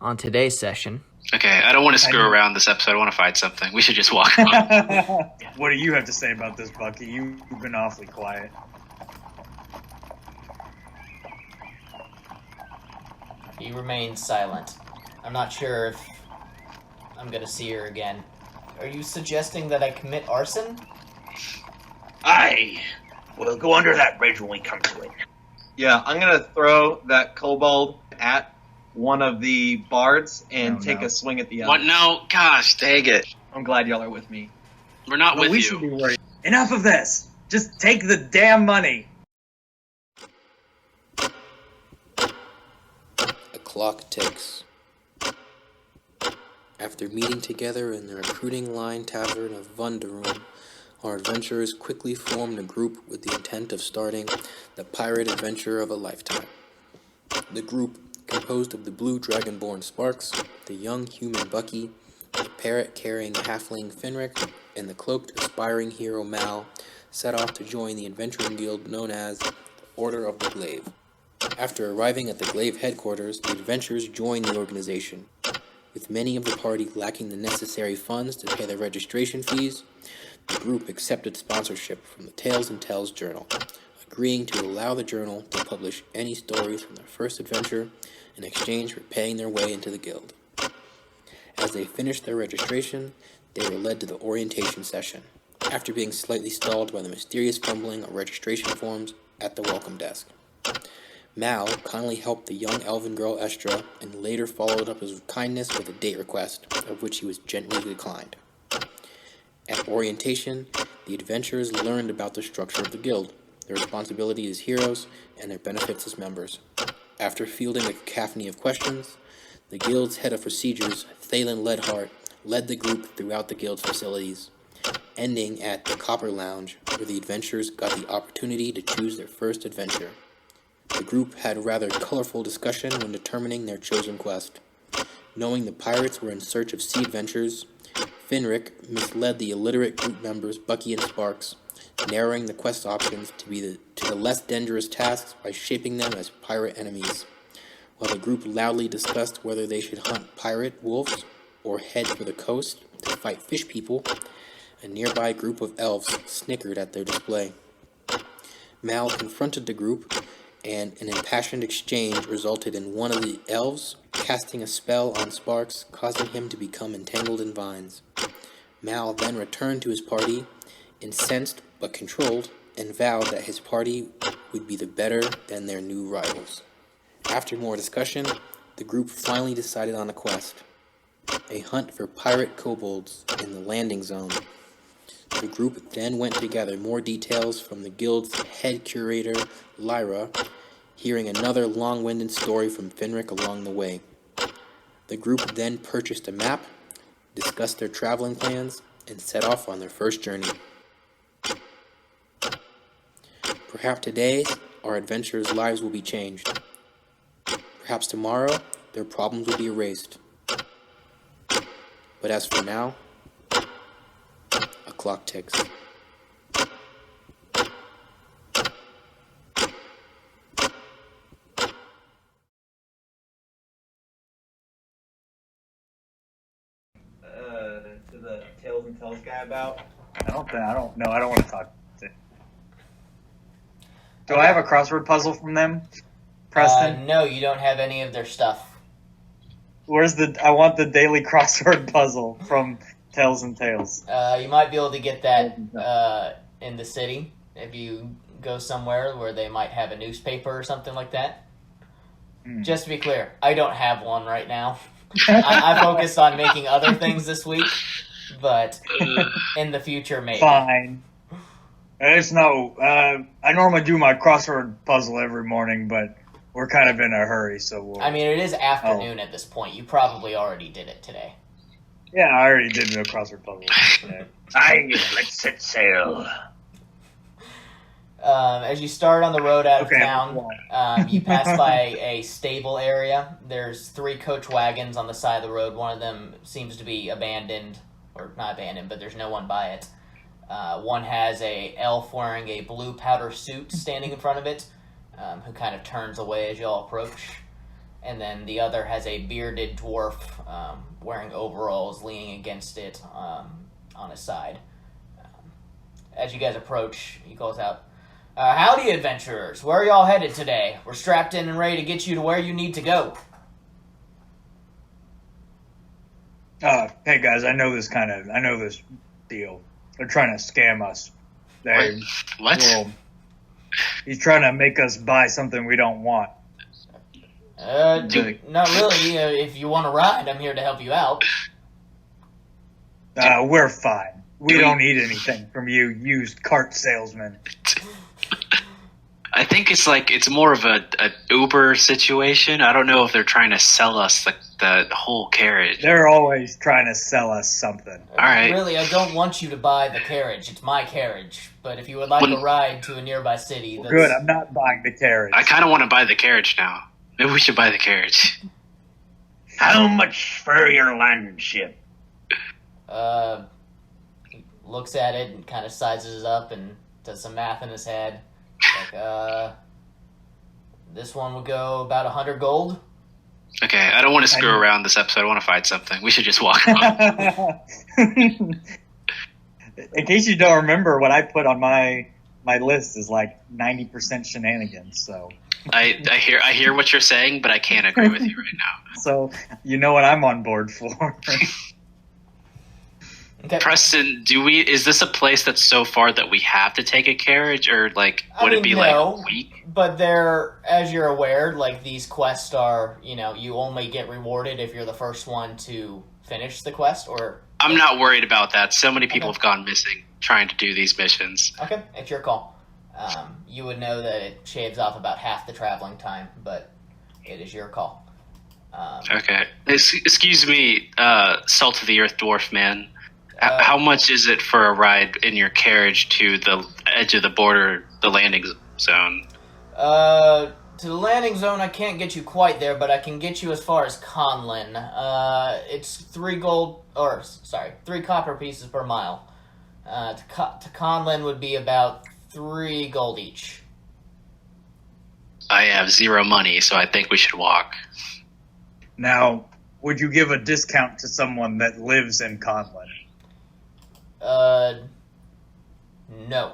on today's session. Okay, I don't want to screw around this episode. I want to fight something. We should just walk on. What do you have to say about this, Bucky? You've been awfully quiet. He remains silent. I'm not sure if I'm going to see her again. Are you suggesting that I commit arson? Aye. We'll go under that bridge when we come to it. Yeah, I'm going to throw that kobold at one of the bards and take a swing at the other. What? No, gosh, dang it. I'm glad y'all are with me. We're not with we you. Should be worried. Enough of this. Just take the damn money. A clock ticks. After meeting together in the recruiting line tavern of Wunderum, our adventurers quickly formed a group with the intent of starting the pirate adventure of a lifetime. The group, composed of the blue dragonborn Sparks, the young human Bucky, the parrot-carrying halfling Finric, and the cloaked aspiring hero Mal, set off to join the adventuring guild known as the Order of the Glaive. After arriving at the Glaive headquarters, the adventurers joined the organization. With many of the party lacking the necessary funds to pay their registration fees, the group accepted sponsorship from the Tales and Tells Journal, agreeing to allow the journal to publish any stories from their first adventure in exchange for paying their way into the guild. As they finished their registration, they were led to the orientation session, after being slightly stalled by the mysterious fumbling of registration forms at the welcome desk. Mal kindly helped the young elven girl Estra, and later followed up his kindness with a date request, of which he was gently declined. At orientation, the adventurers learned about the structure of the guild, their responsibilities as heroes, and their benefits as members. After fielding a cacophony of questions, the guild's head of procedures, Thalen Ledhart, led the group throughout the guild's facilities, ending at the Copper Lounge, where the adventurers got the opportunity to choose their first adventure. The group had a rather colorful discussion when determining their chosen quest. Knowing the pirates were in search of sea adventures, Finric misled the illiterate group members Bucky and Sparks, narrowing the quest options to the less dangerous tasks by shaping them as pirate enemies, while the group loudly discussed whether they should hunt pirate wolves or head for the coast to fight fish people. A nearby group of elves snickered at their display. Mal confronted the group, and an impassioned exchange resulted in one of the elves casting a spell on Sparks, causing him to become entangled in vines. Mal then returned to his party, incensed but controlled, and vowed that his party would be the better than their new rivals. After more discussion, the group finally decided on a quest: a hunt for pirate kobolds in the landing zone. The group then went to gather more details from the guild's head curator, Lyra, hearing another long-winded story from Finric along the way. The group then purchased a map, discussed their traveling plans, and set off on their first journey. Perhaps today, our adventurers' lives will be changed. Perhaps tomorrow, their problems will be erased. But as for now, a clock ticks. To the Tales and Tells guy about? I don't want to talk to. Do I have a crossword puzzle from them, Preston? No, you don't have any of their stuff. I want the daily crossword puzzle from Tales and Tales. You might be able to get that in the city if you go somewhere where they might have a newspaper or something like that. Just to be clear, I don't have one right now. I focused on making other things this week, but in the future, maybe. Fine. It's no. I normally do my crossword puzzle every morning, but we're kind of in a hurry, so we'll. I mean, it is afternoon at this point. You probably already did it today. Yeah, I already did the crossword puzzle today. Aye, let's set sail. As you start on the road out of town, you pass by a stable area. There's 3 coach wagons on the side of the road. One of them seems to be abandoned, or not abandoned, but there's no one by it. One has a elf wearing a blue powder suit standing in front of it, who kind of turns away as y'all approach. and then the other has a bearded dwarf wearing overalls leaning against it on his side. As you guys approach, he calls out, howdy, adventurers. Where are y'all headed today? We're strapped in and ready to get you to where you need to go. Hey guys, I know this deal. They're trying to scam us. What? Well, he's trying to make us buy something we don't want. Not really. If you want to ride, I'm here to help you out. We're fine. We don't need anything from you used cart salesman. I think it's more of a Uber situation. I don't know if they're trying to sell us the whole carriage. They're always trying to sell us something. All right. Really, I don't want you to buy the carriage. It's my carriage. But if you would like a ride to a nearby city... Well, good, I'm not buying the carriage. I kind of want to buy the carriage now. Maybe we should buy the carriage. How much for your landing ship? He looks at it and kind of sizes it up and does some math in his head. Like, this one would go about 100 gold. Okay, I don't want to screw around this episode. I want to find something. We should just walk off. In case you don't remember, what I put on my list is like 90% shenanigans, so... I hear what you're saying, but I can't agree with you right now. So, you know what I'm on board for. Okay. Preston, is this a place that's so far that we have to take a carriage, or would it be like a week? But as you're aware, like these quests are, you only get rewarded if you're the first one to finish the quest, or... I'm not worried about that. So many people have gone missing trying to do these missions. Okay, it's your call. You would know that it shaves off about half the traveling time, but it is your call. Okay. Excuse me, Salt of the Earth Dwarf Man. How much is it for a ride in your carriage to the edge of the border, the landing zone? To the landing zone, I can't get you quite there, but I can get you as far as Conlin. It's 3 copper pieces per mile. To Conlin would be about 3 gold each. I have 0 money, so I think we should walk. Now, would you give a discount to someone that lives in Conlin? No.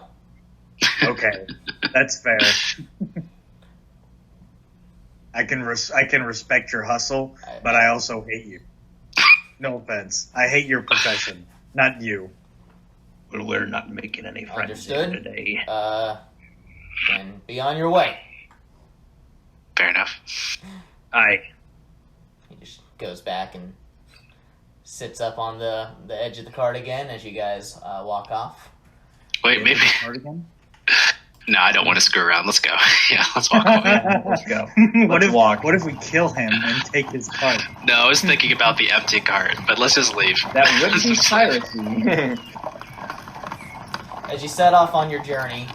Okay, that's fair. I can respect your hustle, but I also hate you. No offense. I hate your profession, not you. Well, we're not making any friends here Understood. today. Then be on your way. Fair enough. Aye. He just goes back and sits up on the edge of the cart again as you guys walk off. Wait, maybe... Again? No, I don't want to screw around. Let's go. Yeah, let's walk away. Let's go. What if we kill him and take his cart? No, I was thinking about the empty cart, but let's just leave. That would be piracy. As you set off on your journey,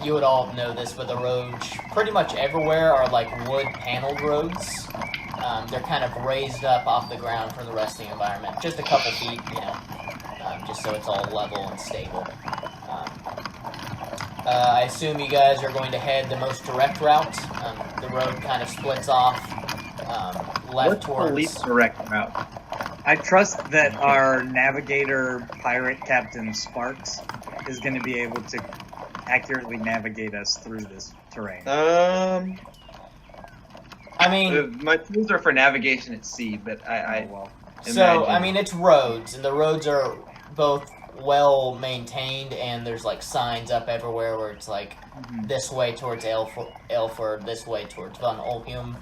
you would all know this, but the roads pretty much everywhere are like wood-paneled roads. They're kind of raised up off the ground from the rest of the environment. Just a couple feet, just so it's all level and stable. I assume you guys are going to head the most direct route. The road kind of splits off left What's towards... the least direct route? I trust that our navigator pirate captain Sparks is going to be able to accurately navigate us through this terrain. I mean... my tools are for navigation at sea, but I it's roads, and the roads are both well maintained, and there's like signs up everywhere where it's like this way towards Aelford, this way towards Van Olpium,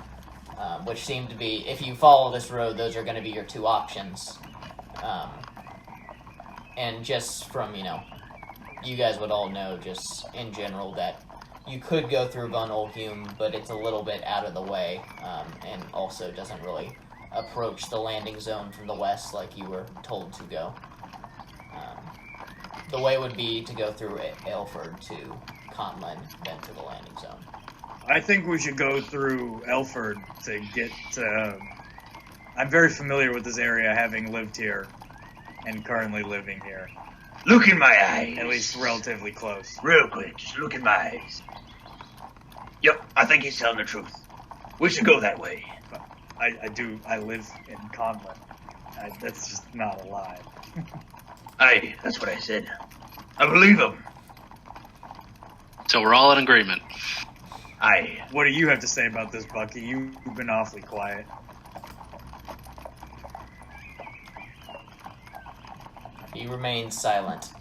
which seem to be, if you follow this road, those are going to be your 2 options. And just from, you guys would all know just in general that you could go through Van Olpium, but it's a little bit out of the way, and also doesn't really approach the landing zone from the west like you were told to go. The way would be to go through Aelford to Conlin, then to the landing zone. I think we should go through Aelford to get to... I'm very familiar with this area, having lived here and currently living here. Look in my eyes. At least relatively close. Real quick, just look in my eyes. Yep, I think he's telling the truth. We should go that way. I do. I live in Conlon. That's just not a lie. Aye, that's what I said. I believe him. So we're all in agreement. Aye. What do you have to say about this, Bucky? You've been awfully quiet. He remains silent.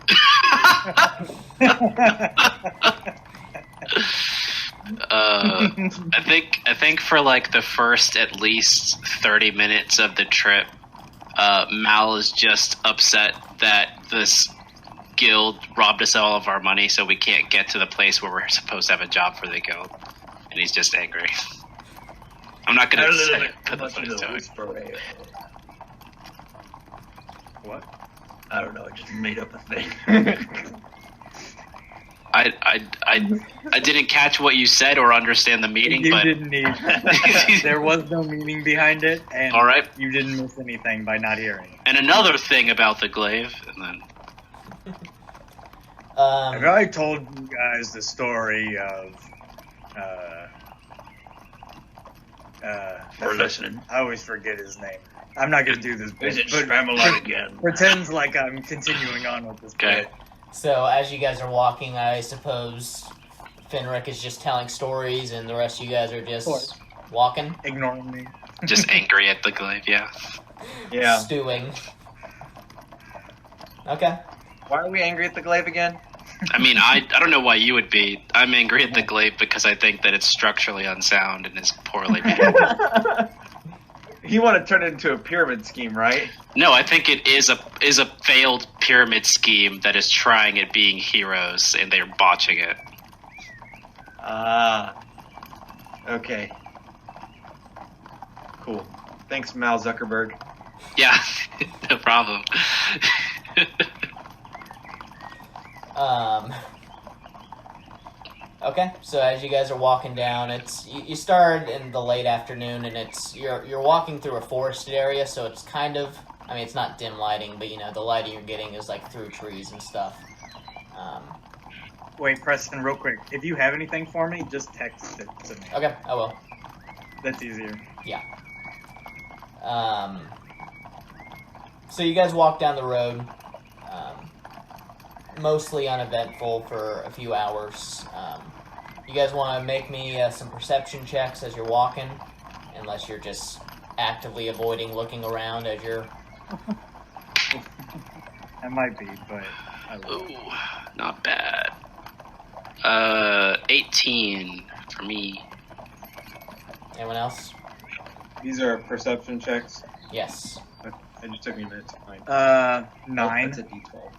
I think for like the first at least 30 minutes of the trip, Mal is just upset that this guild robbed us all of our money, so we can't get to the place where we're supposed to have a job for the guild, and he's just angry. I'm not gonna say it, but that's what he's doing. What? I don't know. I just made up a thing. I didn't catch what you said or understand the meaning, You but didn't need. There was no meaning behind it, and all right. you didn't miss anything by not hearing it. And another thing about the glaive, and then Have I told you guys the story of? We're listening. I always forget his name. I'm not gonna do this Is bit, it but Spamalot again? pretends like I'm continuing on with this Okay. bit. So as you guys are walking, I suppose Fenric is just telling stories, and the rest of you guys are course. just walking, Ignoring me. just angry at the glaive, yeah. Yeah. stewing. Okay. Why are we angry at the glaive again? I mean, I don't know why you would be. I'm angry at the glaive because I think that it's structurally unsound and is poorly made. You want to turn it into a pyramid scheme, right? No, I think it is a failed pyramid scheme that is trying at being heroes, and they're botching it. Ah. Okay. Cool. Thanks, Mal Zuckerberg. Yeah, no problem. Okay, so as you guys are walking down, it's you start in the late afternoon, and it's you're walking through a forested area, so it's kind of, I mean, it's not dim lighting, but the lighting you're getting is like through trees and stuff. Wait, Preston, real quick. If you have anything for me, just text it to me. Okay, I will. That's easier. Yeah. So you guys walk down the road, mostly uneventful for a few hours. You guys want to make me some perception checks as you're walking, unless you're just actively avoiding looking around as you're... I might be, but I will. Ooh, not bad. 18 for me. Anyone else? These are perception checks. Yes. It just took me a minute to find. 9. That's a D12.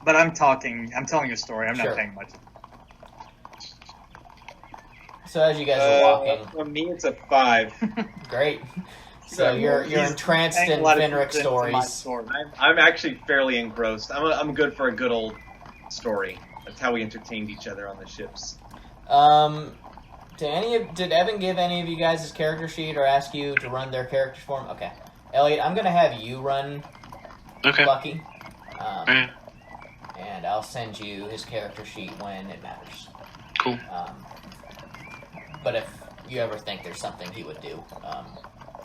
But I'm telling a story. I'm Sure. not paying much. So as you guys are walking... For me, it's a 5. Great. So you're entranced Paying in a lot of Fenric attention to my stories. story. I'm actually fairly engrossed. I'm good for a good old story. That's how we entertained each other on the ships. Did Evan give any of you guys his character sheet or ask you to run their characters for him? Okay. Elliot, I'm going to have you run Okay. Lucky. Alright. And I'll send you his character sheet when it matters. Cool. But if you ever think there's something he would do,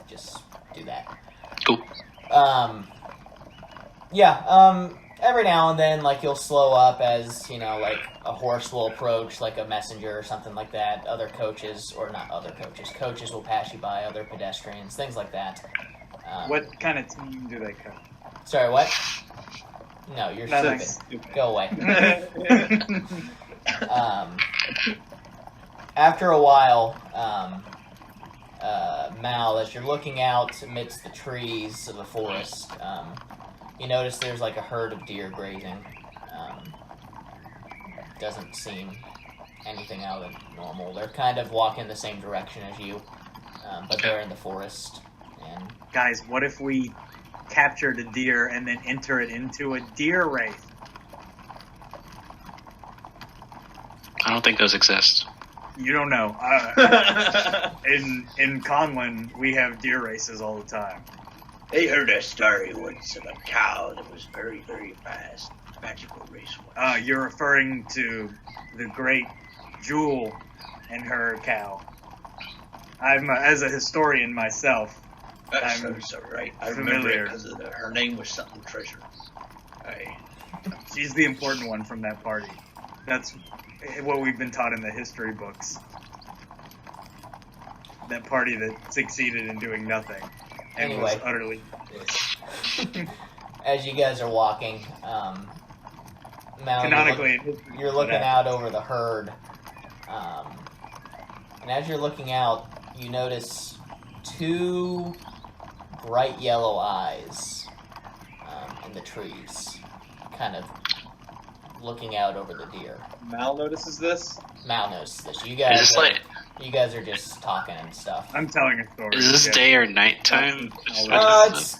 just do that. Cool. Every now and then, like, you'll slow up as, like, a horse will approach, like a messenger or something like that. Coaches will pass you by, other pedestrians, things like that. What kind of team do they cut? Sorry, what? No, you're Nothing. stupid. Go away. After a while, Mal, as you're looking out amidst the trees of the forest, you notice there's like a herd of deer grazing. Doesn't seem anything out of normal. They're kind of walking the same direction as you, but they're in the forest. And Guys, what if we captured a deer and then enter it into a deer race? I don't think those exist. You don't know. In Conlon, we have deer races all the time. They heard a story once of a cow that was very, very fast. Magical race once. You're referring to the great Jewel and her cow. I'm as a historian myself. That's right. I remember familiar. it because her name was something Treasure. She's the important one from that party. That's what we've been taught in the history books. That party that succeeded in doing nothing and was Anyway. utterly As you guys are walking, Mal, canonically. you're looking out over the herd, and as you're looking out, you notice two bright yellow eyes in the trees, kind of looking out over the deer. Mal notices this. Mal notices this. You Is guys, this like? you guys are just talking and stuff. I'm telling a story. Is this yeah. day or nighttime? It's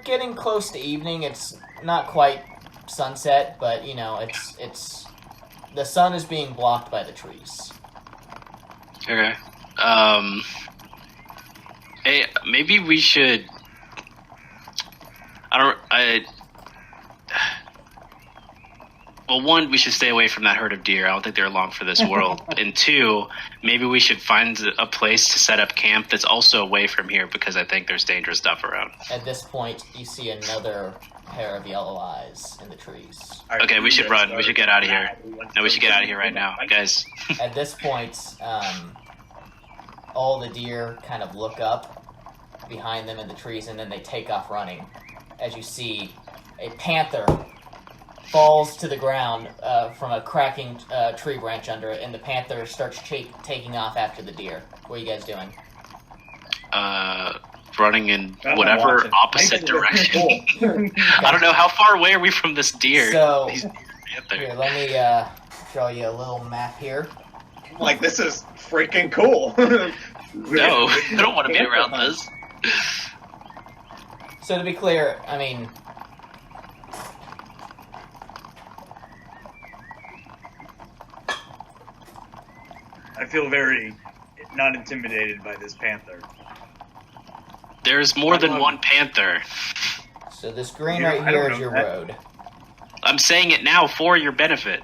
getting close to evening. It's not quite sunset, but you know, it's the sun is being blocked by the trees. Okay. Hey, maybe we should. Well, one, we should stay away from that herd of deer. I don't think they're long for this world. And two, maybe we should find a place to set up camp that's also away from here because I think there's dangerous stuff around. At this point, you see another pair of yellow eyes in the trees. Okay, we should run. We should get out of here. No, we should get out of here right now, guys. At this point, all the deer kind of look up behind them in the trees, and then they take off running. As you see, a panther falls to the ground from a cracking tree branch under it, and the panther starts taking off after the deer. What are you guys doing? Running in whatever opposite direction. I don't know, how far away are we from this deer? So, These panther. here, let me show you a little map here. Like, this is freaking cool. No, I don't want to be around this. So to be clear, I mean, I feel very not intimidated by this panther. There's more than one panther. so this green Yeah, right I here don't is know your that. road. I'm saying it now for your benefit.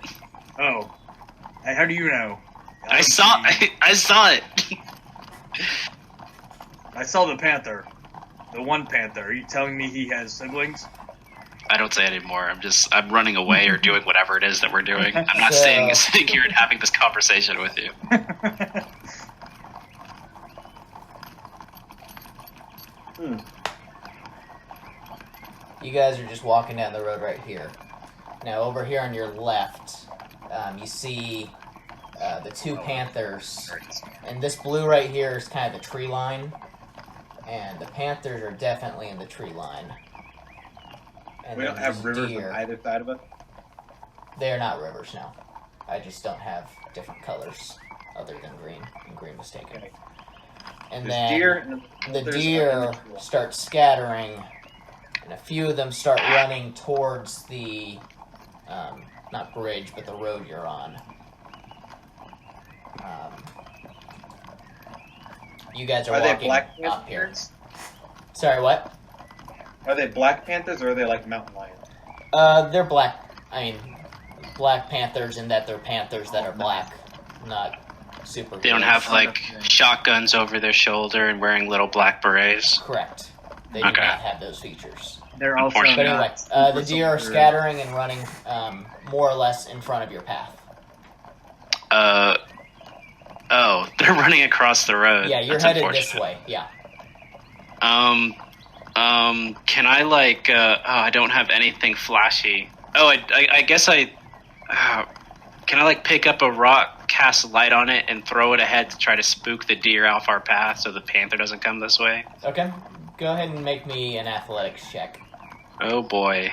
Oh. How do you know? I saw it. I saw the panther. The one panther. Are you telling me he has siblings? I don't say it anymore. I'm running away or doing whatever it is that we're doing. I'm not So- sitting here and having this conversation with you. You guys are just walking down the road right here. Now over here on your left, you see the two panthers, and this blue right here is kind of the tree line, and the panthers are definitely in the tree line. And We then don't have these rivers deer, on either side of it. they are not rivers now. I just don't have different colors other than green, and green was taken. Okay. And There's then deer and the there's deer other- start scattering, and a few of them start running towards the, not bridge, but the road you're on. You guys are Are they walking black up here. panthers? Sorry, what? Are they black panthers or are they like mountain lions? They're black. I mean, black panthers in that they're panthers that are black, not super. They don't have like shotguns over their shoulder and wearing little black berets. Correct. They do Okay. not have those features. They're also But anyway, not the deer are super scattering and running more or less in front of your path. Oh, they're running across the road. Yeah, you're That's headed unfortunate. this way. Yeah. Can I like? I don't have anything flashy. Oh, I guess can I like pick up a rock, cast light on it, and throw it ahead to try to spook the deer off our path so the panther doesn't come this way? Okay. Go ahead and make me an athletics check. Oh boy.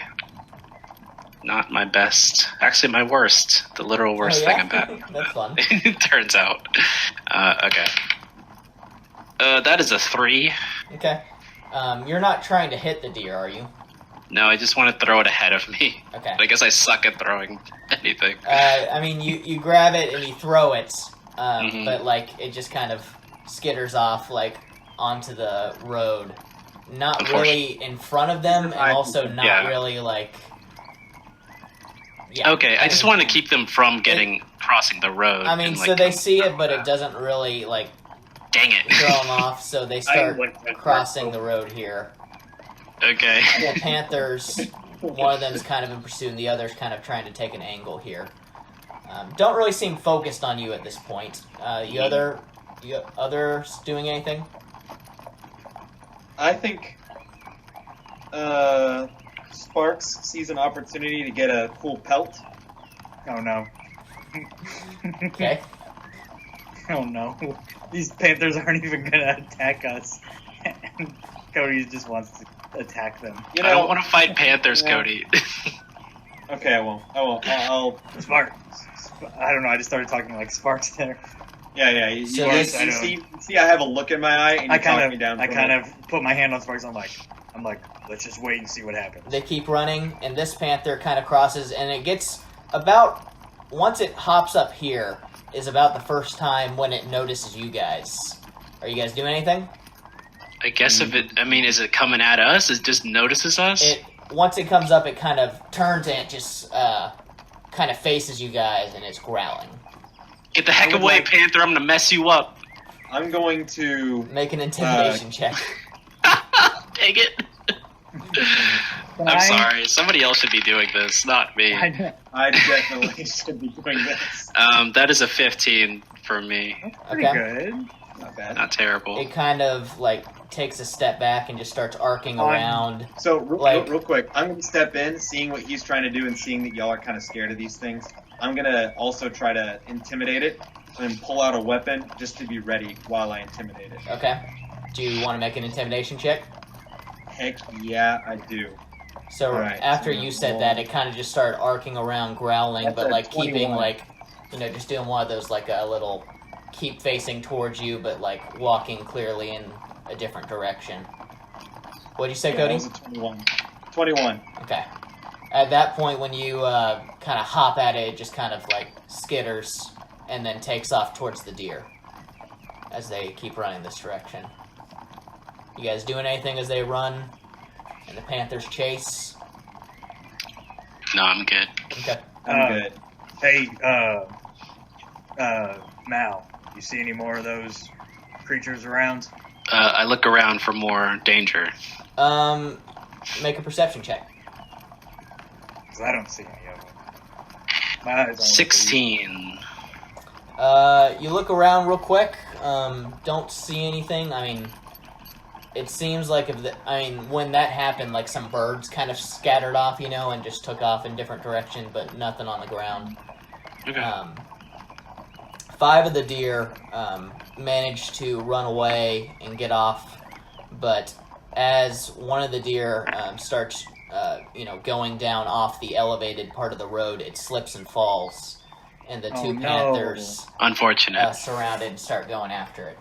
Not my best. Actually, my worst. The literal worst Oh, yeah? thing about That's fun. it turns out. Okay. That is a 3. Okay. You're not trying to hit the deer, are you? No, I just want to throw it ahead of me. Okay. I guess I suck at throwing anything. I mean, you grab it and you throw it, Mhm. but like it just kind of skitters off like onto the road, not really in front of them, and also not Yeah. really like. Yeah. Okay, I just mean, wanted to keep them from crossing the road. I mean, and, so like, they see it, but it doesn't really like Dang it. throw them off, so they start crossing the road here. Okay. The Panthers, one of them is kind of in pursuit, and the other's kind of trying to take an angle here. Don't really seem focused on you at this point. You others doing anything? I think Sparks sees an opportunity to get a cool pelt. Oh no. Okay. Oh no. These Panthers aren't even gonna attack us. And Cody just wants to attack them. You I don't want to fight Panthers, Cody. Okay, I won't. I'll. Sparks. I don't know, I just started talking like Sparks there. Yeah. You So see, I have a look in my eye, and you talk me down. I kind of put my hand on Sparks. I'm like, let's just wait and see what happens. They keep running, and this Panther kind of crosses, and it gets about... Once it hops up here, is about the first time when it notices you guys. Are you guys doing anything? I guess is it coming at us? It just notices us? Once it comes up, it kind of turns and it just kind of faces you guys, and it's growling. Get the heck away, Panther! I'm gonna mess you up. I'm going to Make an intimidation check. Dang it! I'm sorry. Somebody else should be doing this, not me. I definitely should be doing this. That is a 15 for me. That's pretty good. Not bad. Not terrible. It kind of takes a step back and just starts arcing around. So real quick, I'm going to step in, seeing what he's trying to do, and seeing that y'all are kind of scared of these things. I'm going to also try to intimidate it and pull out a weapon just to be ready while I intimidate it. Okay. Do you want to make an intimidation check? Heck yeah, I do. So Right, after so you said roll. that, it kind of just started arcing around, growling, That's but a keeping 21. just doing one of those a little keep facing towards you, but walking clearly in a different direction. What did you say, Yeah, Cody? that was a 21. 21. Okay. At that point, when you kind of hop at it, it just kind of skitters and then takes off towards the deer as they keep running this direction. You guys doing anything as they run and the Panthers chase? No, I'm good. Okay. I'm good. Hey, Mal, you see any more of those creatures around? I look around for more danger. Make a perception check. Because I don't see any of them. My eyes aren't 16. You look around real quick. Don't see anything. I mean, it seems like when that happened, some birds kind of scattered off, and just took off in different directions, but nothing on the ground. Okay. 5 of the deer managed to run away and get off, but as one of the deer starts, going down off the elevated part of the road, it slips and falls, and the two Panthers Unfortunate. surround it and start going after it.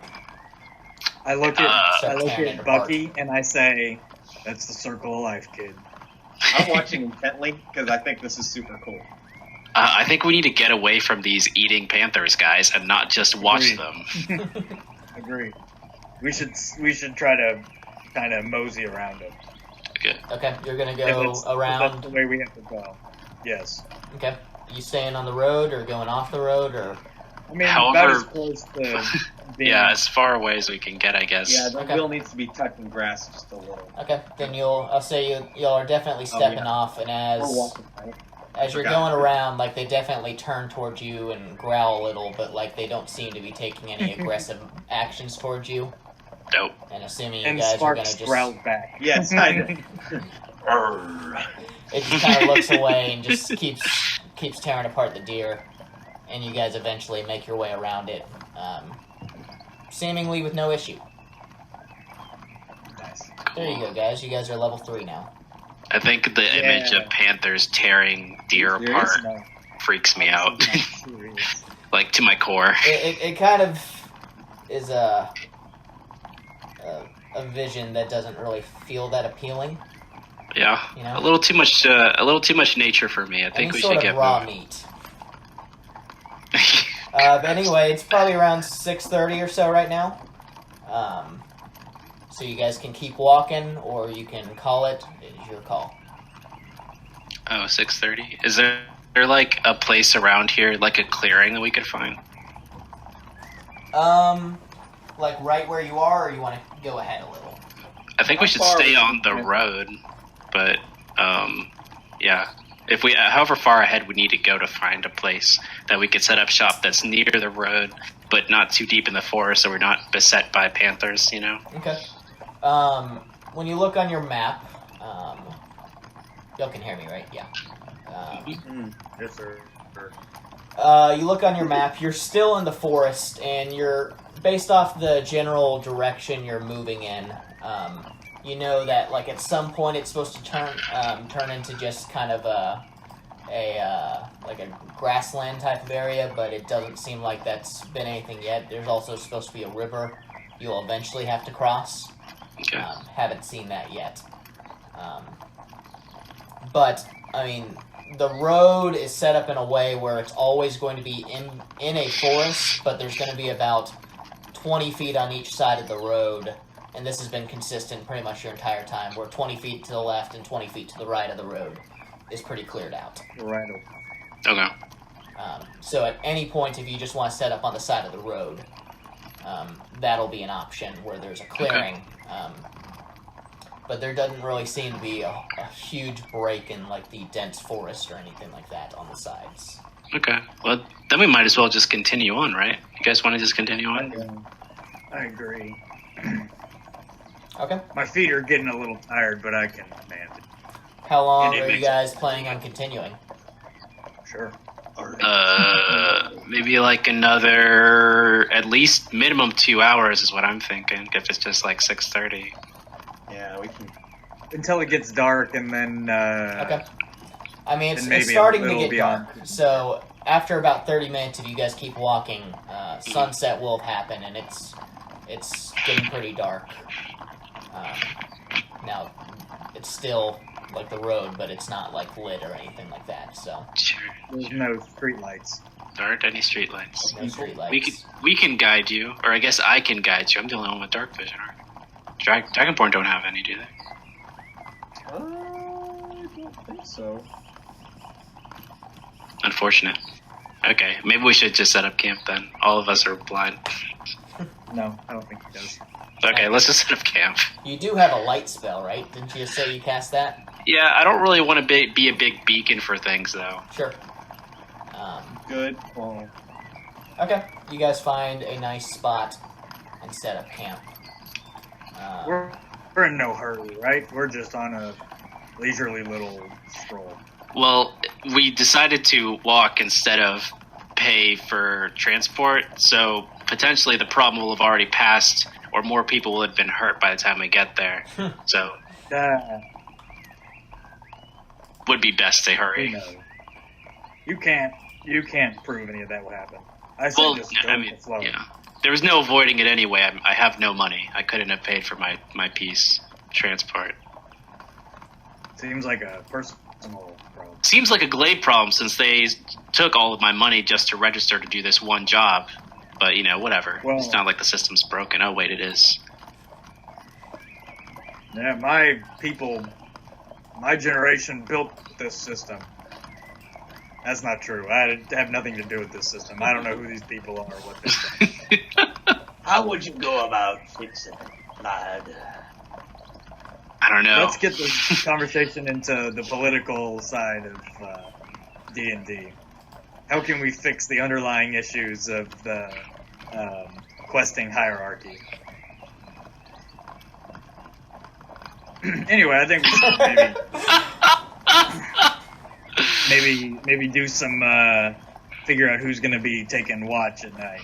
I look tearing it at apart. Bucky and I say, "That's the circle of life, kid." I'm watching intently because I think this is super cool. I think we need to get away from these eating Panthers, guys, and not just watch Agreed. them. Agreed. We should try to kind of mosey around them. Okay, you're gonna go That's around. the way we have to go. Yes. Okay, you staying on the road or going off the road or? I mean, However- about as close to being... Yeah, as far away as we can get, I guess. Yeah, the Okay. wheel needs to be touching grass just a little. Okay, then I'll say y'all are definitely stepping yeah. off, and We're walking, right? as you're Forgot. going around, they definitely turn towards you and growl a little, but they don't seem to be taking any aggressive actions towards you. Dope. And assuming you And guys are gonna Sparks just, growled back. Yes, I did. it just kind of looks away and just keeps tearing apart the deer, and you guys eventually make your way around it, seemingly with no issue. Nice. There you go, guys. You guys are level 3 now. I think the image of Panthers tearing deer Serious? apart No, freaks me out. I'm serious. To my core. It kind of is a vision that doesn't really feel that appealing. Yeah. You know? A little too much nature for me. I think Any we sort should of get raw moving. meat. But anyway, it's probably around 6:30 or so right now. So you guys can keep walking, or you can call it. It's your call. Oh, 6:30. Is there a place around here, a clearing that we could find? like right where you are, or you want to go ahead a little? I think we should stay on the road, but yeah. If we, however far ahead we need to go to find a place that we could set up shop that's near the road, but not too deep in the forest, so we're not beset by panthers. You know. Okay. When you look on your map, y'all can hear me, right? Yeah. Yes, sir. You look on your map. You're still in the forest, and you're based off the general direction you're moving in. You know that, like, at some point it's supposed to turn into just kind of like a grassland type of area, but it doesn't seem like that's been anything yet. There's also supposed to be a river you'll eventually have to cross. Okay. Haven't seen that yet. But I mean, the road is set up in a way where it's always going to be in a forest, but there's going to be about 20 feet on each side of the road. And this has been consistent pretty much your entire time, where 20 feet to the left and 20 feet to the right of the road is pretty cleared out. Right. Okay. So at any point, if you just want to set up on the side of the road, that'll be an option where there's a clearing. Okay. But there doesn't really seem to be a huge break in like the dense forest or anything like that on the sides. Okay. Well, then we might as well just continue on, right? You guys want to just continue on? I agree. Okay. My feet are getting a little tired, but I can manage it. How long are you guys planning on continuing? Sure. Maybe like another, at least minimum 2 hours is what I'm thinking, if it's just like 6:30. Yeah, we can. Until it gets dark, and then... okay. I mean, it's maybe starting to get beyond. dark, so after about 30 minutes, if you guys keep walking, sunset will happen, and it's getting pretty dark. Now, it's still like the road, but it's not like lit or anything like that. So Sure. There's no street lights. There aren't any streetlights. no street lights. We can guide you, or I guess I can guide you. I'm the only one with dark vision. Dragonborn don't have any, do they? I don't think so. Unfortunate. Okay, maybe we should just set up camp then. All of us are blind. No, I don't think he does. Okay, let's just set up camp. You do have a light spell, right? Didn't you just say you cast that? Yeah, I don't really want to be a big beacon for things, though. Sure. Good. Well, Okay, you guys find a nice spot and set up camp. We're in no hurry, right? We're just on a leisurely little stroll. Well, we decided to walk instead of pay for transport, so potentially the problem will have already passed, or more people will have been hurt by the time we get there. So, would be best to hurry. No. You can't prove any of that will happen. I say Well, just go I with mean, the flow. yeah. There was no avoiding it anyway. I have no money. I couldn't have paid for my piece transport. Seems like a personal problem. Seems like a Glade problem since they took all of my money just to register to do this one job. But, you know, whatever. Well, it's not like the system's broken. Oh, wait, it is. Yeah, my people, my generation built this system. That's not true. I have nothing to do with this system. I don't know who these people are or what they're doing. How would you go about fixing it, lad? I don't know. Let's get this conversation into the political side of D&D. How can we fix the underlying issues of the questing hierarchy? Anyway, I think we should maybe do some figure out who's going to be taking watch at night.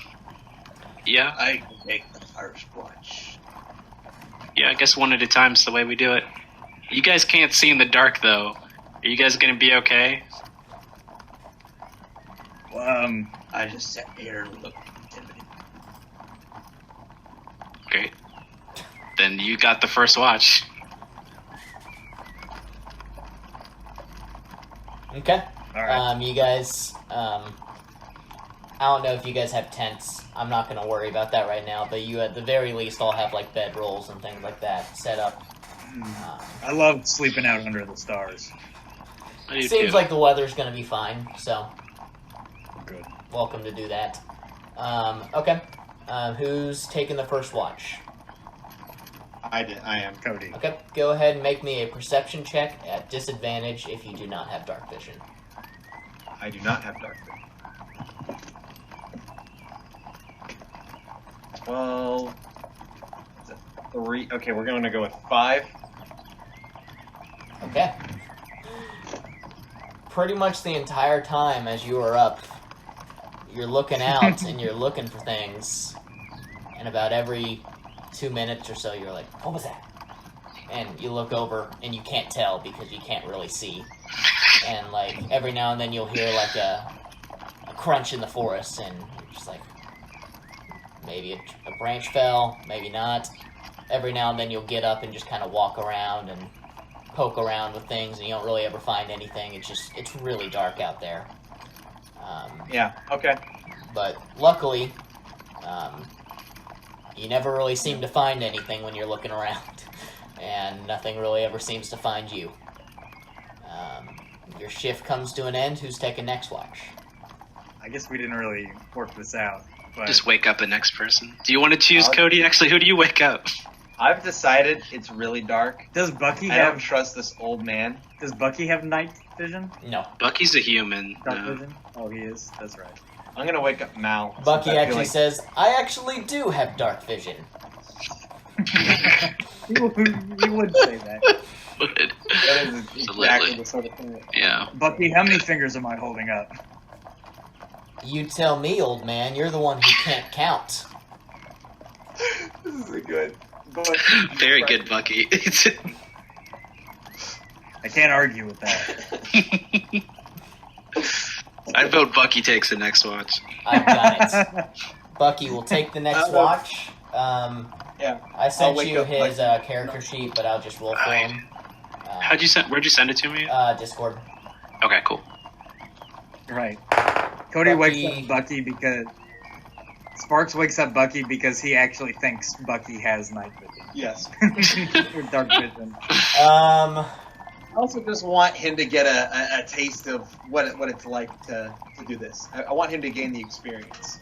Yeah, I can take the first watch. yeah. I guess one at a time's the way we do it. You guys can't see in the dark, though. Are you guys gonna be okay? I just sat here and looked intimidated. Great. Then you got the first watch. Okay. All right. You guys, I don't know if you guys have tents. I'm not going to worry about that right now, but you at the very least all have like bed rolls and things like that set up. I love sleeping out under the stars. I do Seems too. like the weather's going to be fine, so Good. welcome to do that. Okay. Who's taking the first watch? I am. Cody. Okay, go ahead and make me a perception check at disadvantage if you do not have dark vision. I do not have dark vision. 12. Is it 3? Okay, we're going to go with 5. Okay. Pretty much the entire time as you are up, you're looking out and you're looking for things, and about every 2 minutes or so you're like, what was that? And you look over and you can't tell because you can't really see. And like every now and then you'll hear like a crunch in the forest, and you're just like, maybe a branch fell, maybe not. Every now and then you'll get up and just kind of walk around and poke around with things, and you don't really ever find anything. It's really dark out there. Yeah, okay. But luckily, you never really seem to find anything when you're looking around, and nothing really ever seems to find you. Your shift comes to an end. Who's taking next watch? I guess we didn't really work this out. But Just wake up the next person. Do you want to choose, Cody? Actually, who do you wake up? I've decided it's really dark. does Bucky I don't have trust this old man. Does Bucky have night vision? No. Bucky's a human. Dark No. vision? Oh, he is. That's right. I'm gonna wake up Mal. Bucky since I feel actually like- says, I actually do have dark vision. You would say that. Would. That is exactly Absolutely. the sort of thing that... Yeah. Bucky, how many fingers am I holding up? You tell me, old man. You're the one who can't count. This is a good... But Very good, Bucky. I can't argue with that. I'd vote Bucky takes the next watch. I've got it. Bucky will take the next Uh, watch. Yeah. I I'll sent wake you up his Bucky. character sheet, but I'll just roll for him. Where'd you send it to me? Discord. Okay, cool. Right. Cody Bucky- wakes up Bucky because... Sparks wakes up Bucky because he actually thinks Bucky has night Yes. vision. Or dark vision. I also just want him to get a taste of what it's like to do this. I want him to gain the experience.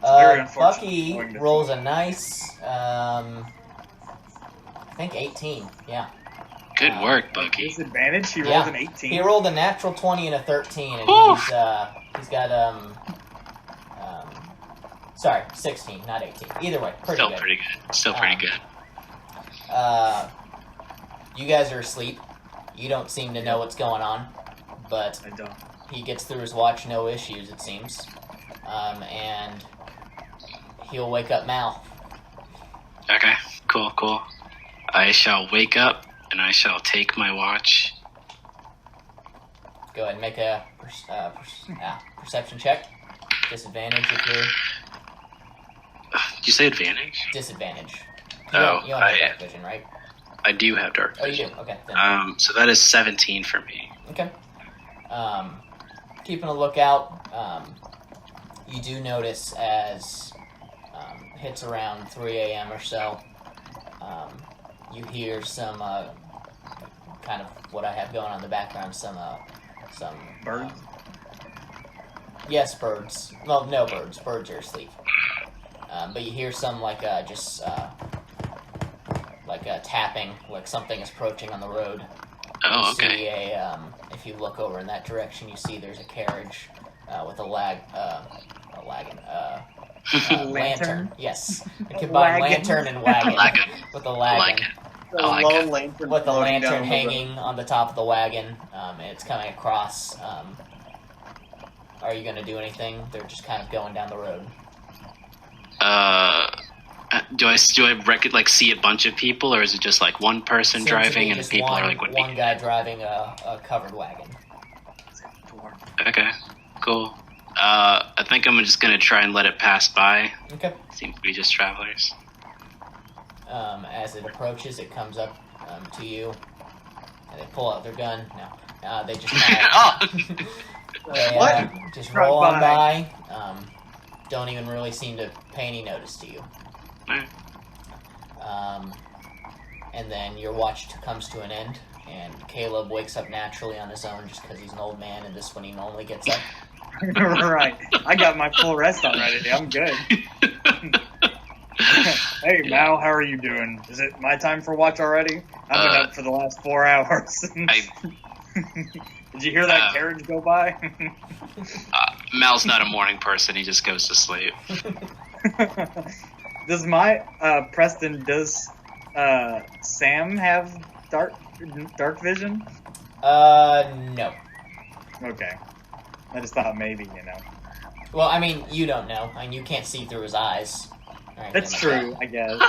very unfortunate Bucky going to rolls a nice, I think 18. Yeah. Good work, Bucky. Disadvantage? He Yeah. rolled an 18. He rolled a natural 20 and a 13, and Woo! he's got sorry, 16, not 18. Either way, pretty Still good. pretty good. Still pretty good. You guys are asleep. You don't seem to know what's going on, but I don't. he gets through his watch, no issues, it seems. And he'll wake up Mal. Okay, cool. I shall wake up and I shall take my watch. Go ahead and make a perception check. Disadvantage if you're Did you say advantage? disadvantage. Oh, you don't have dark vision, right? I do have dark Oh, you vision. do. Okay. Then. So that is 17 for me. Okay. Keeping a lookout, you do notice as hits around 3 a.m. or so, you hear some kind of what I have going on in the background, some Birds? Yes, birds. Well, no birds. Birds are asleep. But you hear some like tapping, like something is approaching on the road. Oh, You okay. see if you look over in that direction, you see there's a carriage with a lantern. Lantern? Yes. I combine Wagon. lantern and wagon. Wagon. With a I wagon. like it. A I like lone it. lantern With the floating down lantern the hanging on the top of the wagon, and it's coming across. Are you going to do anything? They're just kind of going down the road. Do I see a bunch of people, or is it just like one person Seems to be driving and just people one, are like, what? one guy driving a covered wagon. Okay, cool. I think I'm just gonna try and let it pass by. Okay. Seems to be just travelers. As it approaches, it comes up to you, and they pull out their gun. No, they just kind of they, What? just Drive roll on by. by. Don't even really seem to pay any notice to you. Alright. And then your watch comes to an end, and Caleb wakes up naturally on his own just because he's an old man, and this when he normally gets up. Right. I got my full rest already. I'm good. Hey, Mal, how are you doing? Is it my time for watch already? I've been up for the last 4 hours. Did you hear that carriage go by? Mal's not a morning person. He just goes to sleep. Does Preston, does Sam have dark vision? No. Okay. I just thought maybe, Well, I mean, you don't know. I mean, you can't see through his eyes. That's true, I guess.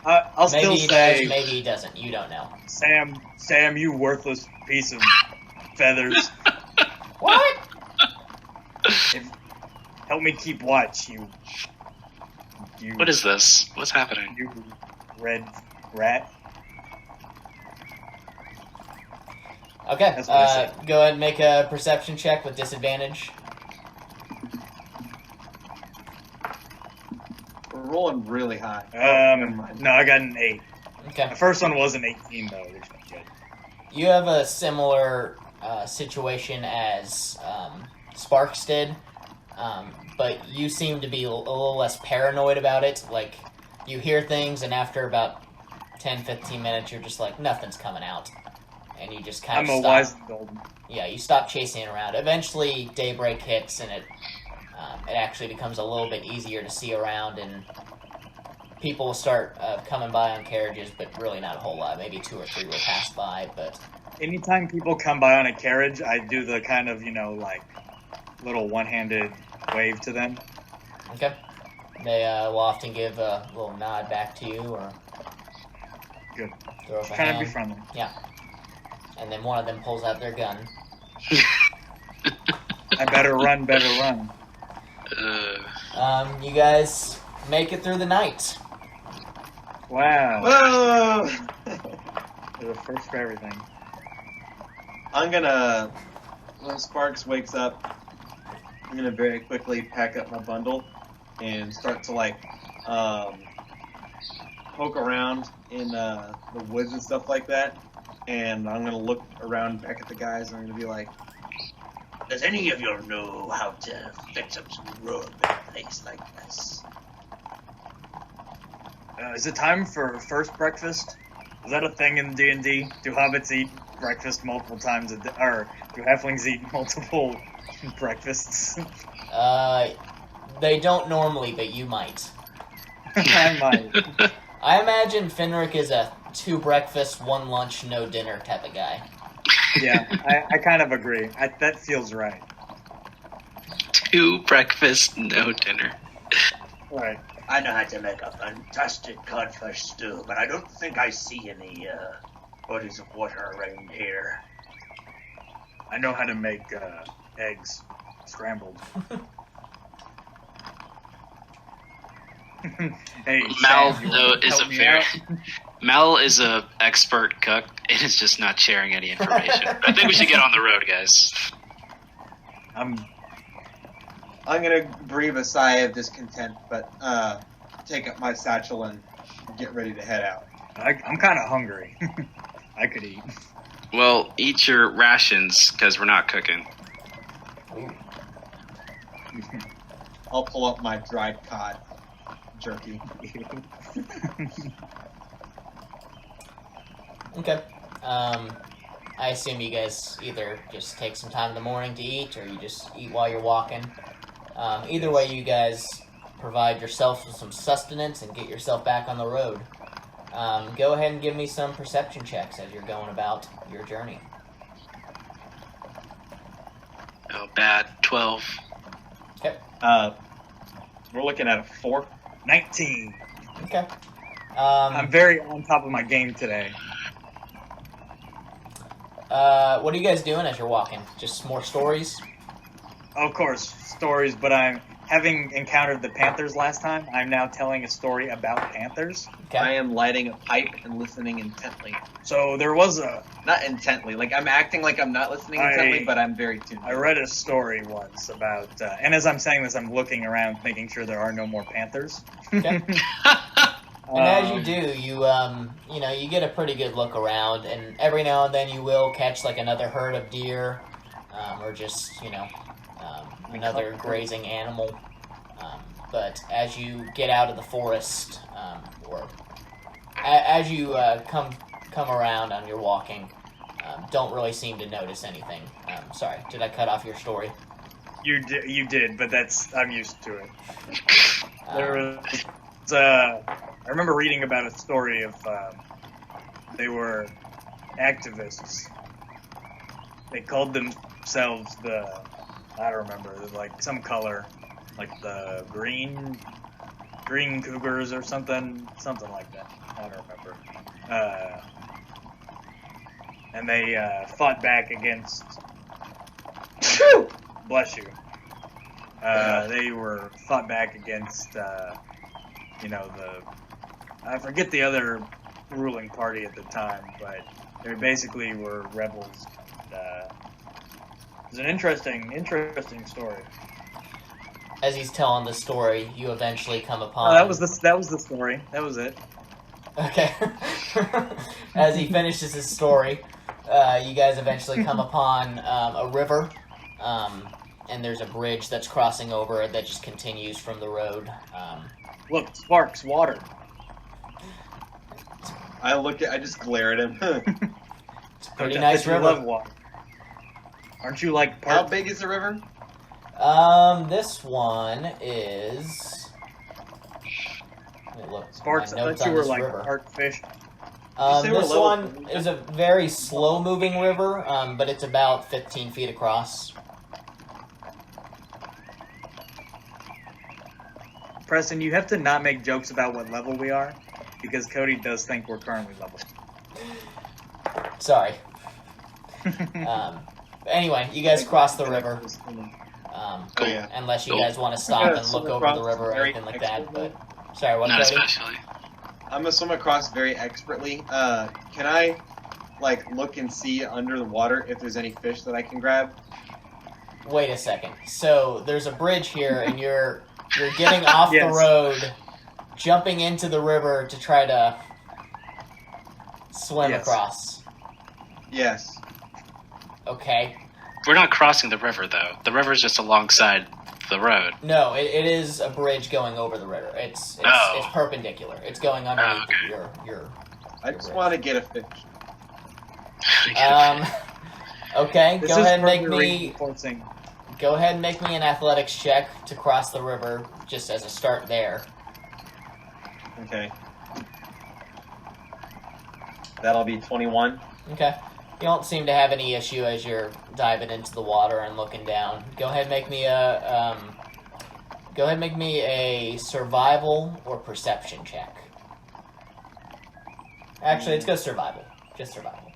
I'll maybe still he say... does, maybe he doesn't. You don't know. Sam, you worthless piece of feathers. What? Help me keep watch, you... What is this? What's happening? You red rat. Okay, That's what I said. go ahead and make a perception check with disadvantage. We're rolling really high. No, I got an 8. Okay. The first one was an 18, though, which was good. You have a similar situation as Sparks did, but you seem to be a little less paranoid about it. Like, you hear things, and after about 10-15 minutes, you're just like, nothing's coming out. And you just kind of stop. I'm a wise golden. Yeah, you stop chasing it around. Eventually, daybreak hits, and it actually becomes a little bit easier to see around, and people will start coming by on carriages, but really not a whole lot. Maybe 2 or 3 will pass by, but... Anytime people come by on a carriage, I do the kind of, like, little one-handed wave to them. Okay. They will often give a little nod back to you, or... Good. Throw up a Trying hand. to be friendly. Yeah. And then one of them pulls out their gun. I better run. You guys make it through the night. Wow. Whoa! There's a first for everything. When Sparks wakes up, I'm gonna very quickly pack up my bundle and start to poke around in the woods and stuff like that. And I'm gonna look around back at the guys and I'm gonna be like, Does any of you know how to fix up some rub in a place like this? Is it time for first breakfast? Is that a thing in D&D? Do hobbits eat breakfast multiple times a day? Or do halflings eat multiple breakfasts? They don't normally, but you might. I might. I imagine Fenric is a 2 breakfast, 1 lunch, no dinner type of guy. Yeah, I kind of agree. That feels right. 2 breakfast, no dinner. Right. I know how to make a fantastic codfish stew, but I don't think I see any bodies of water around here. I know how to make eggs scrambled. Hey, Mal Sam, Mal is a expert cook and is just not sharing any information. I think we should get on the road, guys. I'm gonna breathe a sigh of discontent, but take up my satchel and get ready to head out. I'm kind of hungry. I could eat. Well, eat your rations, because we're not cooking. I'll pull up my dried cod jerky. Okay. I assume you guys either just take some time in the morning to eat, or you just eat while you're walking. Either way, you guys provide yourself with some sustenance and get yourself back on the road. Go ahead and give me some perception checks as you're going about your journey. Oh, bad. 12. Okay. We're looking at a 4. 19. Okay. I'm very on top of my game today. What are you guys doing as you're walking? Just more stories? Of course, stories, but having encountered the Panthers last time, I'm now telling a story about Panthers. Okay. I am lighting a pipe and listening intently. So there was Not intently, like I'm acting like I'm not listening intently, but I'm very tuned. I read a story once about, and as I'm saying this, I'm looking around making sure there are no more Panthers. Okay. And as you do, you get a pretty good look around, and every now and then you will catch like another herd of deer, or just another grazing animal. but as you get out of the forest, or as you come around on your walking, don't really seem to notice anything. Sorry, did I cut off your story? You did, but I'm used to it. There was, I remember reading about a story of they were activists. They called themselves I don't remember, like some color, like the green cougars or something like that. I don't remember. And they fought back against. Bless you. They were fought back against, I forget the other ruling party at the time, but they basically were rebels. It was an interesting story. As he's telling the story, you eventually come upon. That was the story. That was it. Okay. As he finishes his story, you guys eventually come upon a river, and there's a bridge that's crossing over that just continues from the road. Look, sparks, water. I just glare at him. It's a pretty nice river. Love water. Aren't you like How big is the river? This one is. Look, Sparks, I thought you were like part fish. This one is a very slow-moving river, but it's about 15 feet across. Preston, you have to not make jokes about what level we are, because Cody does think we're currently level. Sorry. Anyway, you guys cross the river. Cool. Unless you guys want to stop and look over the river or anything like that, but... Sorry, what? Not especially. I'm gonna swim across very expertly. Can I, look and see under the water if there's any fish that I can grab? Wait a second. So, there's a bridge here, and you're getting off Yes. the road, jumping into the river to try to swim across. Yes. Okay. We're not crossing the river, though. The river's just alongside the road. No, it is a bridge going over the river. It's perpendicular. It's going underneath your I just want to get a fish. Okay, This go is ahead and make further me reinforcing. go ahead and make me an athletics check to cross the river, just as a start there. Okay. That'll be 21. Okay. You don't seem to have any issue as you're diving into the water and looking down. Go ahead and make me a survival or perception check. Actually, let's go survival. Just survival.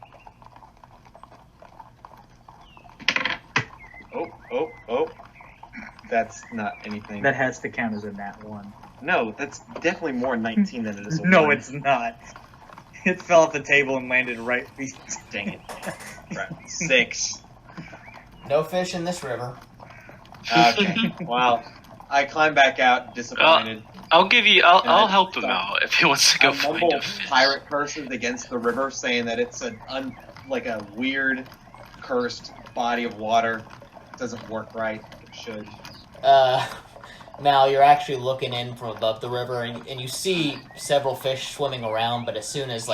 Oh. That's not anything. That has to count as a nat 1. No, that's definitely more 19 than it is a No, 1. it's not. It fell off the table and landed right. Dang it. Right. 6. No fish in this river. Okay. Wow. I climb back out, disappointed. I'll help him out if he wants to go I find mumble a fish. pirate curses against the river, saying that it's a weird, cursed body of water. It doesn't work right. It should. Now you're actually looking in from above the river, and you see several fish swimming around. But as soon as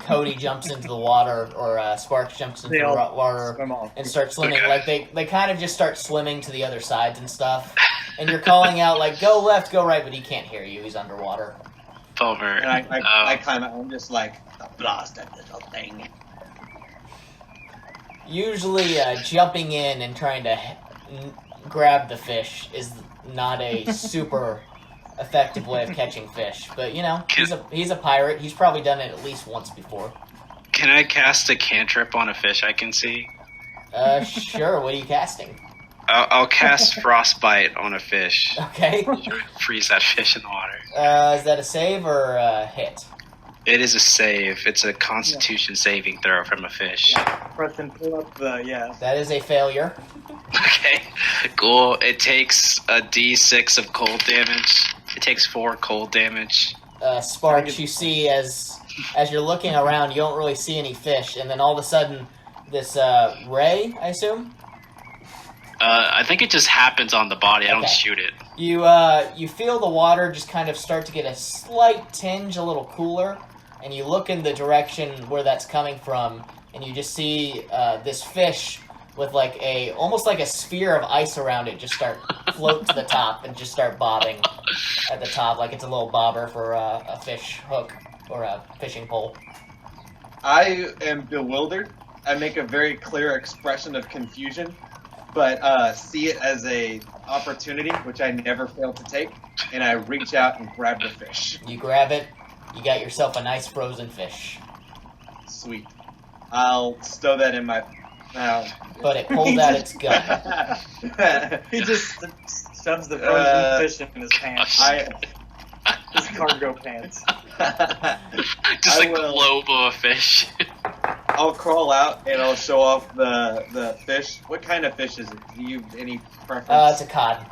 Cody jumps into the water, or Sparks jumps into the water and starts swimming, they kind of just start swimming to the other sides and stuff. And you're calling out go left, go right, but he can't hear you. He's underwater. Over. And I climb out. I'm just like, blast that little thing. Usually, jumping in and trying to grab the fish is not a super effective way of catching fish. But he's a pirate. He's probably done it at least once before. Can I cast a cantrip on a fish I can see? Sure. What are you casting? I'll cast frostbite on a fish. Okay. Freeze that fish in the water. Is that a save or a hit? It is a save. It's a Constitution saving throw from a fish. Preston, pull up the That is a failure. Okay, cool. It takes a d6 of cold damage. It takes 4 cold damage. Sparks, you see as you're looking around, you don't really see any fish, and then all of a sudden, this ray, I assume? I think it just happens on the body. I don't Okay. shoot it. You feel the water just kind of start to get a slight tinge, a little cooler, and you look in the direction where that's coming from, and you just see this fish with like almost like a sphere of ice around it just start float to the top and just start bobbing at the top like it's a little bobber for a fish hook or a fishing pole. I am bewildered. I make a very clear expression of confusion, but see it as a opportunity, which I never fail to take, and I reach out and grab the fish. You grab it, you got yourself a nice frozen fish. Sweet. I'll stow that in my mouth. But it pulled out its gun. He just shoves the frozen fish in his pants. His cargo pants. Just a globe of a fish. I'll crawl out and I'll show off the fish. What kind of fish is it? Do you have any preference? It's a cod.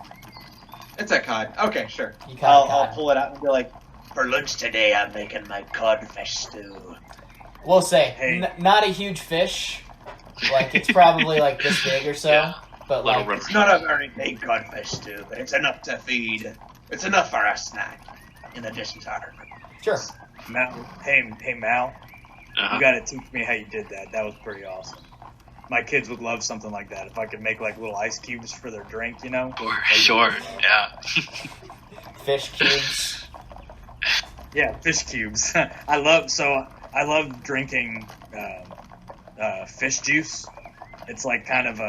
It's a cod. Okay, sure. You caught a cod. I'll pull it out and be like, For lunch today, I'm making my codfish stew. We'll say, Hey. not a huge fish. Like, it's probably like this big or so. Yeah. But Little like, rubber. It's not a very big codfish stew, but it's enough to feed. It's enough for a snack, in addition to our sure. Mal, hey Mal, Uh-huh. you gotta teach me how you did that. That was pretty awesome. My kids would love something like that. If I could make like little ice cubes for their drink, you know? Sure, yeah. Fish cubes. Yeah, fish cubes. I love drinking fish juice. It's like kind of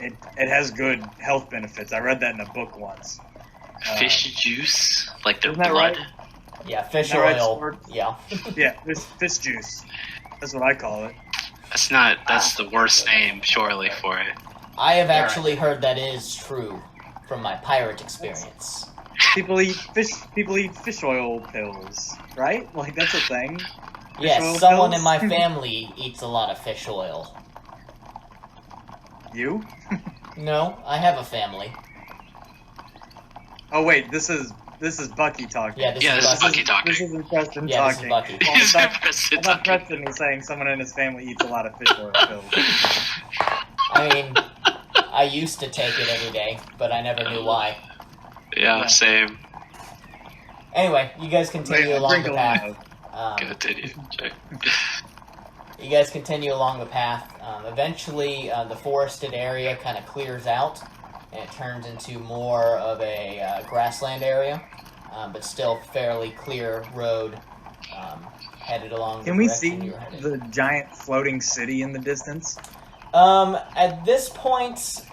it has good health benefits. I read that in a book once. Fish juice? Like their Isn't that blood? right? Yeah, fish Isn't that right, oil. Sword? Yeah. Yeah, fish juice. That's what I call it. That's the worst name, surely, for it. I have actually heard that is true from my pirate experience. People eat fish oil pills, right? Like that's a thing. Yes, oil someone pills? in my family eats a lot of fish oil. You? No, I have a family. Oh wait, this is Bucky talking. Yeah, this Yeah, is this is Bucky. Bucky talking. This isn't Preston Yeah, this is talking. Bucky. Oh, This is I Preston thought talking. Preston was saying someone in his family eats a lot of fish oil pills. I mean, I used to take it every day, but I never knew why. Yeah, same. Anyway, you guys continue along Drink the a path. lot. Continue. Check. You guys continue along the path. Eventually, the forested area kind of clears out, and it turns into more of a grassland area, but still fairly clear road headed along. Can the we direction see you're headed. the giant floating city in the distance? At this point,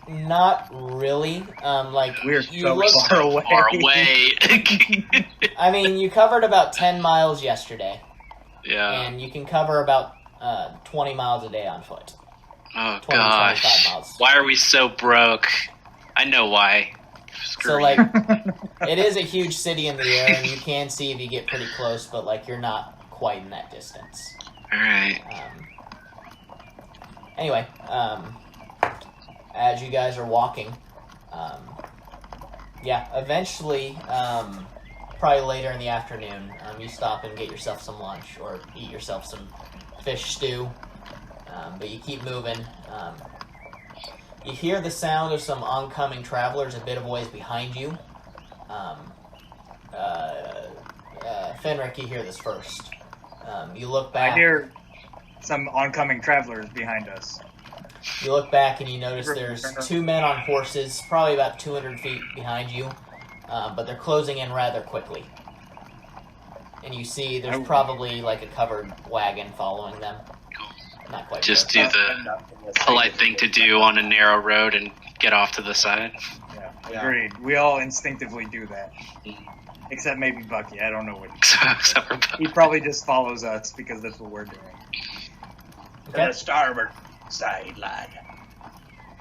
not really. We're you so look. far away. Far away. I mean, you covered about 10 miles yesterday, Yeah. and you can cover about 20 miles a day on foot. Oh 20, 25 gosh. miles. Why are we so broke? I know why. Screw So, you. like, it is a huge city in the air, and you can see if you get pretty close, but, like, you're not quite in that distance. Alright. Anyway, as you guys are walking, eventually, probably later in the afternoon, you stop and get yourself some lunch, or eat yourself some fish stew, but you keep moving. You hear the sound of some oncoming travelers a bit of ways behind you. Fenric, you hear this first. You look back. I hear some oncoming travelers behind us. You look back and you notice there's two men on horses, probably about 200 feet behind you, but they're closing in rather quickly. And you see there's probably like a covered wagon following them. Not quite Just sure. do the polite thing to do on a narrow road and get off to the side. Yeah, agreed. We all instinctively do that. Except maybe Bucky. I don't know what. Except for He probably just follows us because that's what we're doing. To the starboard side, lad.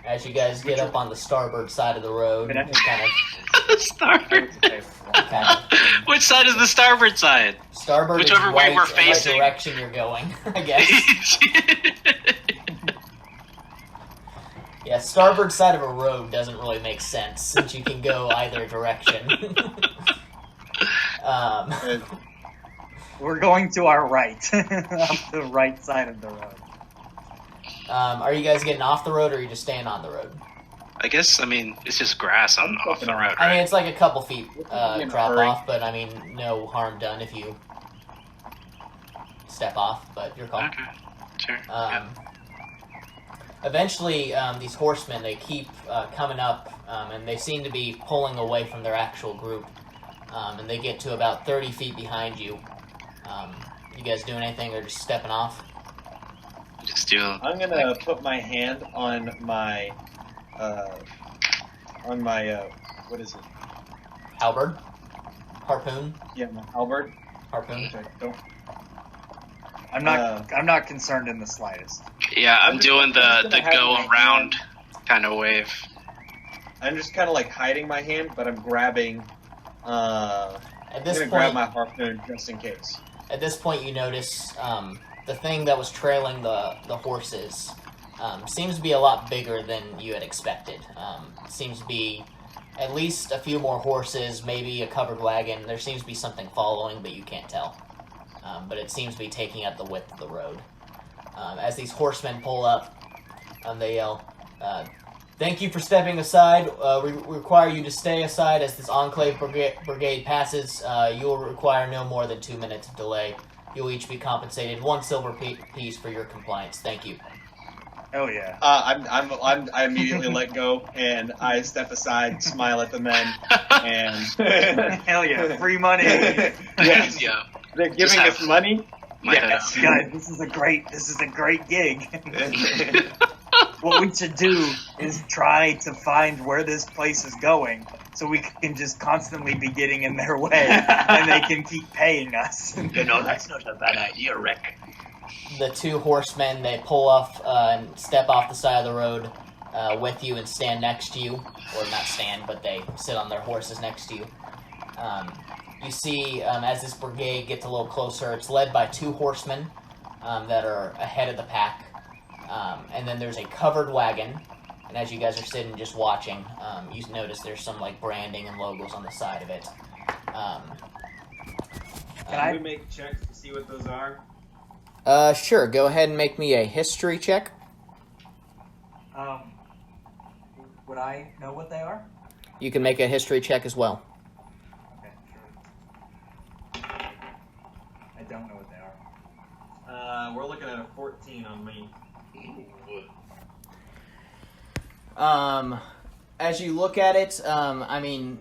As you guys get up on the starboard side of the road, Can I- you kind starboard. of Which side is the starboard side? starboard Whichever is way right we're in facing. the direction you're going, I guess. Yeah, starboard side of a road doesn't really make sense since you can go either direction. We're going to our right, up the right side of the road. Are you guys getting off the road, or are you just staying on the road? I guess, I mean, it's just grass on off the road, right? I mean, it's like a couple feet in a drop hurry. off, but I mean, no harm done if you step off, but your call. Okay, sure. Yeah. Eventually, these horsemen, they keep coming up, and they seem to be pulling away from their actual group, and they get to about 30 feet behind you. You guys doing anything or just stepping off? Just do. I'm gonna put my hand on my, what is it? Halberd? Harpoon? Yeah, my halberd. Harpoon? Which I don't. I'm not concerned in the slightest. Yeah, I'm doing I'm just the gonna have go my around kind of wave. I'm just kind of like hiding my hand, but I'm grabbing. At I'm this gonna point, grab my harpoon just in case. At this point, you notice the thing that was trailing the horses seems to be a lot bigger than you had expected. Seems to be at least a few more horses, maybe a covered wagon. There seems to be something following, but you can't tell. But it seems to be taking up the width of the road. As these horsemen pull up, they yell, "Thank you for stepping aside. We require you to stay aside as this Enclave brigade passes. You will require no more than 2 minutes of delay. You'll each be compensated 1 silver piece for your compliance. Thank you." Oh yeah. I immediately let go and I step aside, smile at the men, and Hell yeah, free money. yes, Yeah. they're giving us money. My Yes, guys, this is a great gig. What we should do is try to find where this place is going, so we can just constantly be getting in their way, and they can keep paying us. You know, that's not a bad idea, Rick. The 2 horsemen, they pull off and step off the side of the road with you and stand next to you. Or not stand, but they sit on their horses next to you. You see, as this brigade gets a little closer, it's led by 2 horsemen that are ahead of the pack. And then there's a covered wagon. And as you guys are sitting just watching, you notice there's some like branding and logos on the side of it. Can we make checks to see what those are? Sure. Go ahead and make me a history check. Would I know what they are? You can make a history check as well. Okay, sure. I don't know what they are. We're looking at a 14 on me. As you look at it, I mean,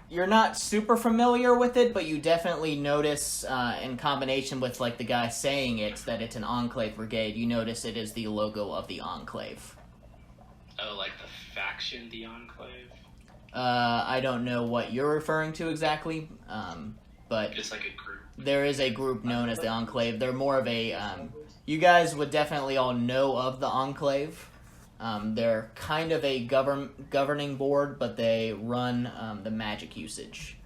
you're not super familiar with it, but you definitely notice, in combination with, like, the guy saying it, that it's an Enclave brigade, you notice it is the logo of the Enclave. Oh, like the faction, the Enclave? I don't know what you're referring to exactly, but It's like a group. there is a group known as the Enclave. They're more of a, you guys would definitely all know of the Enclave. They're kind of a governing board, but they run the magic usage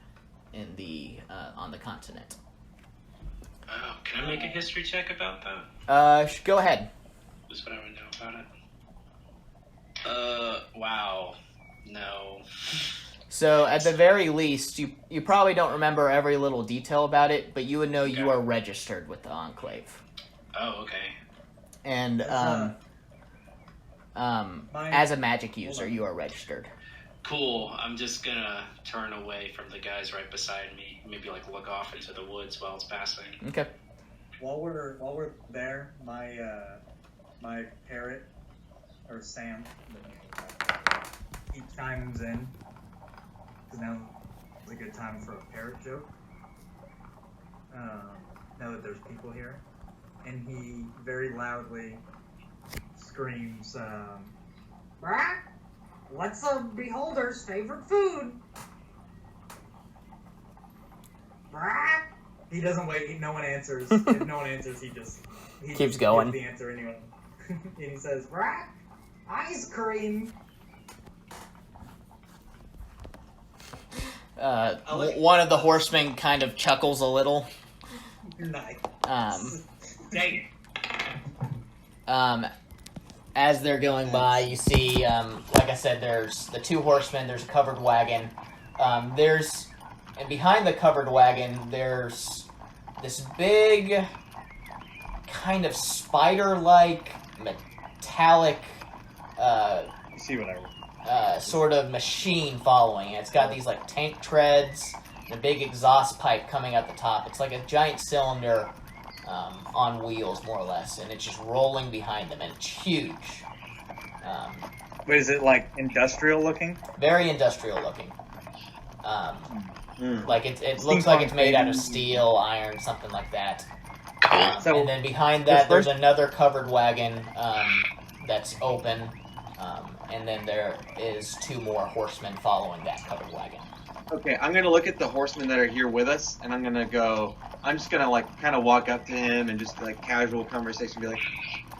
in the on the continent. Oh, can I make a history check about that? Go ahead. That's what I would know about it. Wow. No. So, at the very least, you probably don't remember every little detail about it, but you would know you are registered with the Enclave. Oh, okay. And, as a magic user, you are registered. Cool. I'm just gonna turn away from the guys right beside me. Maybe, like, look off into the woods while it's passing. Okay. While we're there, my parrot, or Sam, he chimes in. Because now is a good time for a parrot joke. Now that there's people here. And he very loudly screams, "Brah! What's a beholder's favorite food?" Brah! He doesn't wait. No one answers. If no one answers, he Keeps going. gives the answer anyway. And he says, "Brah! Ice cream." One of the horsemen kind of chuckles a little. Nice. Dang it. As they're going by, you see, like I said, there's the 2 horsemen, there's a covered wagon. And behind the covered wagon, there's this big, kind of spider-like, metallic, You see what I sort of machine following it. It's got these like tank treads and a big exhaust pipe coming out the top. It's like a giant cylinder on wheels, more or less, and it's just rolling behind them, and it's huge. Wait, is it like industrial looking? Very industrial looking. Like it looks like it's made out of steel, iron, something like that. Cool. And then behind that, there's another covered wagon that's open, and then there is 2 more horsemen following that covered wagon. Okay, I'm gonna look at the horsemen that are here with us, and I'm just gonna like kind of walk up to him and just like casual conversation, be like,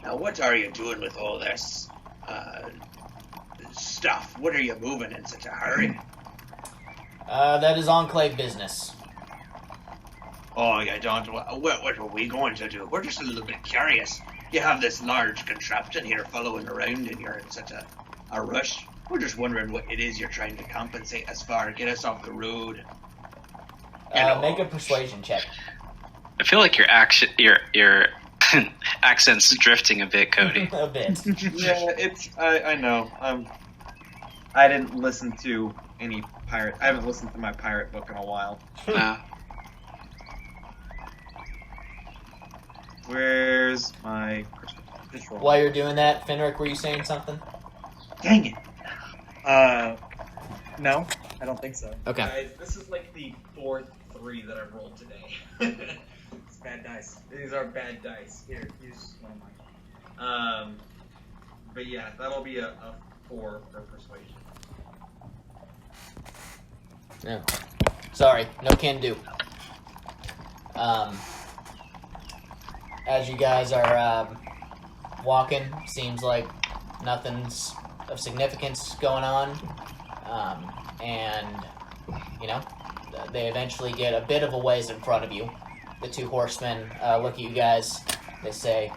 Now, what are you doing with all this stuff? What are you moving in such a hurry? That is Enclave business. Oh, I don't. What are we going to do? We're just a little bit curious. You have this large contraption here following around, and you're in such a rush. We're just wondering what it is you're trying to compensate us for. Get us off the road. Make a persuasion check. I feel like your accent's drifting a bit, Cody. A bit. yeah, I know. I didn't listen to any pirate. I haven't listened to my pirate book in a while. Where's my crystal? While you're doing that, Fenric, were you saying something? Dang it! No, I don't think so. Okay. Guys, this is like the 4th 3 that I've rolled today. It's bad dice. These are bad dice. Here, use one of mine. But yeah, that'll be a 4 for persuasion. Yeah. Sorry, no can do. As you guys are walking, seems like nothing's of significance going on, and they eventually get a bit of a ways in front of you. The 2 horsemen look at you guys. They say,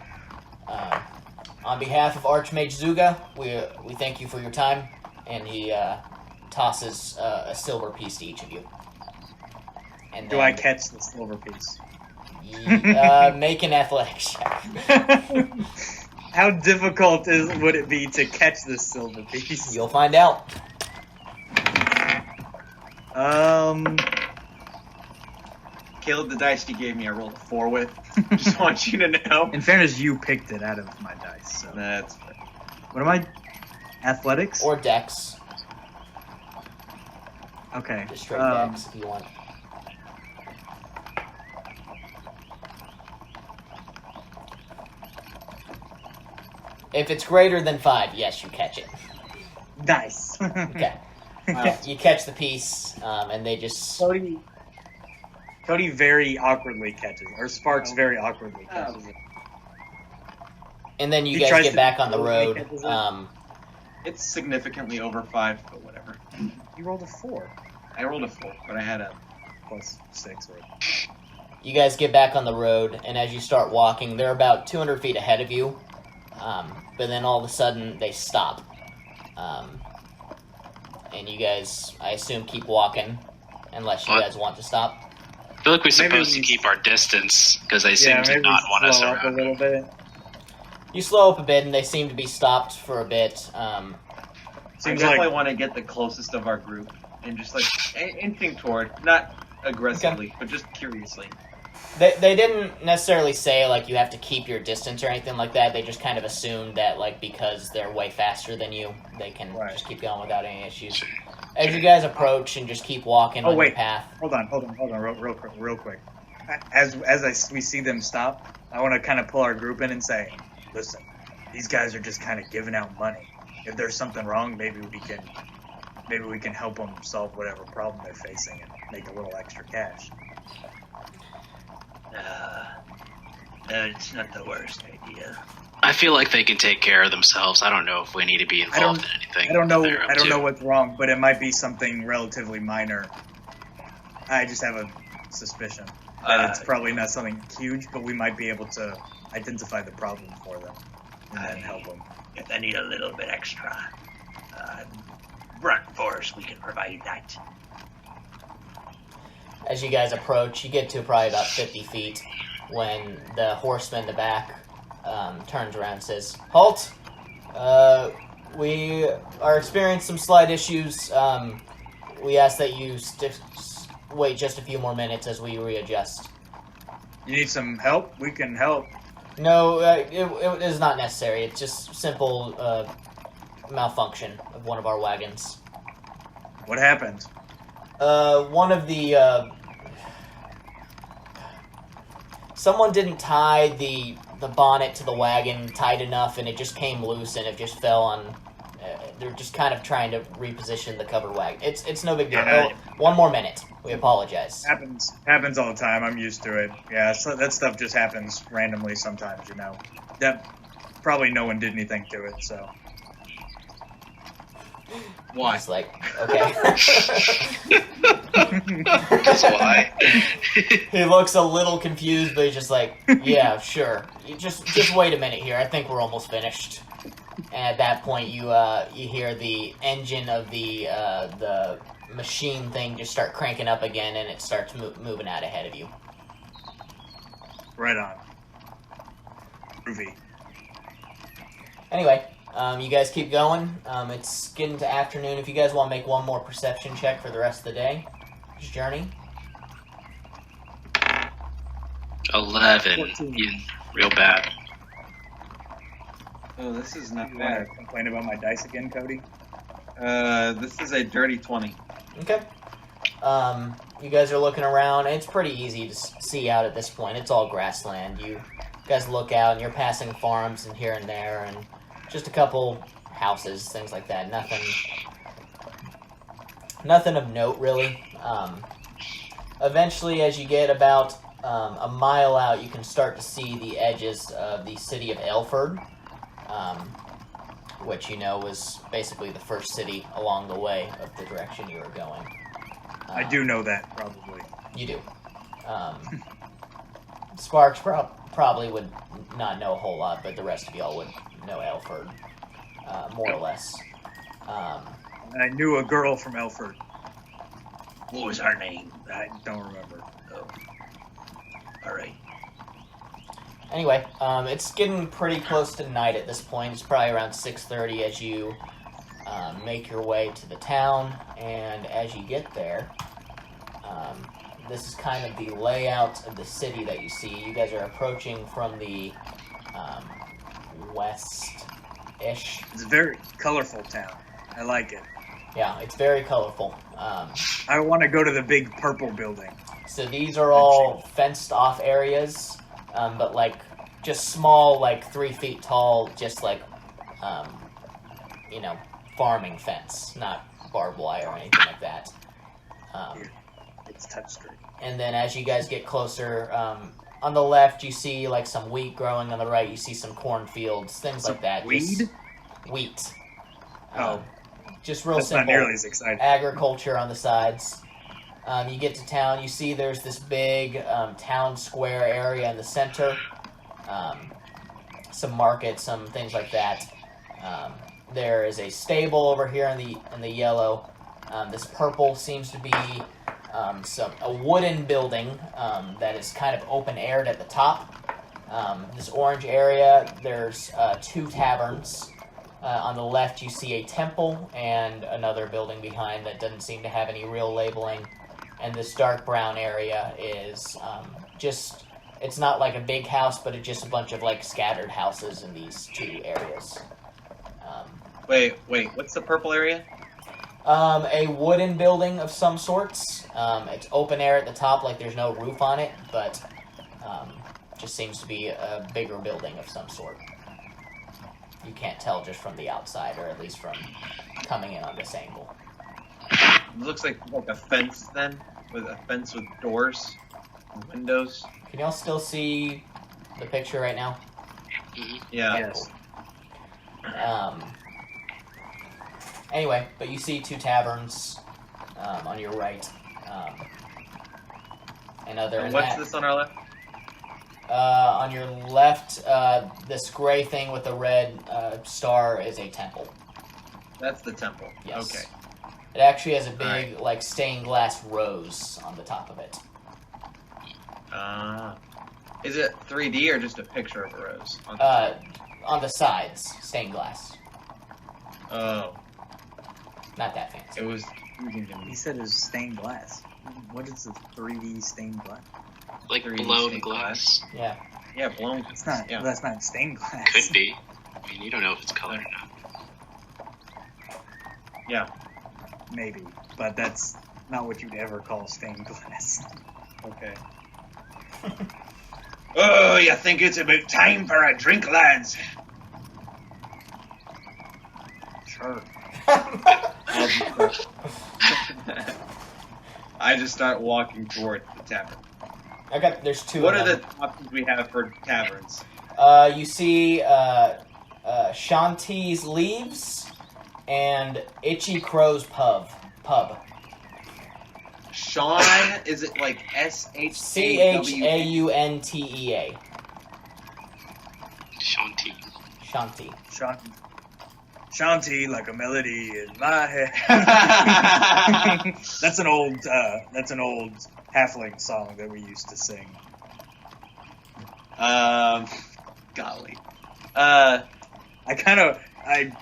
"On behalf of Archmage Zuga, we thank you for your time," and he tosses a silver piece to each of you. And Do I catch the silver piece? Make an athletics check. How difficult would it be to catch this silver piece? You'll find out. Caleb, the dice you gave me, I rolled a 4 with. Just want you to know. In fairness, you picked it out of my dice. So. That's fair. What am I? Athletics? Or dex. Okay. Just straight dex if you want. If it's greater than 5, yes, you catch it. Nice. Okay. You catch the piece, and they just... Cody very awkwardly catches, or Sparks very awkwardly catches it. And then you He guys tries get to back on the totally road. catches it. It's significantly over 5, but whatever. You rolled a 4. I rolled a 4, but I had a... Plus 6. Or... You guys get back on the road, and as you start walking, they're about 200 feet ahead of you. But then all of a sudden, they stop. And you guys, I assume, keep walking, unless you guys want to stop. I feel like we're supposed to keep our distance, because they seem to not want us slow up around. a little bit. You slow up a bit, and they seem to be stopped for a bit. I Seems definitely like want to get the closest of our group and just like inching toward, not aggressively, but just curiously. They didn't necessarily say, like, you have to keep your distance or anything like that. They just kind of assumed that, like, because they're way faster than you, they can just keep going without any issues. As you guys approach and just keep walking on your path. Hold on, real quick. As we see them stop, I want to kind of pull our group in and say, listen, these guys are just kind of giving out money. If there's something wrong, maybe we can help them solve whatever problem they're facing and make a little extra cash. It's not the worst idea. I feel like they can take care of themselves. I don't know if we need to be involved in anything. I don't know what's wrong, but it might be something relatively minor. I just have a suspicion that it's probably not something huge, but we might be able to identify the problem for them and then help them. If they need a little bit extra brunt force, we can provide that. As you guys approach, you get to probably about 50 feet when the horseman in the back turns around and says, "Halt! we are experiencing some slight issues. We ask that you wait just a few more minutes as we readjust. You need some help? We can help. No, it is not necessary. It's just simple malfunction of one of our wagons. What happened? One of the someone didn't tie the bonnet to the wagon tight enough, and it just came loose, and it just fell on. They're just kind of trying to reposition the covered wagon. It's no big deal. One more minute. We apologize. Happens all the time. I'm used to it. Yeah, so that stuff just happens randomly sometimes. You know, that probably no one did anything to it. So Why? It's like, okay. That's why. He looks a little confused, but he's just like, yeah, sure. You just wait a minute here. I think we're almost finished. And at that point, you hear the engine of the machine thing just start cranking up again, and it starts moving out ahead of you. right on. Groovy. Anyway, you guys keep going. It's getting to afternoon. If you guys want to make one more perception check for the rest of the day, this journey. 11. 14. Real bad. Oh, this is not You want bad. to complain about my dice again, Cody? This is a dirty 20. Okay. You guys are looking around. It's pretty easy to see out at this point. It's all grassland. You guys look out, and you're passing farms and here and there, and just a couple houses, things like that. Nothing of note, really. Eventually, as you get about a mile out, you can start to see the edges of the city of Aylford, which you know was basically the first city along the way of the direction you were going. I do know that, probably. You do. Sparks probably would not know a whole lot, but the rest of y'all would know Aylford, more or less. And I knew a girl from Elford. What was her name? I don't remember. Oh. All right. Anyway, it's getting pretty close to night at this point. It's probably around 6:30 as you make your way to the town, and as you get there, this is kind of the layout of the city that you see. You guys are approaching from the west-ish. It's a very colorful town. I like it. Yeah, it's very colorful. I want to go to the big purple building. So these are all fenced-off areas, but like just small, like 3 feet tall, just like farming fence, not barbed wire or anything like that. It's touchscreen. And then as you guys get closer, on the left you see like some wheat growing. On the right you see some cornfields, things like that. Weed? Just wheat. Oh, Just real that's not simple. nearly as exciting. Agriculture on the sides. You get to town, you see there's this big town square area in the center. Some markets, some things like that. There is a stable over here in the yellow. This purple seems to be a wooden building that is kind of open-aired at the top. This orange area, there's 2 taverns. On the left, you see a temple and another building behind that doesn't seem to have any real labeling. And this dark brown area is it's not like a big house, but it's just a bunch of like scattered houses in these 2 areas. Wait, what's the purple area? A wooden building of some sorts. It's open air at the top, like there's no roof on it, but just seems to be a bigger building of some sort. You can't tell just from the outside, or at least from coming in on this angle. It looks like a fence then, with a fence with doors and windows. Can y'all still see the picture right now? Yeah. Yes. Anyway, but you see 2 taverns on your right. And other And than what's that, this on our left? on your left, this gray thing with the red star is a temple. That's the temple. Yes. Okay. It actually has a big, like, stained glass rose on the top of it. Is it 3D or just a picture of a rose? On the sides, stained glass. Oh, Not that fancy. it was. He said it was stained glass. What is the 3D stained glass? Like 3D blown stained glass. Yeah. Yeah, blown. It's not. Yeah. That's not stained glass. Could be. I mean, you don't know if it's colored or not. Yeah. Maybe, but that's not what you'd ever call stained glass. Okay. Oh, you think it's about time for a drink, lads? Sure. I'll just start- I just start walking toward the tavern. Okay, there's two What of are them. the options we have for taverns? You see Shanti's Leaves and Itchy Crow's Pub. Sean, is it like SHAW? Chauntea. Shanti. Shanti. Shanti, like a melody in my head. That's an old halfling song that we used to sing. Golly.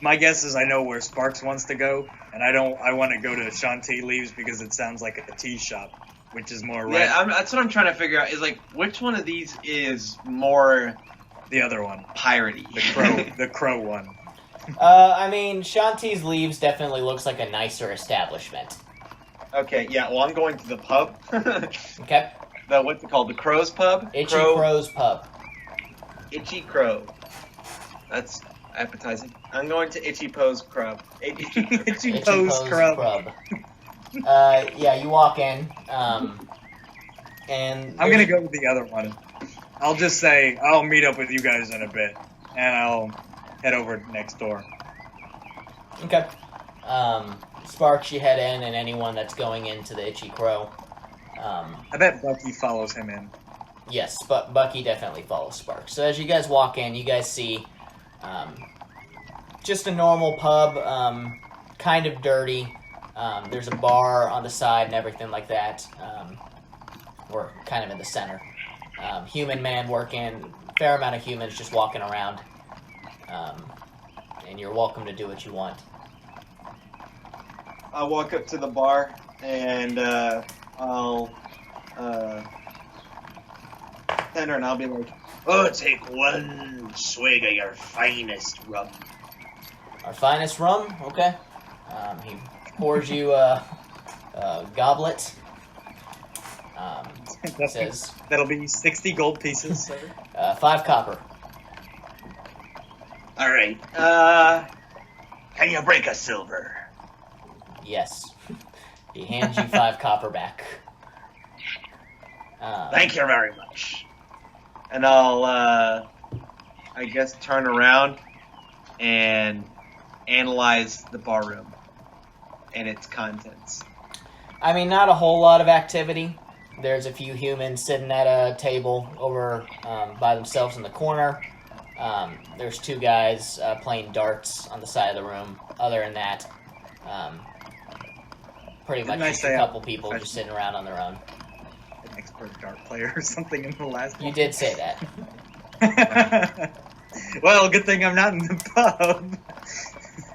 My guess is I know where Sparks wants to go, and I want to go to Shanti Leaves because it sounds like a tea shop, which is more right. Yeah, that's what I'm trying to figure out. Is like which one of these is more The other one, piratey? the crow one. I mean, Shanti's Leaves definitely looks like a nicer establishment. Okay, yeah. Well, I'm going to the pub. Okay? What's it called? The Crow's Pub. Itchy Crow's Pub. Itchy Crow. That's appetizing. I'm going to Itchy Poe's Crub. Itchy Itchy Poe's Crow's Crub. Yeah, you walk in, and I'm gonna go with the other one. I'll just say I'll meet up with you guys in a bit, and I'll head over next door. Okay. Sparks, you head in, and anyone that's going into the Itchy Crow. I bet Bucky follows him in. Yes, but Bucky definitely follows Sparks. So as you guys walk in, you guys see just a normal pub, kind of dirty. There's a bar on the side and everything like that. We're kind of in the center. Human man working, fair amount of humans just walking around. And you're welcome to do what you want. I'll walk up to the bar and I'll enter and I'll be like, Oh, take one swig of your finest rum. Our finest rum, okay. He pours you a goblet. Says That'll be 60 gold pieces, sir. 5 copper. All right. Can you break a silver? Yes. He hands you 5 copper back. Thank you very much. and I'll, I guess, turn around and analyze the bar room and its contents. I mean, not a whole lot of activity. There's a few humans sitting at a table over by themselves in the corner. There's 2 guys playing darts on the side of the room. Other than that, pretty much just a couple people just sitting around on their own. An expert dart player or something in the last one. You did say that. Well, good thing I'm not in the pub.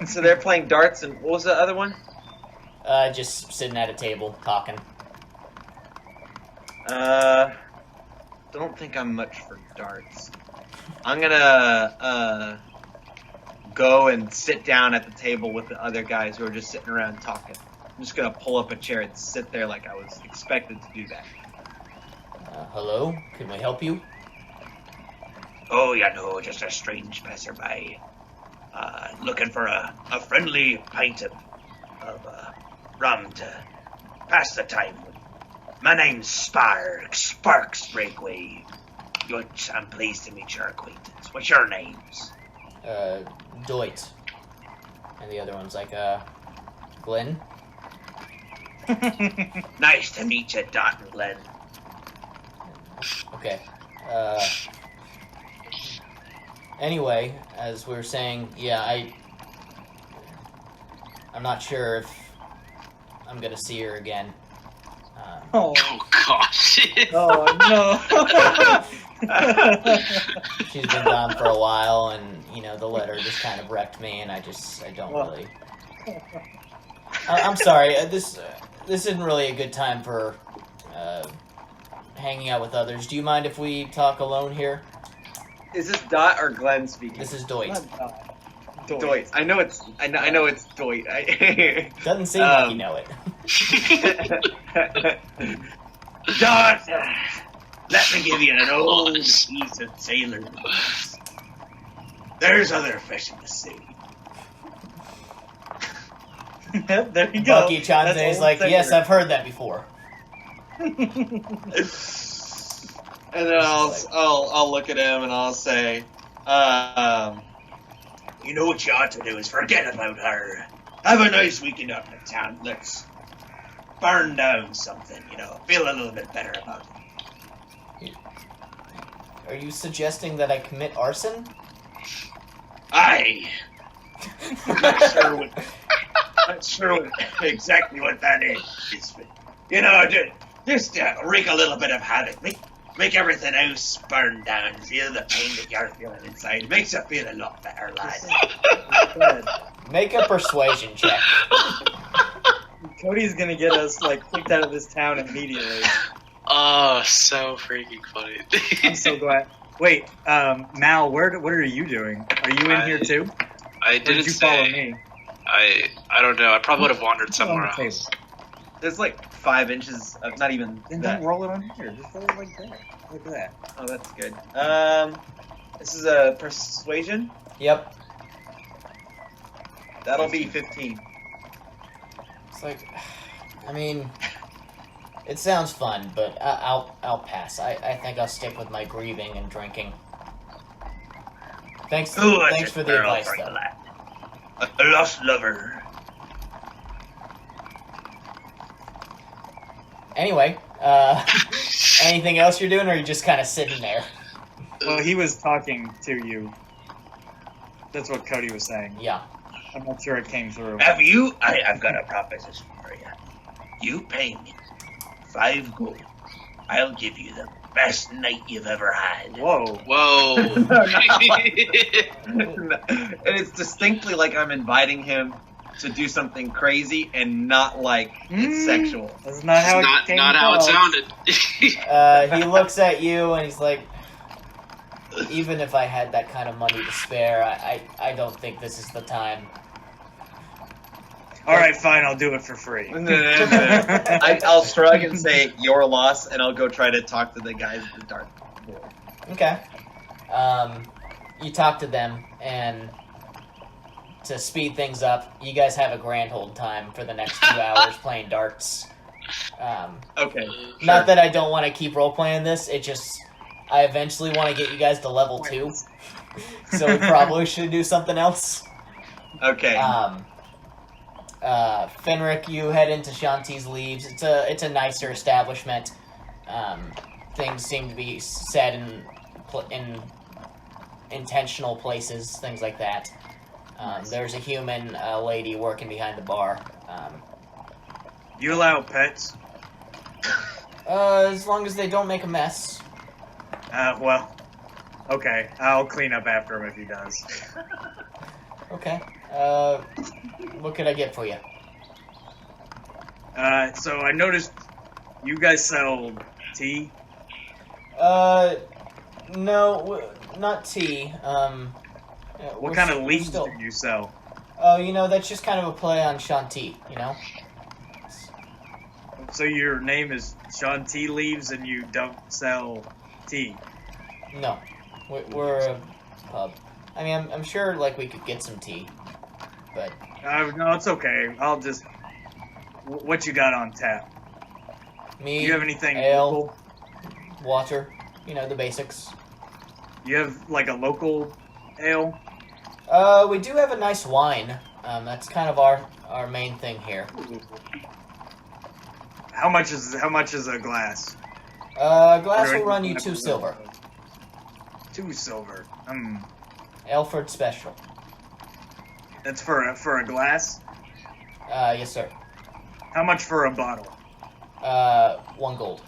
So they're playing darts, and what was the other one? Just sitting at a table talking. Don't think I'm much for darts. I'm gonna go and sit down at the table with the other guys who are just sitting around talking. I'm just gonna pull up a chair and sit there like I was expected to do that. Hello? Can we help you? Oh, you know, just a strange passerby. Looking for a friendly pint of rum to pass the time with. My name's Sparks Breakaway. I'm pleased to meet your acquaintance. What's your names? Doit. And the other one's like, Glenn? Nice to meet you, Dot and Glenn. Okay. Anyway, as we were saying, yeah, I'm not sure if I'm gonna see her again. Oh, Oh gosh. oh no. She's been gone for a while, and the letter just kind of wrecked me, and I don't really. I'm sorry. This isn't really a good time for hanging out with others. Do you mind if we talk alone here? Is this Dot or Glenn speaking? This is Doit. Doit. I know it's Doit. Doesn't seem like you know it. Dot, let me give you an old piece of sailor advice. There's other fish in the sea. There you go. Bucky chimes in. He's like, "Yes, I've heard that before." And then I'll look at him and I'll say, You know what you ought to do is forget about her. Have a nice weekend up in town. Let's burn down something, Feel a little bit better about it. Are you suggesting that I commit arson? Aye. Not sure exactly what that is. Just wreak a little bit of havoc. Make everything else burn down. Feel the pain that you're feeling inside. It makes you feel a lot better, lad. Make a persuasion check. Cody's gonna get us kicked out of this town immediately. Oh, so freaking funny. I'm so glad. Wait, Mal, what are you doing? Are you in here too? I Or didn't did you follow say. me? I don't know. I probably would have wandered somewhere On the else. there's 5 inches of not even Then that. don't roll it on here. Just roll it like that. Like that. Oh, that's good. This is a persuasion. Yep. That'll be 15. It's like, I mean, it sounds fun, but I'll pass. I think I'll stick with my grieving and drinking. Thanks for the advice, though. Lad. A lost lover. Anyway, anything else you're doing, or are you just kind of sitting there? Well, he was talking to you. That's what Cody was saying. Yeah. I'm not sure it came through. I've got a proposition for you. You pay me 5 gold. I'll give you the best night you've ever had. Whoa. Whoa. And it's distinctly like I'm inviting him to do something crazy and not it's sexual. That's not how it came not how it across. sounded. He looks at you and he's like, even if I had that kind of money to spare, I don't think this is the time. All right, fine. I'll do it for free. I'll shrug and say your loss, and I'll go try to talk to the guys at the dark board. Okay. You talk to them, and to speed things up, you guys have a grand old time for the next 2 hours playing darts. Okay. Not that I don't want to keep role-playing this, it just, I eventually want to get you guys to level 2. So we probably should do something else. Okay. Fenric, you head into Shanti's Leaves. It's a nicer establishment. Things seem to be set in intentional places, things like that. There's a human lady working behind the bar. You allow pets? As long as they don't make a mess. Well, okay. I'll clean up after him if he does. Okay. What could I get for you? So I noticed you guys sell tea. No, not tea. What kind of leaves do you sell? Oh, that's just kind of a play on Shanti, So your name is Sean Tea Leaves and you don't sell tea? No. We're a pub. I mean, I'm sure, we could get some tea, but... No, it's okay. I'll just... What you got on tap? Me, Do you have anything ale, local? water, the basics. You have, a local ale? We do have a nice wine. That's kind of our main thing here. How much is a glass? A glass will run you 2 silver. 2 silver. Alfred special. That's for a glass? Yes, sir. How much for a bottle? 1 gold.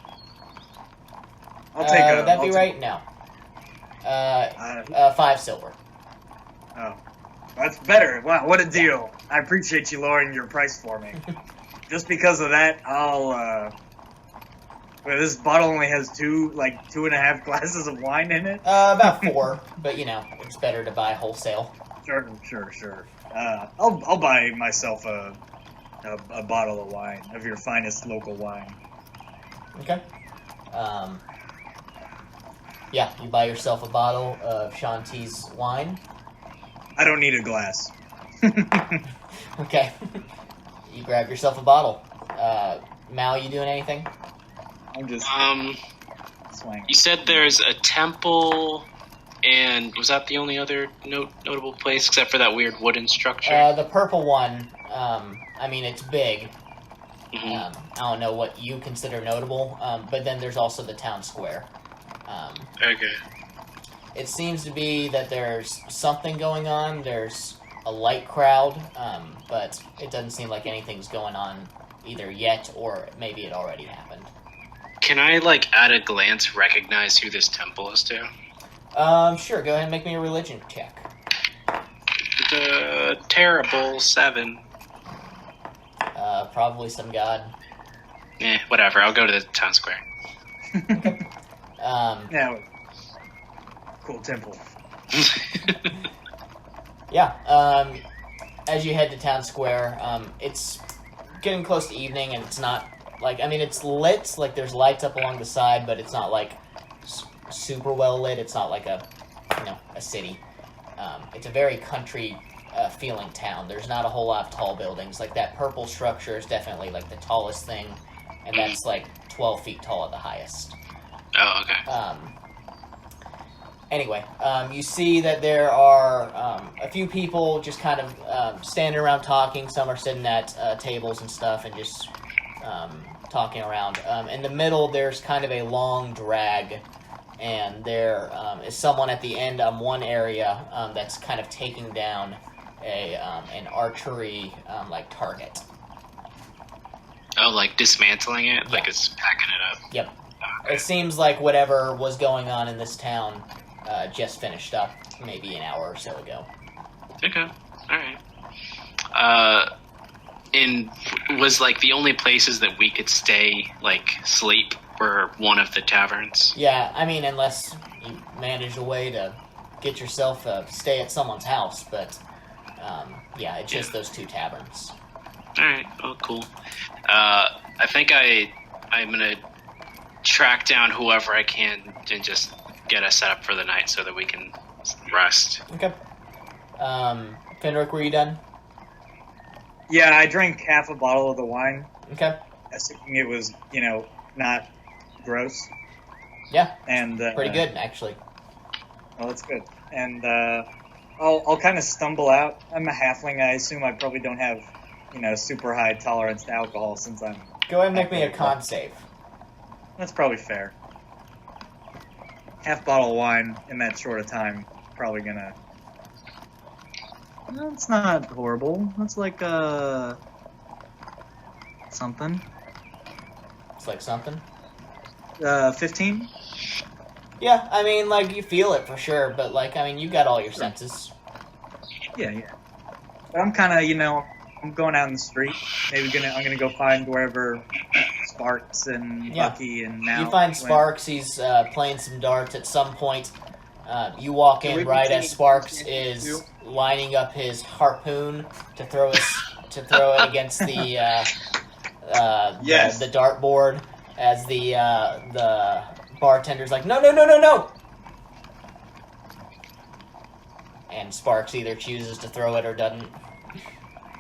I'll take a. Would that be I'll right? take- No. Uh, 5 silver. Oh, that's better. Wow, what a deal! I appreciate you lowering your price for me. Just because of that, I'll. Well, this bottle only has 2.5 glasses of wine in it. About 4, but it's better to buy wholesale. Sure. I'll buy myself a bottle of wine, of your finest local wine. Okay. Yeah, you buy yourself a bottle of Shanti's wine. I don't need a glass. Okay. You grab yourself a bottle. Mal, you doing anything? I'm just swinging. You said there's a temple, and was that the only other notable place except for that weird wooden structure? The purple one, it's big. Mhm. I don't know what you consider notable, but then there's also the town square. Okay. It seems to be that there's something going on. There's a light crowd, but it doesn't seem like anything's going on either yet, or maybe it already happened. Can I, at a glance, recognize who this temple is to? Sure, go ahead and make me a religion check. The terrible 7. Probably some god. Whatever. I'll go to the town square. Yeah. Cool temple. Yeah, as you head to town square, it's getting close to evening, and it's not, it's lit, there's lights up along the side, but it's not, super well lit. It's not like a city. It's a very country feeling town. There's not a whole lot of tall buildings. That purple structure is definitely, the tallest thing, and that's, 12 feet tall at the highest. Oh, okay. Anyway, you see that there are a few people just kind of standing around talking. Some are sitting at tables and stuff and just talking around. In the middle, there's kind of a long drag, and there is someone at the end on one area that's kind of taking down an archery target. Oh, dismantling it? Yeah. It's packing it up? Yep. It seems like whatever was going on in this town just finished up maybe an hour or so ago. Okay. Alright. Was the only places that we could stay, sleep, were one of the taverns? Yeah, unless you manage a way to get yourself stay at someone's house, but yeah, it's just those 2 taverns. Alright, oh cool. I think I'm gonna track down whoever I can and just get us set up for the night so that we can rest. Okay. Fenric, were you done? Yeah, I drank half a bottle of the wine, Okay. assuming it was, not gross. Yeah, And pretty good, actually. Well, that's good. And I'll kind of stumble out. I'm a halfling. I assume I probably don't have, super high tolerance to alcohol since I'm. Go ahead and make me a con save. That's probably fair. Half bottle of wine in that short of time, probably gonna. No, it's not horrible. That's something. It's like something. 15. Yeah, you feel it for sure, but you got all your senses. Yeah. But I'm kind of, I'm going out in the street. I'm gonna go find wherever Sparks and Bucky and now. You find Sparks. He's playing some darts. At some point, you walk in right as Sparks is lining up his harpoon to throw it against the the dartboard. As the bartender's like, no. And Sparks either chooses to throw it or doesn't.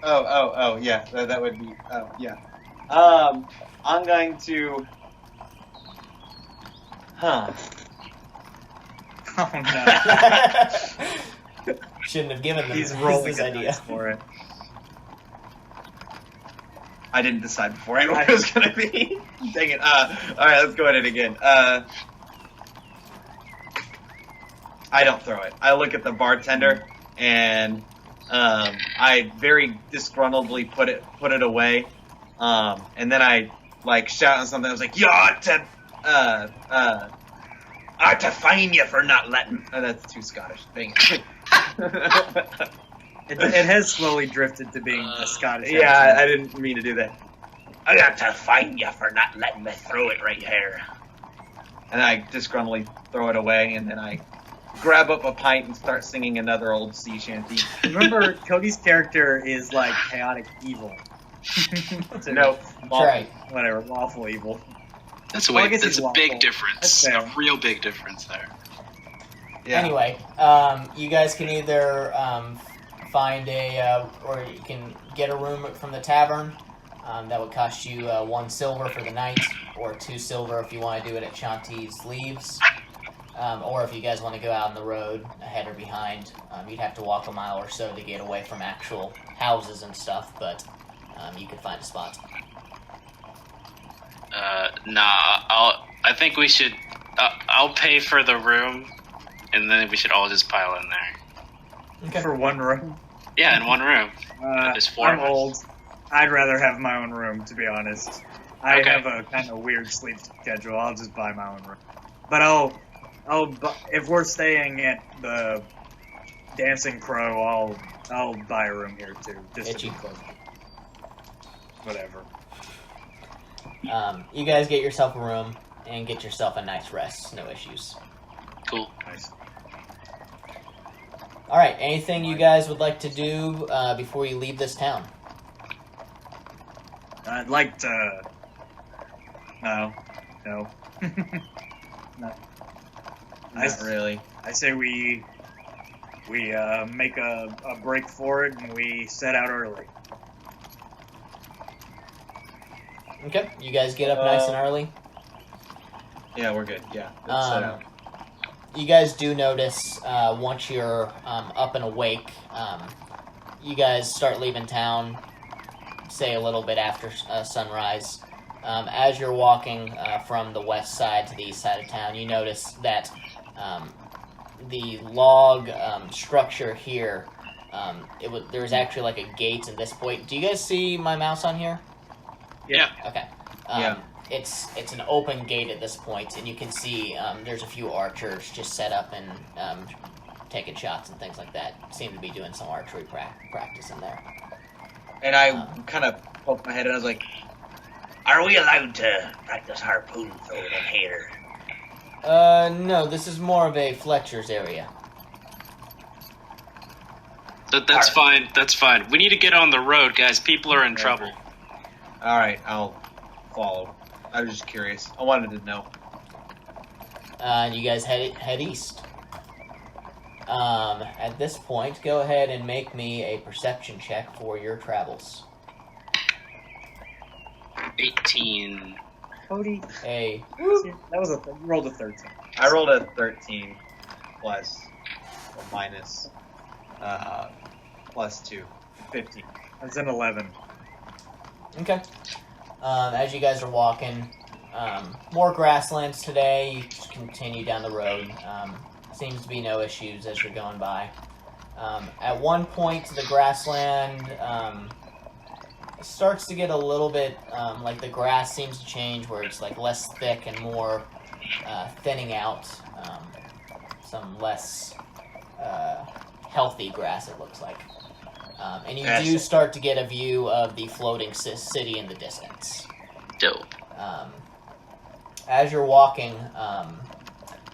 Oh, yeah, that would be, yeah. I'm going to, Oh no. Shouldn't have given them He's rolling this a idea. dice for it. I didn't decide before I knew what it was going to be. Dang it. Alright, let's go at it again. I don't throw it. I look at the bartender, and I very disgruntledly put it away, and then I like shouting something. I was like, "You ought to, I ought to fine you for not letting." Oh, that's too Scottish. Dang it. It has slowly drifted to being a Scottish. Yeah, accent. I didn't mean to do that. I got to fine you for not letting me throw it right here. And I disgruntledly throw it away, and then I grab up a pint and start singing another old sea shanty. Remember, Cody's character is like chaotic evil. So, Nope. That's right. Whatever, lawful evil. That's Well, I a guess that's he's a big lawful. difference. That's fair. A real big difference there. Yeah. Anyway, you guys can either find or you can get a room from the tavern. That would cost you 1 silver for the night, or 2 silver if you want to do it at Shanti's Leaves. Or if you guys want to go out on the road, ahead or behind, you'd have to walk a mile or so to get away from actual houses and stuff, but you could find a spot. I think we should. I'll pay for the room, and then we should all just pile in there. Okay. For one room. Yeah, in one room. There's 4 I'm of us. old. I'd rather have my own room, to be honest. I Okay. have a kind of weird sleep schedule. I'll just buy my own room. But if we're staying at the Dancing Crow, I'll buy a room here too, just to be close. Whatever. You guys get yourself a room and get yourself a nice rest. No issues. Cool. Nice. All right. Anything you guys would like to do before you leave this town? I'd like to. No. No. Not really. I say we make a break for it and we set out early. Okay. You guys get up nice and early. Yeah, we're good. Yeah. Let's set out. You guys do notice once you're up and awake, you guys start leaving town, say a little bit after sunrise. As you're walking from the west side to the east side of town, you notice that the log structure here, there's actually like a gate at this point. Do you guys see my mouse on here? Yeah. Okay. Yeah. It's an open gate at this point, and you can see there's a few archers just set up and taking shots and things like that. Seem to be doing some archery practice in there. And I kind of poked my head and I was like, Are we allowed to practice harpoon throwing in here? No, this is more of a Fletcher's area. That's fine. That's fine. We need to get on the road, guys. People are in trouble. all right, I'll follow. I was just curious. I wanted to know. You guys head east. At this point, go ahead and make me a perception check for your travels. 18. Cody, A that was you rolled a 13. I rolled a 13 plus or minus plus 2. 15. That's an 11. Okay. As you guys are walking, more grasslands today. You just continue down the road. Seems to be no issues as you're going by. At one point, the grassland starts to get a little bit like the grass seems to change, where it's like less thick and more thinning out. Some less healthy grass, it looks like. And you do start to get a view of the floating city in the distance. Dope. As you're walking,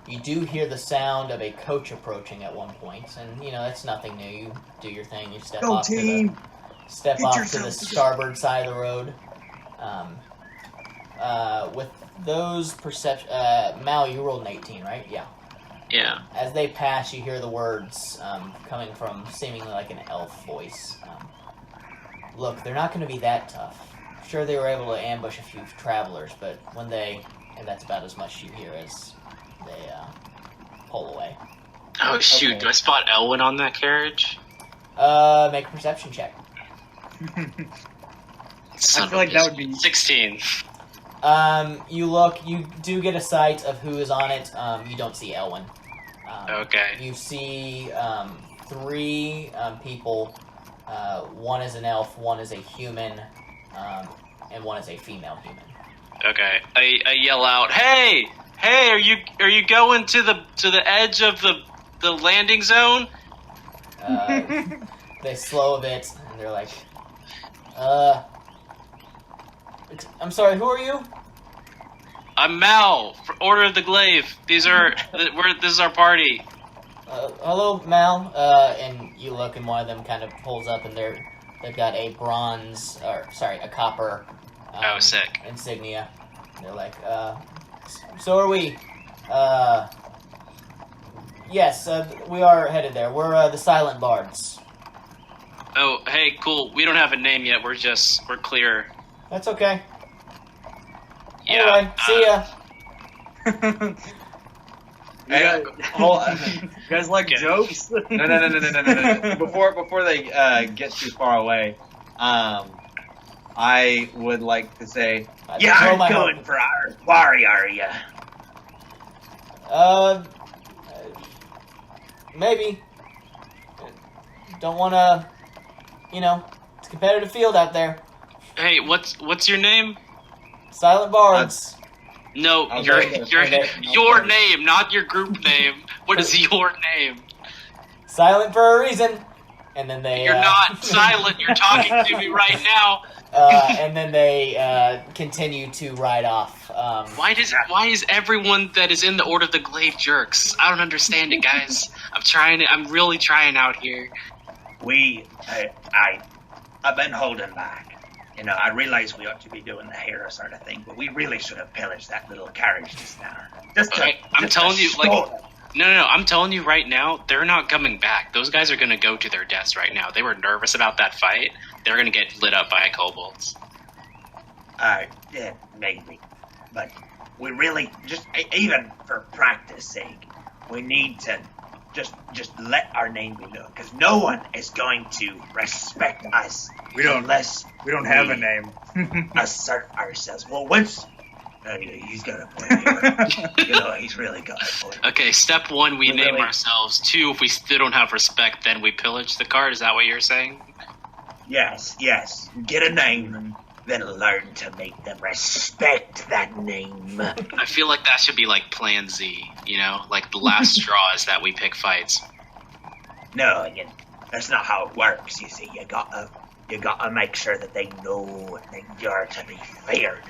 you do hear the sound of a coach approaching at one point, and that's nothing new. You do your thing. You step Go off team! to Get the yourself starboard side of the road. With those perception, Mal, you rolled an 18, right? Yeah. Yeah. As they pass, you hear the words coming from seemingly like an elf voice. Look, they're not going to be that tough. Sure, they were able to ambush a few travelers, but and that's about as much you hear as they pull away. Oh shoot! Okay. Do I spot Elwyn on that carriage? Make a perception check. Son I of feel a like that bitch. would be 16. You do get a sight of who is on it. You don't see Elwyn. Okay. You see 3 people. One is an elf, one is a human, and one is a female human. Okay. I yell out, "Hey! Hey, are you going to the edge of the landing zone?" They slow a bit, and they're like, I'm sorry, who are you? I'm Mal, for Order of the Glaive. This is our party. Hello, Mal. And you look, and one of them kind of pulls up, and they've got a copper. Sick. Insignia. They're like, so are we. Yes, we are headed there. We're the Silent Bards. Oh, hey, cool. We don't have a name yet. We're clear. That's okay. Yeah. Anyway, see ya. You guys like jokes? No. Before they get too far away, I would like to say, You aren't going for our quarry, are you? Maybe. Don't want to, it's a competitive field out there. Hey, what's your name? Silent Bards. No, your name, not your group name. What is your name? Silent for a reason. And then they... You're not silent, you're talking to me right now. And then they continue to ride off. Why is everyone that is in the Order of the Glaive jerks? I don't understand it, guys. I'm really trying out here. I've been holding back. I realize we ought to be doing the hero sort of thing, but we really should have pillaged that little carriage just now. I'm telling you right now, they're not coming back. Those guys are going to go to their deaths right now. They were nervous about that fight. They're going to get lit up by kobolds. Yeah, maybe. But we really, just even for practice sake, we need to just let our name be known, because no one is going to respect us unless we don't have a name. Assert ourselves. Well, once he's got a point here. He's really got a point. Okay, step one, we name ourselves. 2, if we still don't have respect, then we pillage the card. Is that what you're saying? Yes. Get a name, then learn to make them respect that name. I feel like that should be like Plan Z, like the last straw is that we pick fights. No, that's not how it works. You see, you gotta make sure that they know that you're to be feared.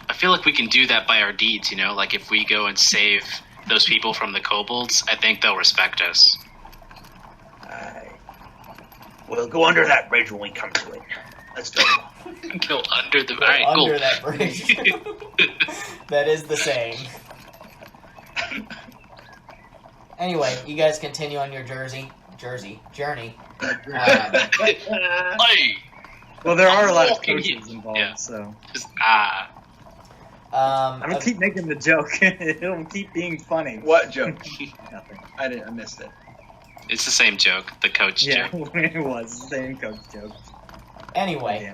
I feel like we can do that by our deeds, like if we go and save those people from the kobolds, I think they'll respect us. We'll go under that bridge when we come to it. Let's go. Go under the under that bridge. That is the saying. Anyway, you guys continue on your journey. Well, there are a lot of coaches involved, so. I'm gonna keep making the joke. It'll keep being funny. what joke? Nothing. I missed it. It's the same joke, the coach joke. Yeah, it was the same coach joke. Anyway,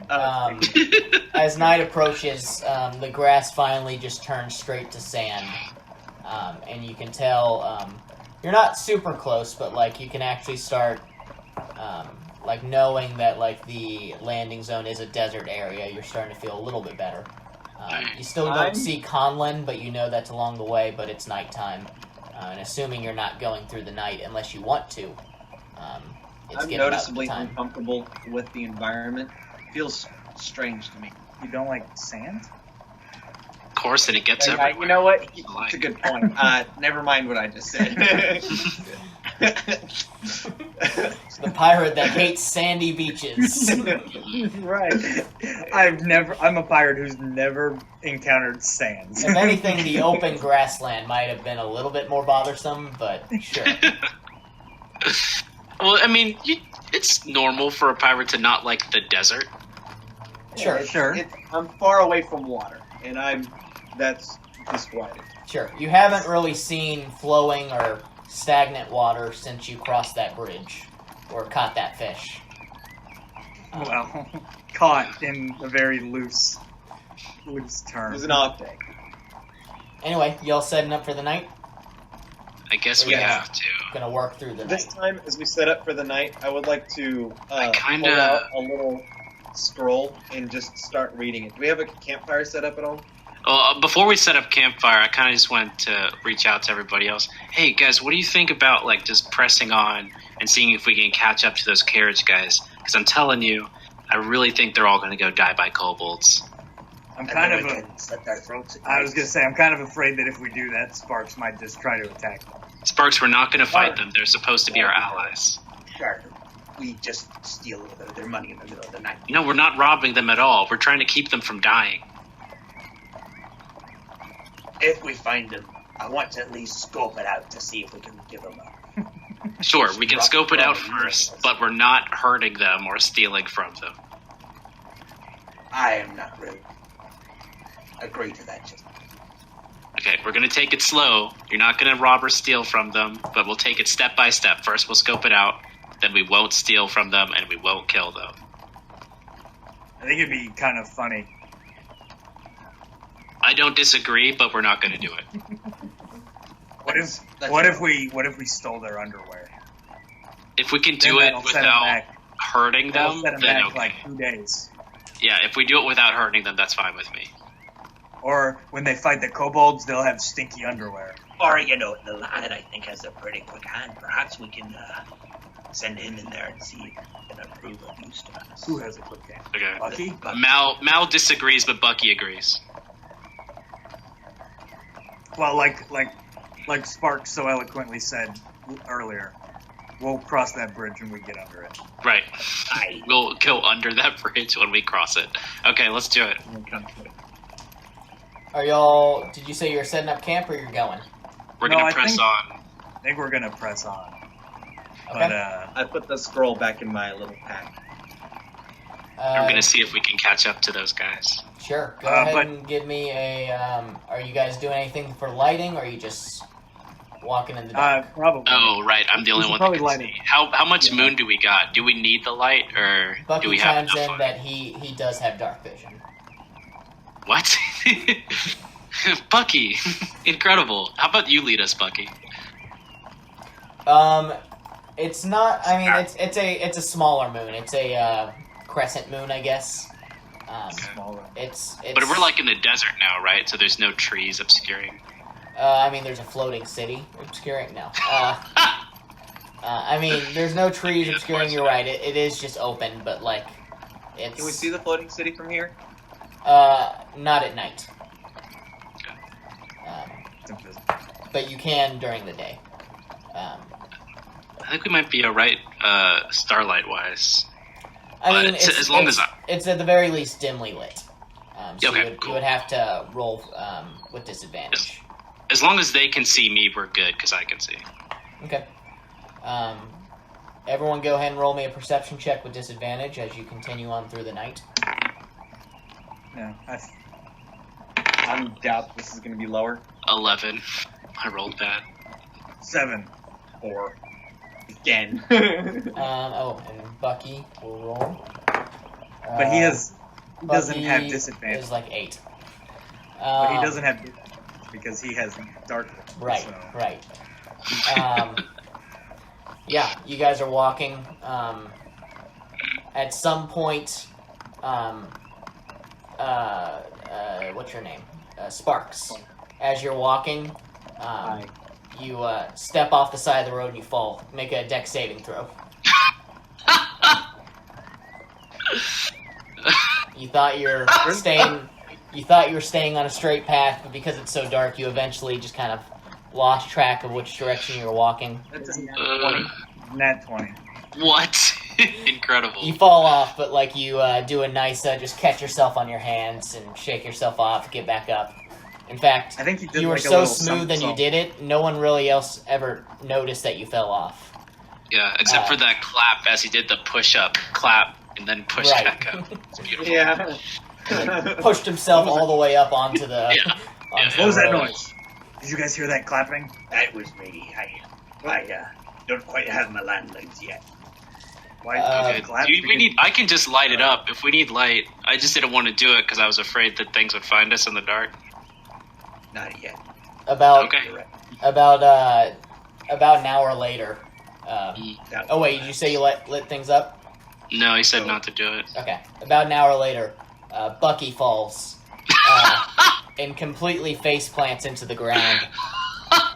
as night approaches, the grass finally just turns straight to sand. And you can tell, you're not super close, but, you can actually start, knowing that, the landing zone is a desert area, you're starting to feel a little bit better. You still don't see Conlon, but you know that's along the way, but it's nighttime. And assuming you're not going through the night unless you want to, it's I'm getting noticeably about the time. uncomfortable with the environment. It feels strange to me. You don't like sand? Of course, and it gets everywhere. You know what? It's a good point. Never mind what I just said. The pirate that hates sandy beaches. Right. I'm a pirate who's never encountered sands. If anything, the open grassland might have been a little bit more bothersome, but sure. Well, I mean, it's normal for a pirate to not like the desert. Sure. I'm far away from water, and that's disquieting. Sure. You haven't really seen flowing or stagnant water since you crossed that bridge, or caught that fish. Well, caught in a very loose term. It was an off day. Anyway, y'all setting up for the night? I guess we have to. Gonna work through the This night. time, as we set up for the night, I would like to I kinda- pull out a little scroll and just start reading it. Do we have a campfire set up at all? Well, before we set up campfire, I kind of just wanted to reach out to everybody else. Hey, guys, what do you think about like just pressing on and seeing if we can catch up to those carriage guys? Because I'm telling you, I really think they're all going to go die by kobolds. I'm And kind then of. we can slit their throats. I was gonna say I'm kind of afraid that if we do that, Sparks might just try to attack them. Sparks, we're not going to fight them. They're supposed to be our allies. Sure. We just steal a little bit of their money in the middle of the night. No, we're not robbing them at all. We're trying to keep them from dying. If we find them, I want to at least scope it out to see if we can give them a... Sure, we can scope it out first, but we're not hurting them or stealing from them. I am not really agree to that just Okay, we're going to take it slow. You're not going to rob or steal from them, but we'll take it step by step. First, we'll scope it out. Then we won't steal from them, and we won't kill them. I think it'd be kind of funny. I don't disagree, but we're not going to do it. What if we stole their underwear? If we can Then do it that'll set 'em without back. hurting That'll them, set 'em then back okay. like 2 days. Yeah, if we do it without hurting them, that's fine with me. Or when they fight the kobolds, they'll have stinky underwear. Or, the lad, I think, has a pretty quick hand. Perhaps we can send him in there and see if he can approve of use to us. Who has a quick hand? Okay. Bucky? Mal disagrees, but Bucky agrees. Well, like Sparks so eloquently said earlier, we'll cross that bridge when we get under it. Right. We'll go under that bridge when we cross it. Okay, let's do it. Are y'all? Did you say you're setting up camp or you're going? We're No, going I to press think- on. I think we're gonna press on. Okay. But I put the scroll back in my little pack. I'm going to see if we can catch up to those guys. Sure. Go Uh, ahead but- and give me a. Are you guys doing anything for lighting, or are you just walking in the dark? probably. Oh, right. I'm the We only should one that probably can light see. it. How much Yeah. moon do we got? Do we need the light, or do Bucky we have chimes enough in light? that he does have dark vision. What? Bucky! Incredible. How about you lead us, Bucky? It's not. I mean, it's a smaller moon. It's a crescent moon, I guess. Smaller. It's. But we're like in the desert now, right? So there's no trees obscuring. I mean, there's a floating city obscuring. No. I mean, there's no trees obscuring. You're right. It is just open, but like, it's. Can we see the floating city from here? Not at night. It's invisible. But you can during the day. I think we might be alright, starlight-wise. I But mean, as long as it's at the very least dimly lit. So Okay, you cool. would have to roll with disadvantage. As long as they can see me, we're good, because I can see. Okay. Everyone go ahead and roll me a perception check with disadvantage as you continue on through the night. No, I doubt this is going to be lower. 11. I rolled bad. 7. 4. Again. And Bucky will roll. But he doesn't Bucky have disadvantage. is like 8. But he doesn't have disadvantage because he has dark vision. Right, So. right. Yeah, you guys are walking. At some point, what's your name? Sparks. As you're walking, you step off the side of the road and you fall. Make a dex saving throw. You thought you were staying on a straight path, but because it's so dark, you eventually just kind of lost track of which direction you were walking. That's a Nat 20. What? Incredible. You fall off, but like you do a nice just catch yourself on your hands and shake yourself off, get back up. In fact, I think he did you were like a so little smooth and you somersault. did it, no one really else ever noticed that you fell off. Yeah, except for that clap as he did the push-up, clap, and then push Right. back up. It's beautiful. Yeah. Pushed himself all the way up onto the. Yeah. onto What was the that road. noise? Did you guys hear that clapping? That was me. I don't quite have my landlines yet. Why Okay. clap? I can just light it up if we need light. I just didn't want to do it because I was afraid that things would find us in the dark. Not yet. About Okay. You're right. about an hour later. That Oh wait, was did you say you lit things up? No, he said not to do it. Okay. About an hour later, Bucky falls and completely face plants into the ground.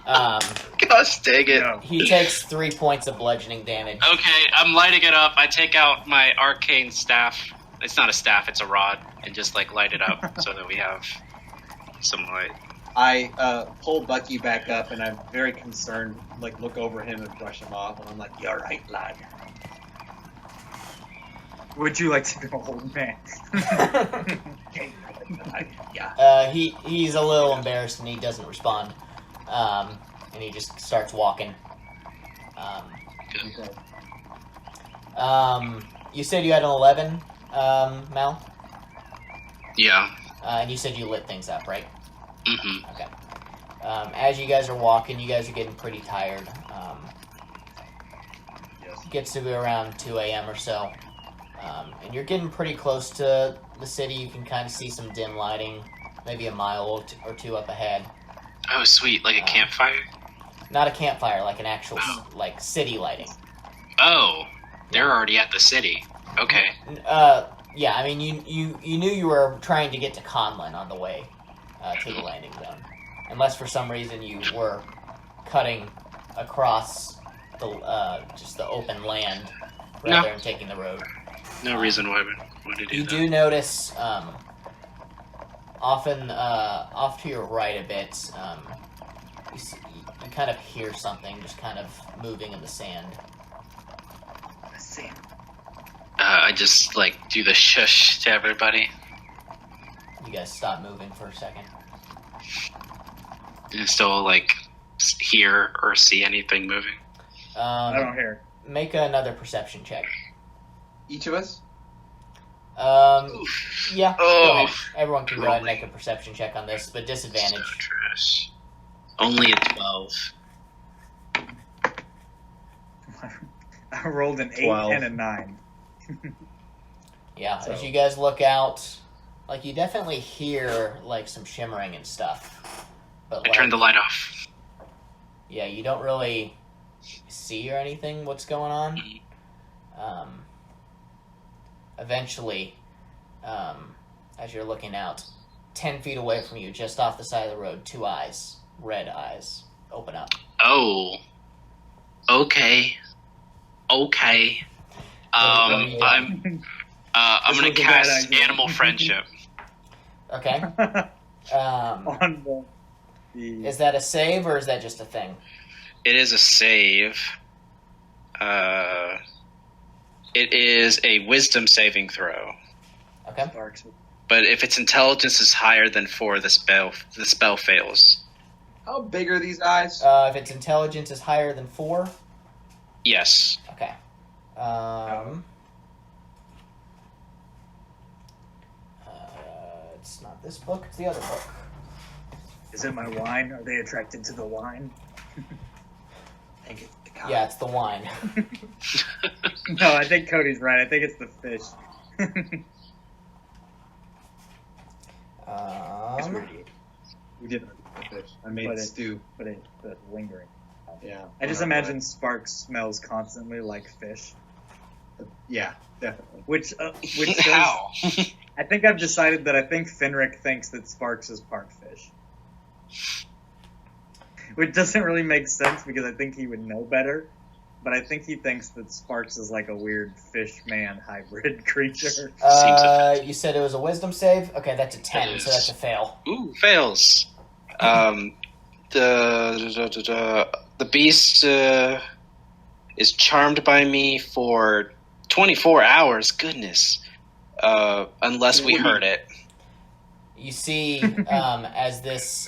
Gosh dang it. No. He takes 3 points of bludgeoning damage. Okay, I'm lighting it up. I take out my arcane staff. It's not a staff, it's a rod. And just, like, light it up so that we have some light. I pull Bucky back up, and I'm very concerned, like, look over him and brush him off, and I'm like, "You're right, lad." Would you like to go, old man? Yeah. He's a little embarrassed and he doesn't respond. And he just starts walking. You said you had an 11, Mal? Yeah. And you said you lit things up, right? Mm-hmm. Okay. As you guys are walking, you guys are getting pretty tired. Yes. Gets to be around 2 a.m. or so. And you're getting pretty close to the city. You can kind of see some dim lighting, maybe a mile or two up ahead. Oh, sweet. Like a campfire? Not a campfire, like an actual, like, city lighting. Oh, they're already at the city. Okay. Yeah, I mean, you knew you were trying to get to Conlin on the way to the landing zone. Unless for some reason you were cutting across the just the open land rather than taking the road. No reason why we would do You that. do notice, often off to your right a bit, you kind of hear something just kind of moving in the sand. I just, like, do the shush to everybody. You guys stop moving for a second. And still, like, hear or see anything moving. I don't hear. Make another perception check. Each of us? Yeah. Oh. Go ahead. Everyone can go ahead and make a perception check on this, but disadvantage. So trash. Only a 12. I rolled an 8 12. and a 9. Yeah, So- as you guys look out, like, you definitely hear, like, some shimmering and stuff. But, I like, turned the light off. yeah, you don't really see or anything what's going on. Eventually, as you're looking out, 10 feet away from you, just off the side of the road, 2 eyes, red eyes, open up. Oh. Okay. Okay. I'm This gonna was a bad cast idea. Animal Friendship. Okay. On the Is that a save, or is that just a thing? It is a save. It is a Wisdom saving throw. Okay. Sparks. But if its intelligence is higher than 4, the spell fails. How big are these eyes? If its intelligence is higher than 4, Yes. okay. It's not this book, it's the other book. Is it my wine? Are they attracted to the wine? I think it's the cow. Yeah, it's the wine. No, I think Cody's right. I think it's the fish. We did the fish. I made But it- stew. but it's lingering. Yeah. I just imagine Sparks smells constantly like fish, Yeah, definitely. which shows, How? I think I've decided that I think Fenric thinks that Sparks is part fish, which doesn't really make sense because I think he would know better. But I think he thinks that Sparks is like a weird fish-man hybrid creature. You said it was a wisdom save? Okay, that's a 10, so that's a fail. Ooh, fails. The beast is charmed by me for 24 hours. Goodness. Unless we hurt it. You see, as this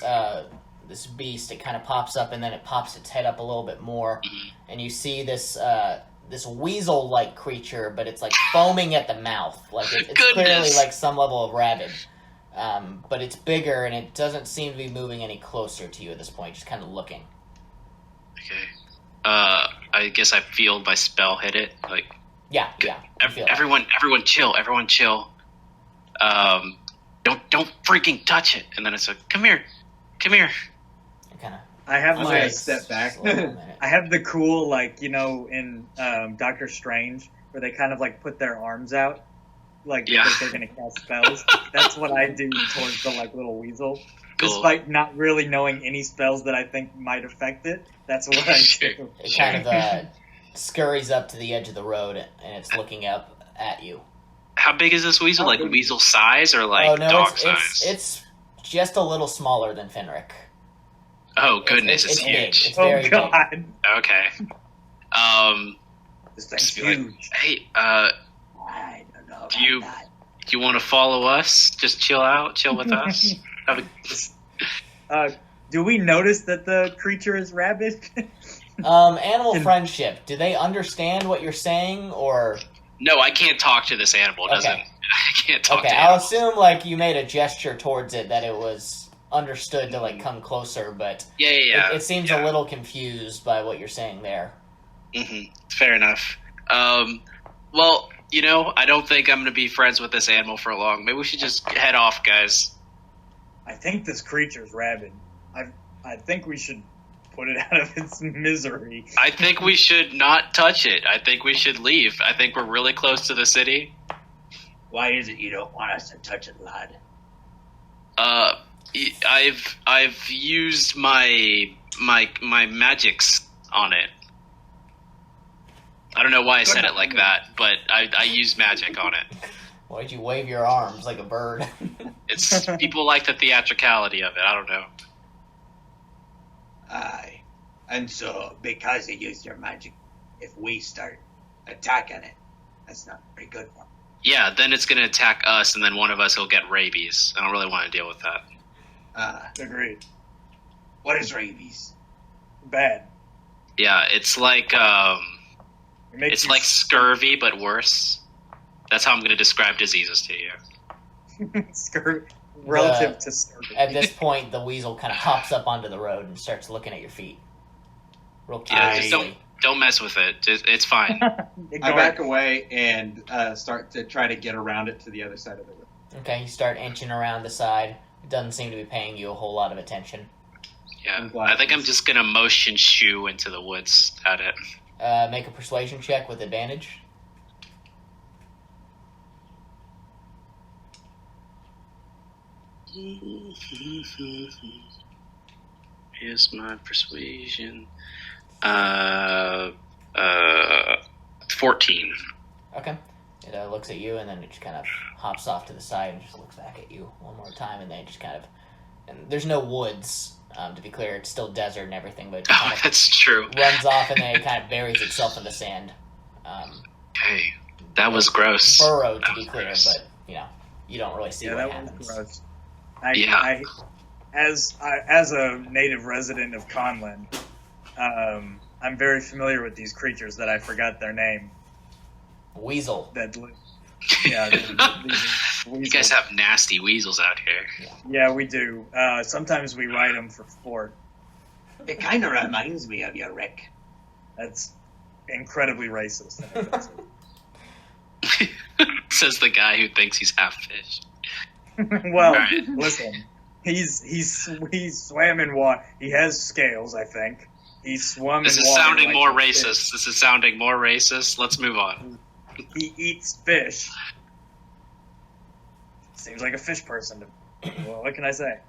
beast, it kind of pops up, and then it pops its head up a little bit more, and you see this this weasel-like creature, but it's like foaming at the mouth, like it's clearly Goodness. like some level of rabid, but it's bigger, and it doesn't seem to be moving any closer to you at this point, just kind of looking. Okay. I guess I feel my spell hit it. Like, Yeah. You feel that. everyone chill. Everyone chill. Don't freaking touch it. And then it's like, come here. Kind of. I have I'm my gonna step back. I have the cool, like, you know, in Doctor Strange, where they kind of like put their arms out like Yeah. if they're gonna cast spells. That's what I do towards the like little weasel. Cool. Despite not really knowing any spells that I think might affect it, that's what I do. It kind of scurries up to the edge of the road, and it's looking up at you. How big is this weasel? Like weasel size or like oh no, dog it's size? it's just a little smaller than Fenric. Oh goodness, it's big. huge. It's very Oh god, big. Okay. this thing's Just be like, huge. hey, I don't know. do you want to follow us? Just chill with us. Have a, Do we notice that the creature is rabid? Animal friendship. Do they understand what you're saying, or no, I can't talk to this animal. Doesn't Okay. I can't talk okay? to I'll animals. assume like you made a gesture towards it that it was understood to like come closer, but Yeah. it seems yeah. a little confused by what you're saying there. Fair enough. Well, I don't think I'm going to be friends with this animal for long. Maybe we should just head off, guys. I think this creature's rabid. I think we should put it out of its misery. I think we should not touch it. I think we should leave. I think we're really close to the city. Why is it you don't want us to touch it, lad? I've used my magics on it. I don't know why I said it like that, but I used magic on it. Why'd you wave your arms like a bird? It's people like the theatricality of it. I don't know. Aye. And so, because you used your magic, if we start attacking it, that's not very good for it. Yeah, then it's going to attack us, and then one of us will get rabies. I don't really want to deal with that. Agreed. What is rabies? Bad. Yeah, it's like It makes it's you like scurvy, but worse. That's how I'm going to describe diseases to you. relative to scurvy. At this point, the weasel kind of hops up onto the road and starts looking at your feet. Real Yeah, just curiously. don't mess with it. It's fine. I Ignore back it. away and start to try to get around it to the other side of the room. Okay, you start inching around the side. It doesn't seem to be paying you a whole lot of attention. Yeah, I'm glad I think I'm it's- just going to motion Shu into the woods at it. Make a persuasion check with advantage. Here's my persuasion. 14. Okay. It looks at you, and then it just kind of hops off to the side and just looks back at you one more time, and then it just kind of... And there's no woods, to be clear. It's still desert and everything, but it just Oh, kind of that's true. runs off, and then it kind of buries itself in the sand. Hey, that was gross. Burrowed, to That be was clear, gross. but, you don't really see Yeah, what that happens. was gross. Yeah. As a native resident of Conlin, I'm very familiar with these creatures that I forgot their name. Weasel. That yeah, these You weasels. guys have nasty weasels out here. Yeah, we do. Sometimes we ride them for sport. It kind of reminds me of you, Rick. That's incredibly racist. And offensive. Says the guy who thinks he's half fish. Well, Alright. listen, he's swam in water. He has scales, I think. He swum This in is water. sounding like more a fish. racist. This is sounding more racist. Let's move on. He eats fish. Seems like a fish person to me. Well, what can I say?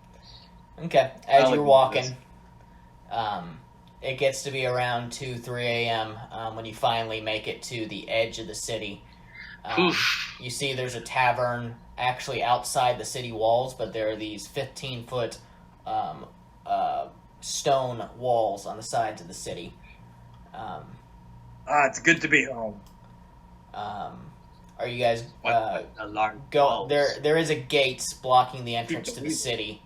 Okay, as I'll you're agree walking, it gets to be around 2, 3 a.m. When you finally make it to the edge of the city. Oof. You see there's a tavern actually outside the city walls, but there are these 15-foot stone walls on the sides of the city. It's good to be home. Are you guys A large go balls. there is a gate blocking the entrance to the city,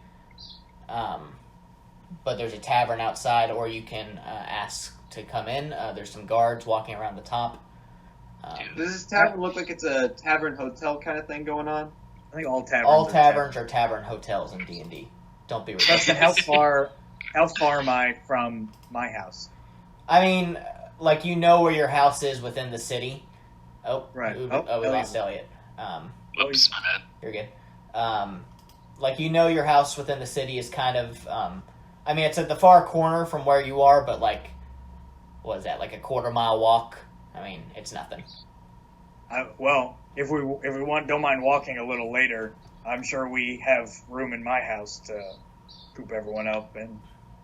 but there's a tavern outside, or you can ask to come in. There's some guards walking around the top. Does this tavern look like it's a tavern hotel kind of thing going on? I think all taverns. All are taverns are tavern hotels in D&D. Don't be Justin, ridiculous. how far am I from my house? I mean, like, you know where your house is within the city. Oh, Right. We Oh, lost Elliot. Elliot. Whoops, my bad. You're good. Like, you know your house within the city is kind of, I mean, it's at the far corner from where you are, but, like, what is that, like a quarter-mile walk? I mean, it's nothing. Well, if we don't mind walking a little later, I'm sure we have room in my house to coop everyone up. And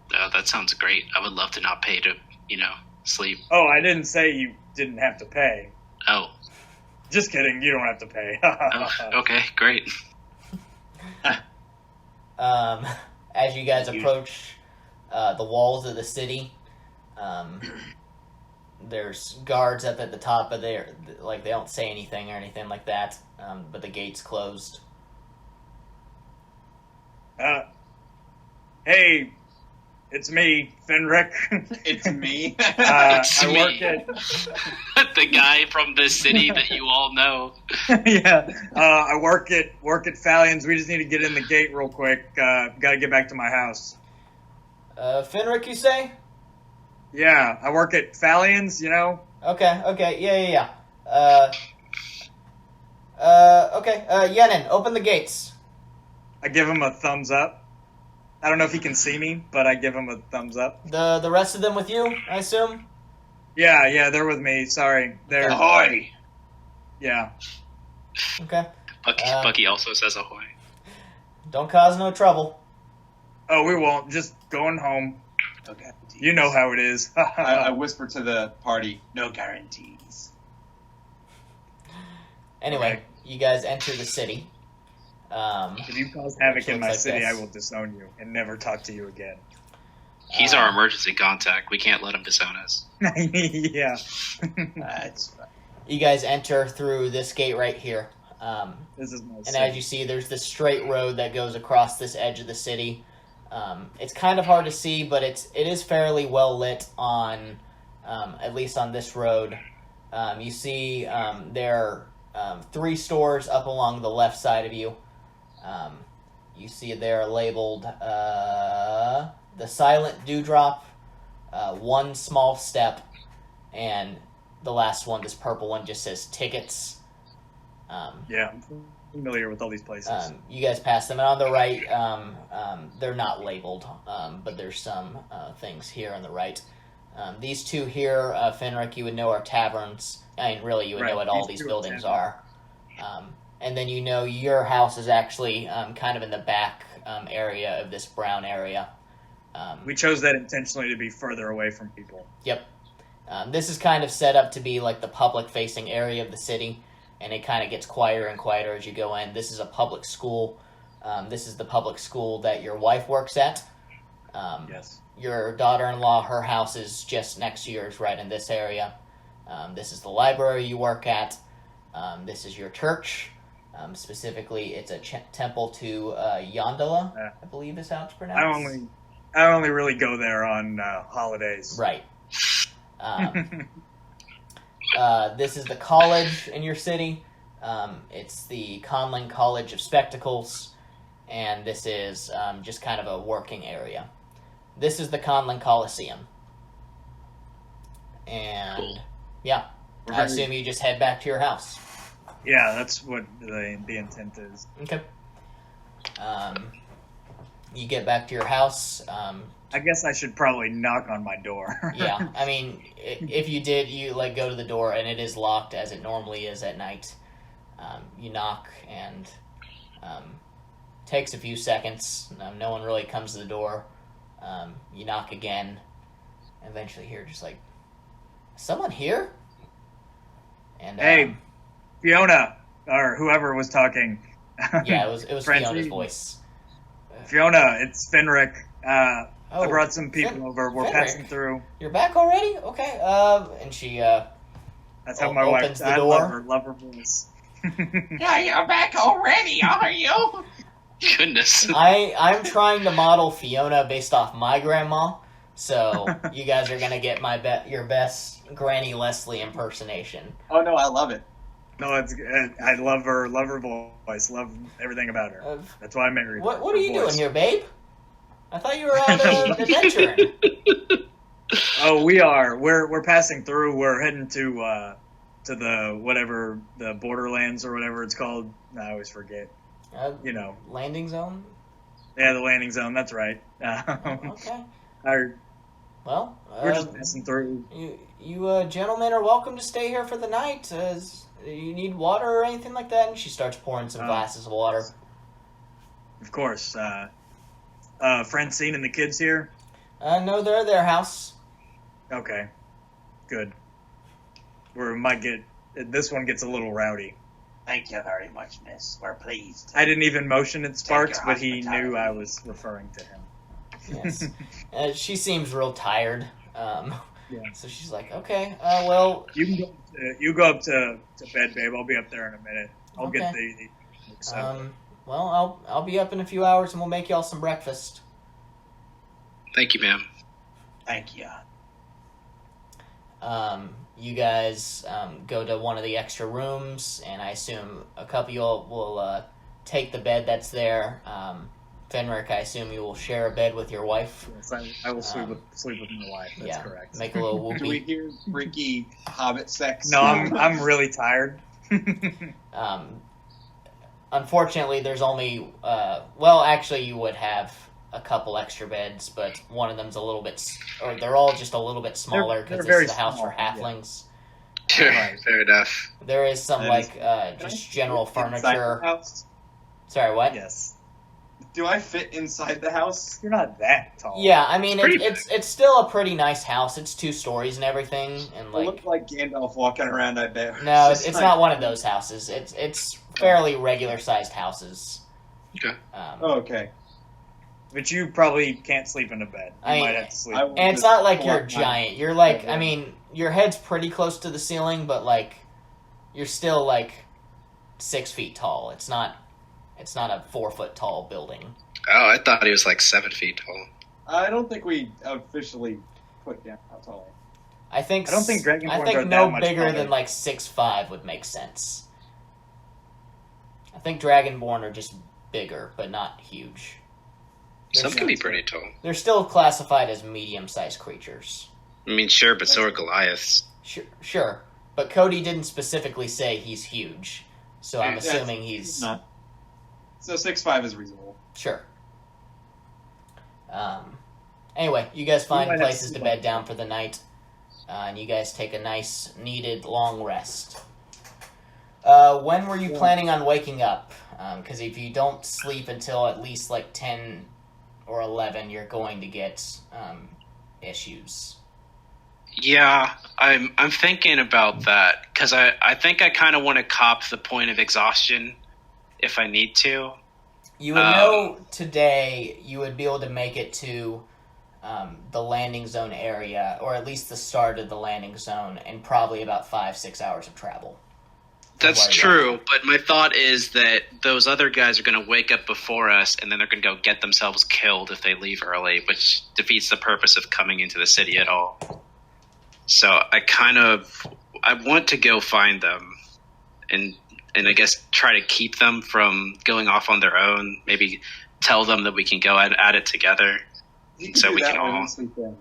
That sounds great. I would love to not pay to, sleep. oh, I didn't say you didn't have to pay. Oh. Just kidding. You don't have to pay. Oh, okay, great. As you guys approach the walls of the city, there's guards up at the top of there. Like, they don't say anything or anything like that, but the gate's closed. Hey, it's me, Fenric. It's me. It's I me. work at The guy from the city that you all know. yeah. I work at Fallions. We just need to get in the gate real quick. Got to get back to my house. Fenric, you say? Yeah, I work at Fallions. Okay, yeah. Okay, Yenin, open the gates. I give him a thumbs up. I don't know if he can see me, but I give him a thumbs up. The rest of them with you, I assume? Yeah, they're with me. Sorry, they're Ahoy! yeah. Okay. Bucky also says ahoy. Don't cause no trouble. Oh, we won't. Just going home. Okay. You know how it is. I whisper to the party. No guarantees. Anyway, Okay. you guys enter the city. If you cause havoc in Looks my like city, this. I will disown you and never talk to you again. He's our emergency contact. We can't let him disown us. Yeah. That's fine. You guys enter through this gate right here. This is my And city. as you see, there's this straight road that goes across this edge of the city. It's kind of hard to see, but it is fairly well lit on, at least on this road. You see there are 3 stores up along the left side of you. You see they're labeled the Silent Dewdrop, One Small Step, and the last one, this purple one, just says tickets. Yeah, I'm familiar with all these places. You guys pass them, and on the right, they're not labeled, but there's some things here on the right. These 2 here, Fenric, you would know are taverns. I mean, really, you would know what all these these 2 are buildings taverns. are. And then you know your house is actually kind of in the back area of this brown area. We chose that intentionally to be further away from people. Yep. This is kind of set up to be like the public-facing area of the city, and it kind of gets quieter and quieter as you go in. This is a public school. This is the public school that your wife works at. Yes. Your daughter-in-law, her house is just next to yours, right in this area. This is the library you work at. This is your church. Specifically, it's a temple to Yondala, I believe is how it's pronounced. I only really go there on holidays. Right. This is the college in your city. It's the Conlin College of Spectacles, and this is just kind of a working area. This is the Conlin Coliseum. And, Cool. yeah, I assume you just head back to your house. Yeah, that's what the intent is. Okay. You get back to your house. I guess I should probably knock on my door. Yeah, I mean, if you did, you go to the door and it is locked as it normally is at night. You knock and takes a few seconds. No one really comes to the door. You knock again. Eventually, hear just like, someone here? And Hey, Fiona, or whoever was talking. yeah, it was Francine. Fiona's voice. Fiona, it's Fenric. I Oh, brought some people over. We're Fenric. passing through. You're back already? Okay. And she That's how my wife. opens the I door. love her voice. Yeah, you're back already, are you? Goodness. I'm trying to model Fiona based off my grandma, so you guys are gonna get your best Granny Leslie impersonation. Oh no, I love it. No, it's. I love her voice. Love everything about her. That's why I married her. What are Her you voice. doing here, babe? I thought you were out adventuring. Oh, we are. We're passing through. We're heading to the whatever the Borderlands or whatever it's called. I always forget. You know. Landing zone. Yeah, the landing zone. That's right. Okay. We're Well, just passing through. you gentlemen are welcome to stay here for the night. Do you need water or anything like that? And she starts pouring some glasses of water. Of course. Francine and the kids here? No, they're at their house. Okay. Good. This one gets a little rowdy. Thank you very much, miss. We're pleased. I didn't even motion at Sparks, your but he hospitality. knew I was referring to him. Yes. She seems real tired. Yeah. So she's like, okay, well... You go up to bed, babe. I'll be up there in a minute. I'll Okay. get the Well, I'll be up in a few hours and we'll make y'all some breakfast. Thank you, ma'am. Thank you. You guys go to one of the extra rooms, and I assume a couple of y'all will take the bed that's there. Fenric, I assume you will share a bed with your wife. Yes, I will sleep with my wife. That's correct. Make a little whoopee. Do we hear freaky hobbit sex? No, I'm really tired. Unfortunately, there's only... well, actually, you would have a couple extra beds, but one of them's a little bit... Or they're all just a little bit smaller because they're this is a very house for small, halflings. Right. Fair enough. There is some, That is- just general Inside the furniture. house? Sorry, what? Yes. Do I fit inside the house? You're not that tall. Yeah, I mean, It's pretty it's still a pretty nice house. It's 2 stories and everything, and I look like Gandalf walking around, I bet. no, Just it's like- not one of those houses. It's fairly regular sized houses. Okay. Oh, okay. But you probably can't sleep in a bed. You I- might have to sleep. I will And it's just not like pull you're up my- giant. You're like, Yeah. I mean, your head's pretty close to the ceiling, but like, you're still like 6 feet tall. It's not a 4 foot tall building. Oh, I thought he was like 7 feet tall. I don't think we officially put down how tall. I think I don't think Dragonborns I are think that no much bigger taller. than like 6'5" would make sense. I think Dragonborn are just bigger, but not huge. Some can be pretty tall. They're still classified as medium-sized creatures. I mean, sure, but so are Goliaths. Sure, but Cody didn't specifically say he's huge, so I'm Yeah, assuming he's Not. So 6'5" is reasonable. sure. Anyway, you guys find might have places to sleep bed on down for the night, and you guys take a nice, needed long rest. When were you planning on waking up? Because if you don't sleep until at least like 10 or 11, you're going to get issues. Yeah, I'm thinking about that because I think I kind of want to cop the point of exhaustion if I need to. You would know today you would be able to make it to the landing zone area, or at least the start of the landing zone, in probably about 5-6 hours of travel. That's Why, yeah. true, but my thought is that those other guys are going to wake up before us, and then they're going to go get themselves killed if they leave early, which defeats the purpose of coming into the city at all. So I want to go find them, and I guess try to keep them from going off on their own. Maybe tell them that we can go at it together. You So do we that can when all- we sleep in.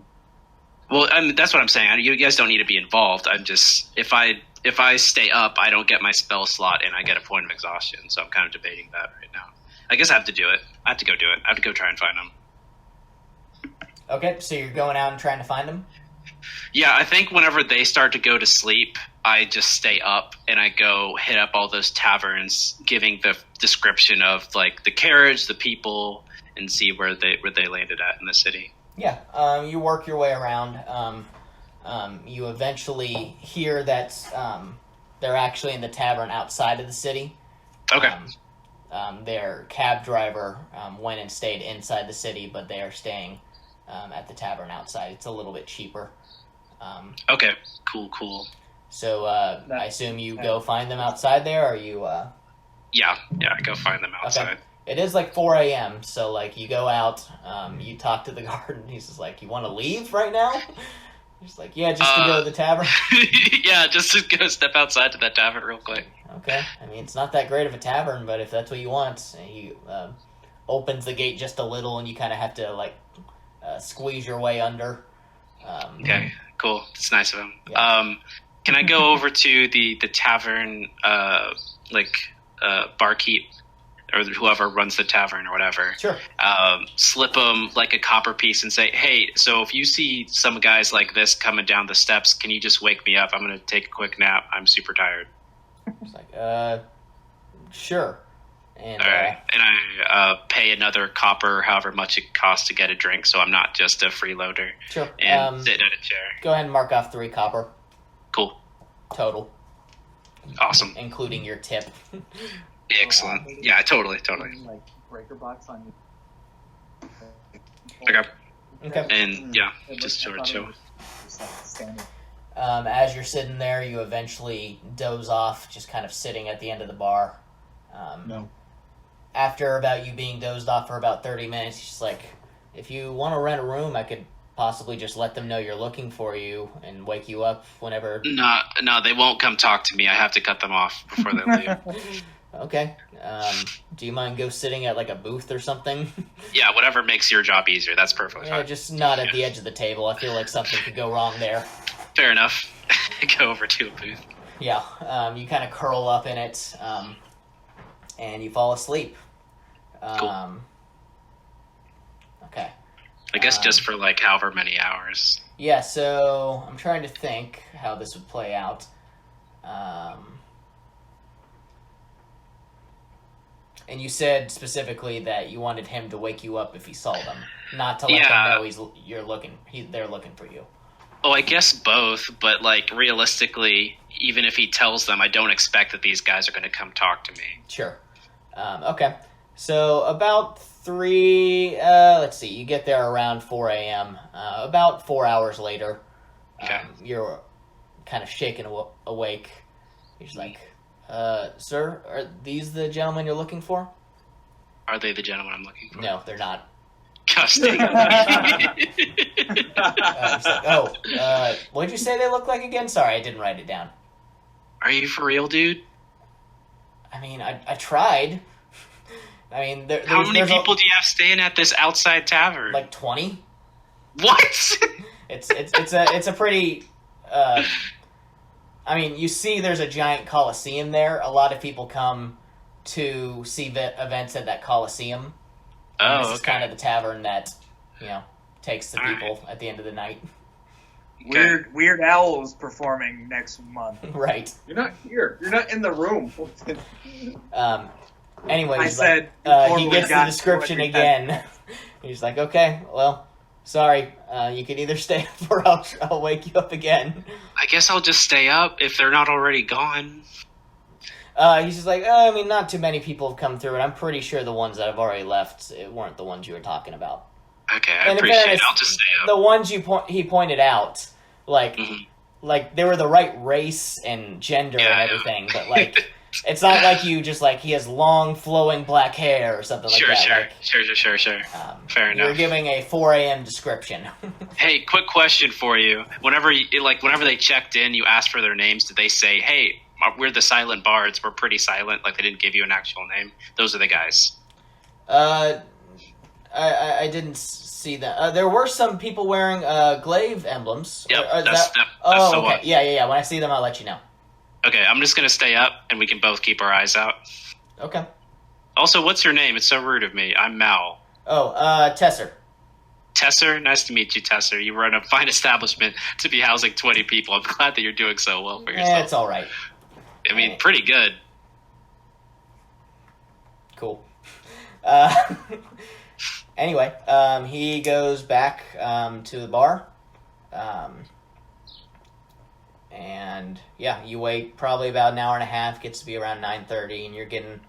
Well, that's what I'm saying. You guys don't need to be involved. I'm just if I stay up, I don't get my spell slot, and I get a point of exhaustion. So I'm kind of debating that right now. I guess I have to do it. I have to go do it. I have to go try and find them. Okay, so you're going out and trying to find them? Yeah, I think whenever they start to go to sleep, I just stay up and I go hit up all those taverns, giving the description of like the carriage, the people, and see where they landed at in the city. Yeah, you work your way around. You eventually hear that they're actually in the tavern outside of the city. Okay. Their cab driver went and stayed inside the city, but they are staying at the tavern outside. It's a little bit cheaper. Okay. Cool. So I assume you go find them outside there, or you... Yeah, I go find them outside. Okay. It is like 4 a.m., so like you go out, you talk to the guard, and he's just like, "You want to leave right now?" He's like, "Yeah, just to go to the tavern." Yeah, just to go step outside to that tavern real quick. Okay, I mean it's not that great of a tavern, but if that's what you want, he opens the gate just a little, and you kind of have to like squeeze your way under. Okay, cool. It's nice of him. Yeah. Can I go over to the tavern, barkeep, or whoever runs the tavern or whatever? Sure. Slip them like a copper piece and say, "Hey, so if you see some guys like this coming down the steps, can you just wake me up? I'm going to take a quick nap. I'm super tired." It's like, sure. And, All right, and I pay another copper, however much it costs to get a drink, so I'm not just a freeloader. Sure. And sit at a chair. Go ahead and mark off 3 copper. Cool. Total. Awesome. Including your tip. Excellent. Yeah, totally. Like breaker box on you. Okay. Okay. And yeah, just sort of chill. As you're sitting there, you eventually doze off, just kind of sitting at the end of the bar. No. After about you being dozed off for about 30 minutes, she's like, if you want to rent a room, I could possibly just let them know you're looking for you and wake you up whenever. No, they won't come talk to me. I have to cut them off before they leave. Okay. Do you mind go sitting at like a booth or something? Yeah, whatever makes your job easier. That's perfectly Yeah, fine. just not at the edge of the table. I feel like something could go wrong there. Fair enough. Go over to a booth. Yeah, you kind of curl up in it, and you fall asleep. Cool. Okay. I guess just for like however many hours. Yeah, so I'm trying to think how this would play out. And you said specifically that you wanted him to wake you up if he saw them, not to let them know they're looking for you. Oh, I guess both, but like realistically, even if he tells them, I don't expect that these guys are going to come talk to me. Sure. Okay. So about 3, let's see, you get there around 4 a.m. About 4 hours later, Okay. You're kind of shaken awake. He's like, sir, are these the gentlemen you're looking for? Are they the gentleman I'm looking for? No, they're not. Gosh dang it. He's like, what did you say they look like again? Sorry, I didn't write it down. Are you for real, dude? I mean, I tried. I mean, how many people do you have staying at this outside tavern? Like 20. What? It's a pretty. I mean, you see, there's a giant coliseum there. A lot of people come to see events at that coliseum. And this is kind of the tavern that, takes the people at the end of the night. Weird Al is performing next month. Right. You're not here. You're not in the room. Anyway, I said he gets the description again. He's like, okay, well, sorry. You can either stay up or I'll wake you up again. I guess I'll just stay up if they're not already gone. He's just like, I mean, not too many people have come through, and I'm pretty sure the ones that have already left weren't the ones you were talking about. Okay, I appreciate it. I'll just stay up. The ones he pointed out, like they were the right race and gender and everything, but like, it's not like you just like he has long flowing black hair or something like that. Sure. Fair enough. You're giving a 4 a.m. description. Hey, quick question for you. Whenever they checked in, you asked for their names. Did they say, "Hey, we're the Silent Bards. We're pretty silent"? Like they didn't give you an actual name. Those are the guys. I didn't see that. There were some people wearing glaive emblems. Yep, that's the okay. one. Yeah. When I see them, I'll let you know. Okay, I'm just gonna stay up, and we can both keep our eyes out. Okay. Also, what's your name? It's so rude of me. I'm Mal. Oh, Tesser. Tesser? Nice to meet you, Tesser. You run a fine establishment to be housing 20 people. I'm glad that you're doing so well for yourself. It's all right. I mean, pretty good. Cool. Anyway, he goes back to the bar. And yeah, you wait probably about an hour and a half. Gets to be around 9:30, and you're getting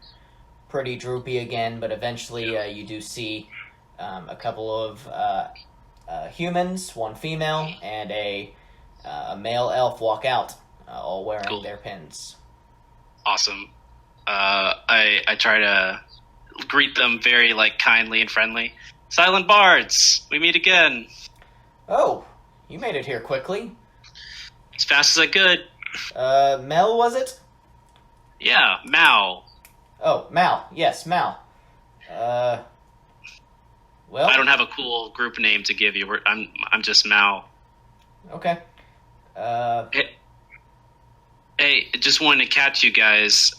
pretty droopy again. But eventually, you do see a couple of humans, one female, and a male elf walk out, all wearing their pins. Awesome. I try to greet them very kindly and friendly. Silent Bards, we meet again. Oh, you made it here quickly. As fast as I could. Mel, was it? Yeah, Mal. Oh, Mal. Yes, Mal. Well, I don't have a cool group name to give you. I'm just Mal. Okay. Hey, just wanted to catch you guys.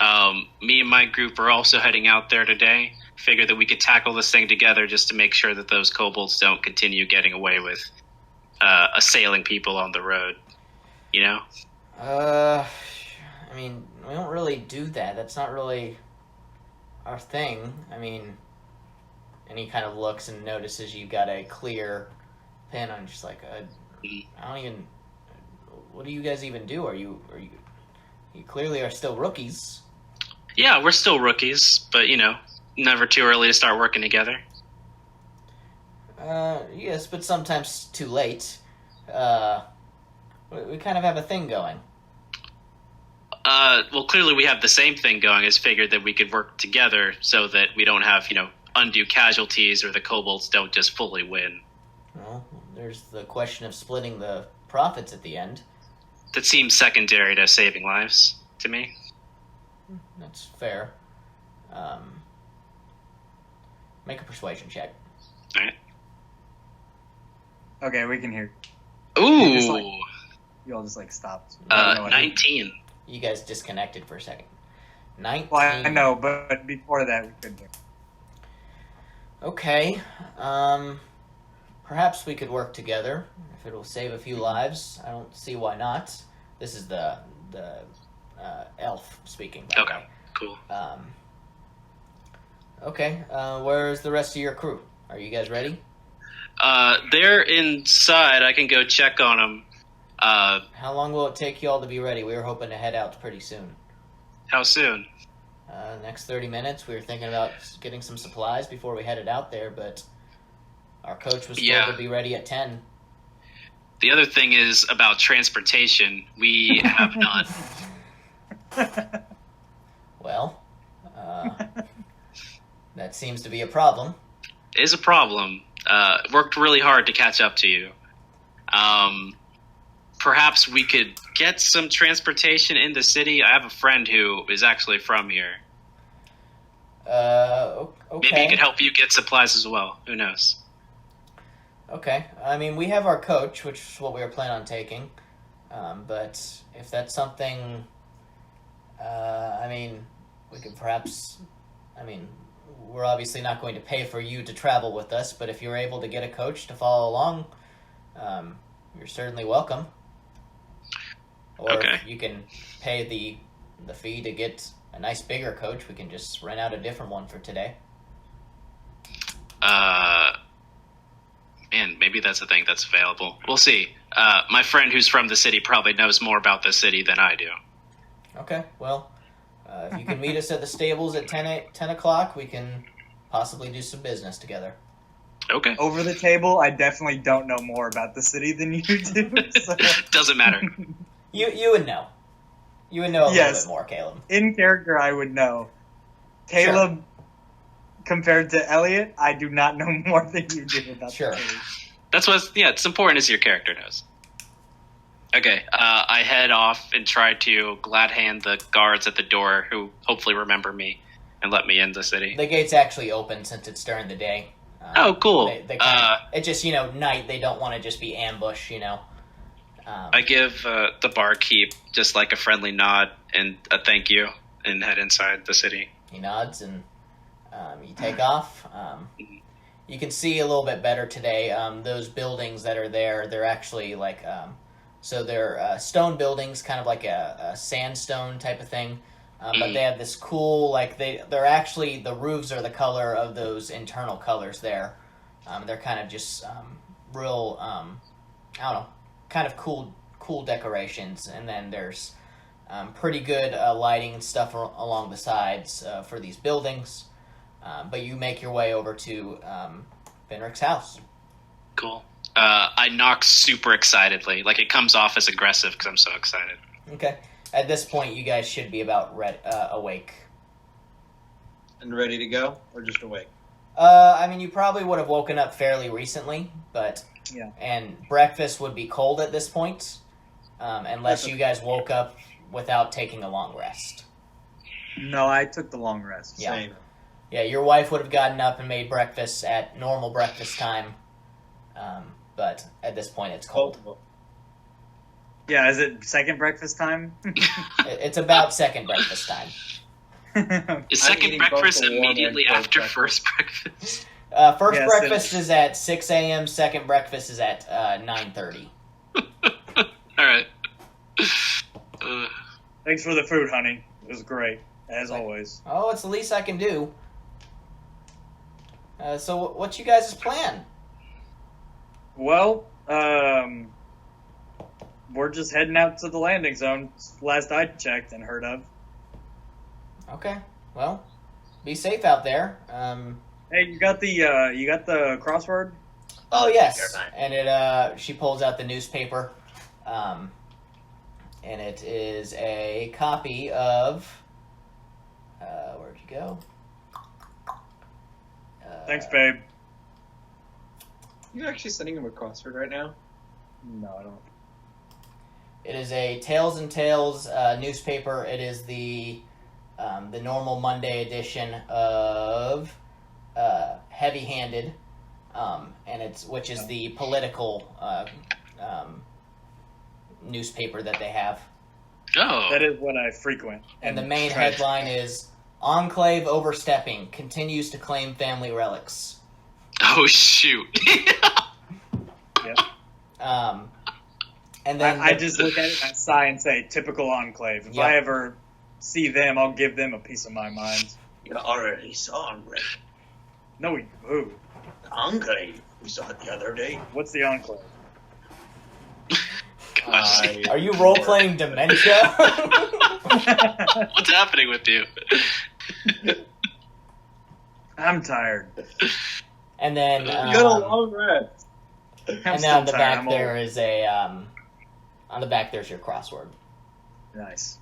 Me and my group are also heading out there today. Figure that we could tackle this thing together just to make sure that those kobolds don't continue getting away with assailing people on the road. You know? I mean, we don't really do that. That's not really our thing. I mean, and he kind of looks and notices you've got a clear pin on. Just like, I don't even. What do you guys even do? Are you? You clearly are still rookies. Yeah, we're still rookies, but never too early to start working together. Yes, but sometimes too late. We kind of have a thing going. Well, clearly we have the same thing going. Is figured that we could work together so that we don't have, undue casualties or the kobolds don't just fully win. Well, there's the question of splitting the profits at the end. That seems secondary to saving lives to me. That's fair. Make a persuasion check. All right. Okay, we can hear. Ooh. You all just stopped. 19. You guys disconnected for a second. 19. Well, I know, but before that we couldn't hear. Okay. Perhaps we could work together if it'll save a few lives. I don't see why not. This is the elf speaking. By the way. Cool. Okay. Where's the rest of your crew? Are you guys ready? They're inside. I can go check on them. How long will it take you all to be ready? We were hoping to head out pretty soon. How soon? Next 30 minutes. We were thinking about getting some supplies before we headed out there, but our coach was told to be ready at 10. The other thing is about transportation. We have none. Well, that seems to be a problem. It is a problem. Worked really hard to catch up to you. Perhaps we could get some transportation in the city. I have a friend who is actually from here. Okay. Maybe he could help you get supplies as well. Who knows? Okay. I mean, we have our coach, which is what we were planning on taking. But if that's something, we could perhaps, we're obviously not going to pay for you to travel with us, but if you're able to get a coach to follow along, you're certainly welcome. Or if you can pay the fee to get a nice bigger coach, we can just rent out a different one for today. Man, maybe that's a thing that's available. We'll see. My friend who's from the city probably knows more about the city than I do. Okay, well, if you can meet us at the stables at 10 o'clock, we can possibly do some business together. Okay. Over the table, I definitely don't know more about the city than you do. So. Doesn't matter. You would know. You would know a little bit more, Caleb. In character, I would know. Caleb, compared to Elliot, I do not know more than you do about the city. That's it's important as your character knows. Okay, I head off and try to glad hand the guards at the door who hopefully remember me and let me in the city. The gate's actually open since it's during the day. Oh, cool. It's just, night. They don't want to just be ambushed, I give the barkeep just like a friendly nod and a thank you and head inside the city. He nods and you take off. You can see a little bit better today. Those buildings that are there, they're actually so they're stone buildings, kind of like a sandstone type of thing. But they have this cool, they're actually, the roofs are the color of those internal colors there. They're kind of just real, kind of cool decorations. And then there's pretty good lighting and stuff along the sides for these buildings. But you make your way over to Fenric's house. Cool. I knock super excitedly. It comes off as aggressive because I'm so excited. Okay. At this point, you guys should be about awake. And ready to go? Or just awake? You probably would have woken up fairly recently, but... Yeah. And breakfast would be cold at this point, unless you guys woke up without taking a long rest. No, I took the long rest. Yeah. Same. Yeah, your wife would have gotten up and made breakfast at normal breakfast time, but at this point it's cold. Yeah, is it second breakfast time? It's about second breakfast time. Is second breakfast immediately after first breakfast? First breakfast is at 6 a.m., second breakfast is at 9:30. All right. Thanks for the food, honey. It was great, as always. Oh, it's the least I can do. So what's you guys' plan? Well, we're just heading out to the landing zone. Last I checked and heard of. Okay, well, be safe out there. Hey, you got the crossword? Oh Take yes, your time. and she pulls out the newspaper, and it is a copy of. Where'd you go? Thanks, babe. You actually sending him a crossword right now? No, I don't. It is a Tales and Tales newspaper. It is the normal Monday edition of Heavy Handed, and which is the political newspaper that they have. Oh. That is what I frequent. And the main try to- headline is Enclave Overstepping Continues to Claim Family Relics. Oh, shoot. Yep. And then I just look at it and I sigh and say, typical Enclave. If Yep. I ever see them, I'll give them a piece of my mind. You already saw him, Rick. No, who? The Enclave. We saw it the other day. What's the Enclave? Gosh. Are you role-playing dementia? What's happening with you? I'm tired. And then You got a long rest. I'm and still then on the tired. back I'm there old. is a on the back there's your crossword. Nice.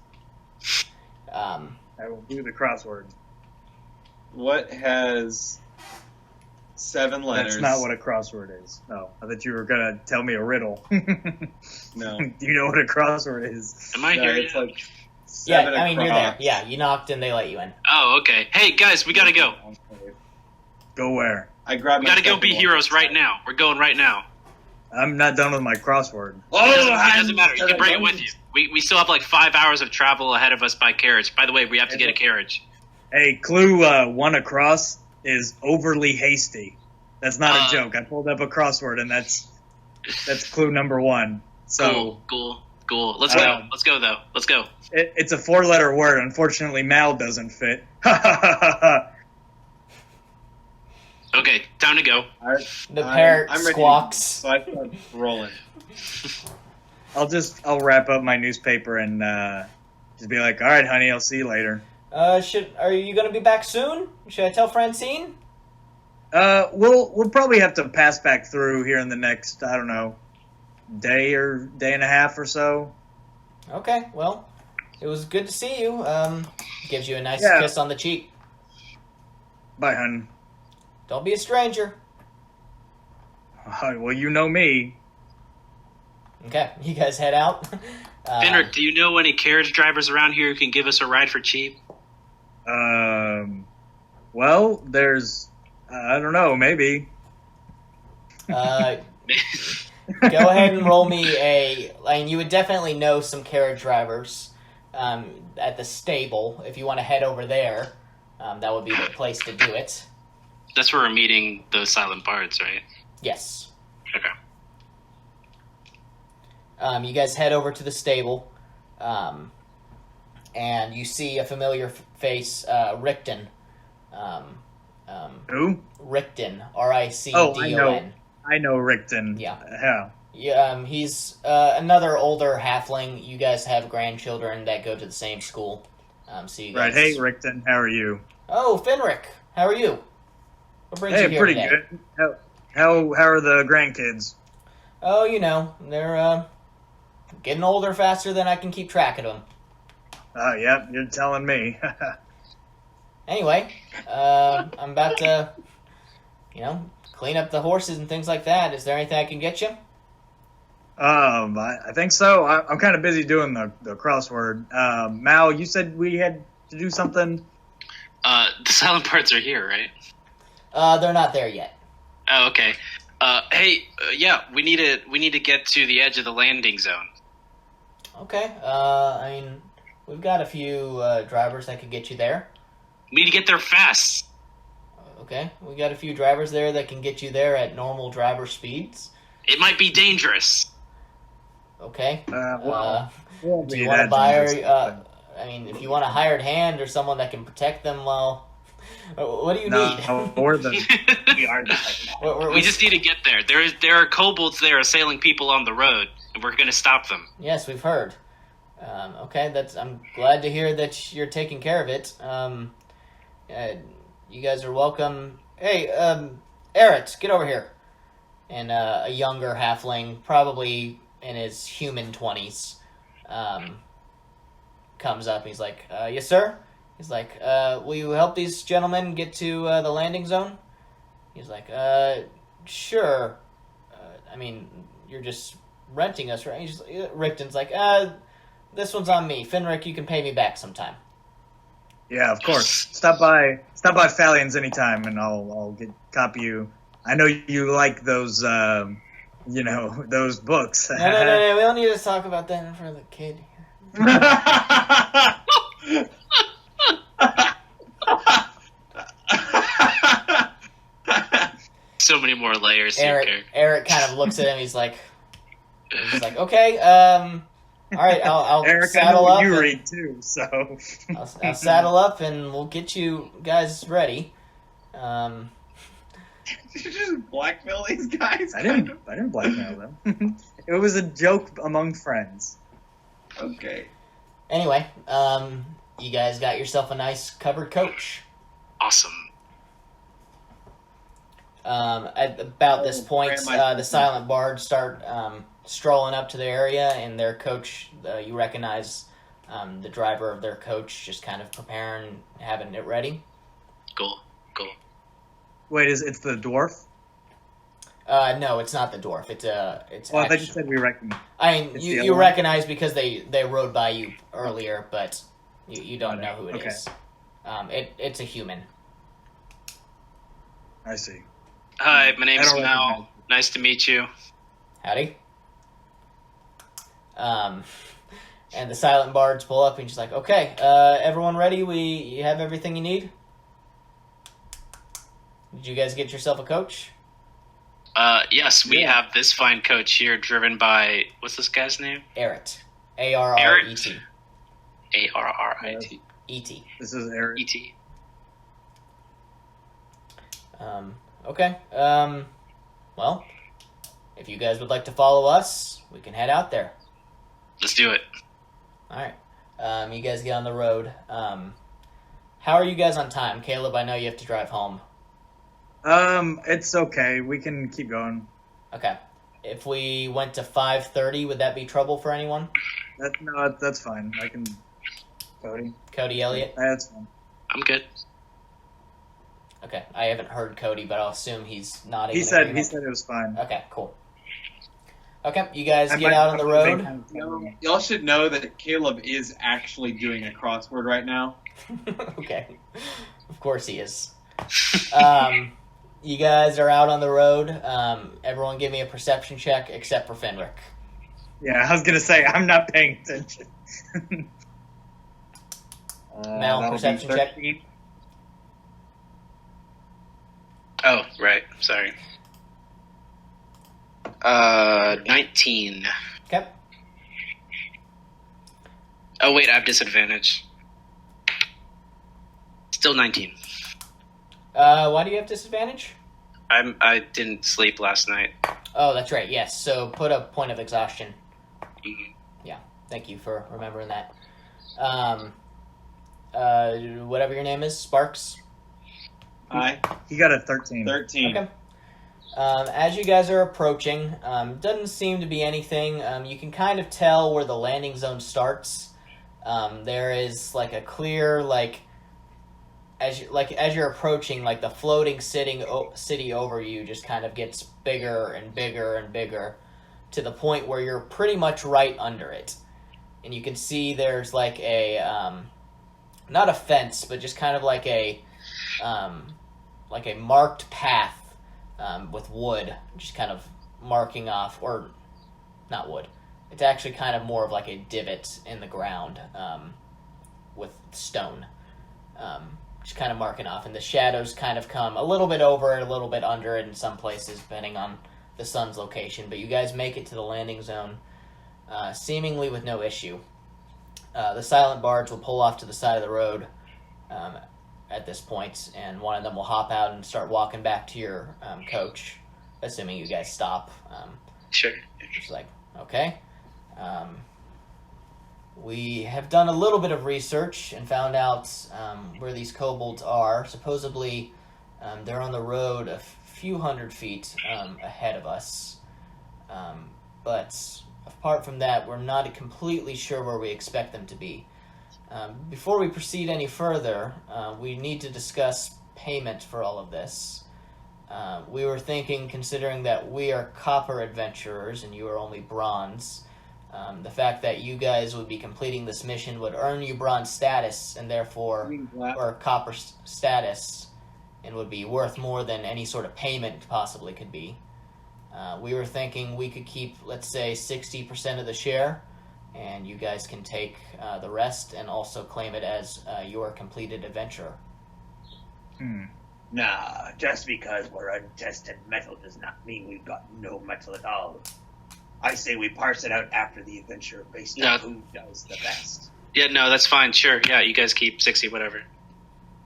I I will do the crossword. What has 7 letters? That's not what a crossword is. No, I thought you were gonna tell me a riddle. No. Do you know what a crossword is? Am I No, here it's yet? like 7 yeah, I mean you're there. across. Yeah, you knocked and they let you in. Oh, okay. Hey, guys, we gotta go. Go where? I grabbed We my gotta go second be one. heroes right now. We're going right now. I'm not done with my crossword. It doesn't matter. You can bring it with you. We still have like 5 hours of travel ahead of us by carriage. By the way, we have to get a carriage. Hey, clue 1 across is overly hasty. That's not a joke. I pulled up a crossword, and that's clue number 1. So Cool. Let's go. Let's go, though. Let's go. it's a 4-letter word. Unfortunately, Mal doesn't fit. Okay, time to go. The parrot I'm ready to- squawks. So I start rolling. I'll wrap up my newspaper and just be like, all right, honey, I'll see you later. Are you gonna be back soon? Should I tell Francine? We'll probably have to pass back through here in the next, I don't know, day and a half or so. Okay, well, it was good to see you. Gives you a nice Yeah. kiss on the cheek. Bye, hun. Don't be a stranger. Well, you know me. Okay, you guys head out. Fenric, do you know any carriage drivers around here who can give us a ride for cheap? Well, there's, I don't know, maybe. Go ahead and roll me and you would definitely know some carriage drivers at the stable. If you want to head over there, that would be the place to do it. That's where we're meeting the Silent Bards, right? Yes. Okay. You guys head over to the stable, and you see a familiar face, Rickton. Who? Rickton, R-I-C-D-O-N. I know Rickton. Yeah. He's another older halfling. You guys have grandchildren that go to the same school. So you guys... Right. Hey, Rickton, how are you? Oh, Fenric, how are you? What brings you Hey, here pretty today? good. How are the grandkids? Oh, you know, they're getting older faster than I can keep track of them. Oh, yeah, you're telling me. Anyway, I'm about to, clean up the horses and things like that. Is there anything I can get you? I think so. I'm kind of busy doing the crossword. Mal, you said we had to do something? The Silent Bards are here, right? They're not there yet. Oh, okay. Hey, we need to get to the edge of the landing zone. Okay, we've got a few drivers that could get you there. We need to get there fast. Okay, we got a few drivers there that can get you there at normal driver speeds. It might be dangerous. Okay. Well, Do you want to buy I mean, if you want a hired hand or someone that can protect them, well, what do you need? We're we are the second. We just need to get there. There are kobolds there assailing people on the road, and we're going to stop them. Yes, we've heard. Okay, I'm glad to hear that you're taking care of it. You guys are welcome. Hey, Erit, get over here. And a younger halfling, probably in his human 20s, comes up. He's like, yes, sir? He's like, will you help these gentlemen get to the landing zone? He's like, sure. I mean, you're just renting us, right? Richton's like, this one's on me. Finrick, you can pay me back sometime. Yeah, of course. Stop by Fallions anytime, and I'll copy you. I know you like those, those books. No, we don't need to talk about that in front of the kid. So many more layers here. Eric kind of looks at him. He's like, okay, all right, I'll Eric, saddle up. You read too, so I'll saddle up and we'll get you guys ready. Did you just blackmail these guys? I didn't blackmail them. It was a joke among friends. Okay. Anyway, you guys got yourself a nice covered coach. Awesome. At about this point, the Silent Bards start strolling up to the area, and their coach, you recognize the driver of their coach, just kind of preparing, having it ready. Cool. Wait, it's the dwarf? No, it's not the dwarf. It's Well, they just said we recognize. I mean, you recognize because they rode by you earlier, but you don't know who it is. It's a human. I see. Hi, my name's Mel. Nice to meet you. Howdy. And the Silent Bards pull up, and she's like, okay, everyone ready? You have everything you need? Did you guys get yourself a coach? Yes, we have this fine coach here driven by, what's this guy's name? Erit. A-R-R-E-T. A-R-R-I-T. E-T. This is Eric. E-T. Okay. Well, if you guys would like to follow us, we can head out there. Let's do it. Alright. You guys get on the road. How are you guys on time? Caleb, I know you have to drive home. It's okay. We can keep going. Okay. If we went to 5:30, would that be trouble for anyone? That's fine. I can... Cody Elliott? That's fine. I'm good. Okay. I haven't heard Cody, but I'll assume he's nodding. He said it was fine. Okay, cool. Okay, you guys get out on the road. Y'all should know that Caleb is actually doing a crossword right now. Okay. Of course he is. You guys are out on the road. Everyone give me a perception check except for Fenric. Yeah, I was going to say, I'm not paying attention. Mel, perception check. Oh, right. Sorry. 19. Okay. Oh, wait, I have disadvantage. Still 19. Why do you have disadvantage? I didn't sleep last night. Oh, that's right, yes. So put a point of exhaustion. Mm-hmm. Yeah, thank you for remembering that. Whatever your name is, Sparks? Hi. He got a 13. 13. Okay. As you guys are approaching, doesn't seem to be anything. You can kind of tell where the landing zone starts. There is like a clear as you're approaching, like the floating city over you just kind of gets bigger and bigger and bigger to the point where you're pretty much right under it, and you can see there's like a not a fence, but just kind of like a marked path with wood, just kind of marking off, or not wood. It's actually kind of more of like a divot in the ground with stone. Just kind of marking off, and the shadows kind of come a little bit over it, a little bit under it in some places, depending on the sun's location. But you guys make it to the landing zone, seemingly with no issue. The Silent Bards will pull off to the side of the road at this point, and one of them will hop out and start walking back to your coach, assuming you guys stop. Sure. It's like, okay. We have done a little bit of research and found out where these kobolds are. Supposedly, they're on the road a few hundred feet ahead of us. But apart from that, we're not completely sure where we expect them to be. Before we proceed any further, we need to discuss payment for all of this. We were thinking, considering that we are copper adventurers and you are only bronze, the fact that you guys would be completing this mission would earn you bronze status and therefore, or copper status, and would be worth more than any sort of payment possibly could be. We were thinking we could keep, let's say, 60% of the share, and you guys can take the rest and also claim it as your completed adventure. Nah, just because we're untested metal does not mean we've got no metal at all. I say we parse it out after the adventure based on who does the best. Yeah, no, that's fine. Sure. Yeah, you guys keep 60, whatever.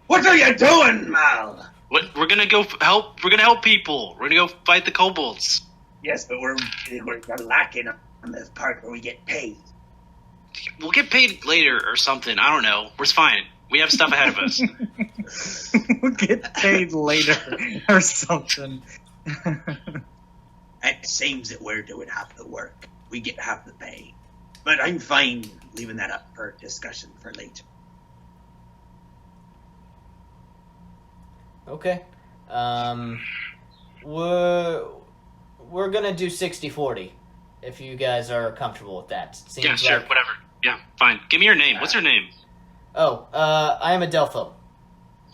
What are you doing, Mal? What? We're gonna go help. We're gonna help people. We're gonna go fight the kobolds. Yes, but we're lacking on the part where we get paid. We'll get paid later or something. I don't know. We're fine. We have stuff ahead of us. We'll get paid later or something. It seems that we're doing half the work. We get half the pay. But I'm fine leaving that up for discussion for later. Okay. We're gonna do 60-40, if you guys are comfortable with that. Seems yeah, sure, like... whatever. Yeah, fine. Give me your name. What's your name? I am Adelpho.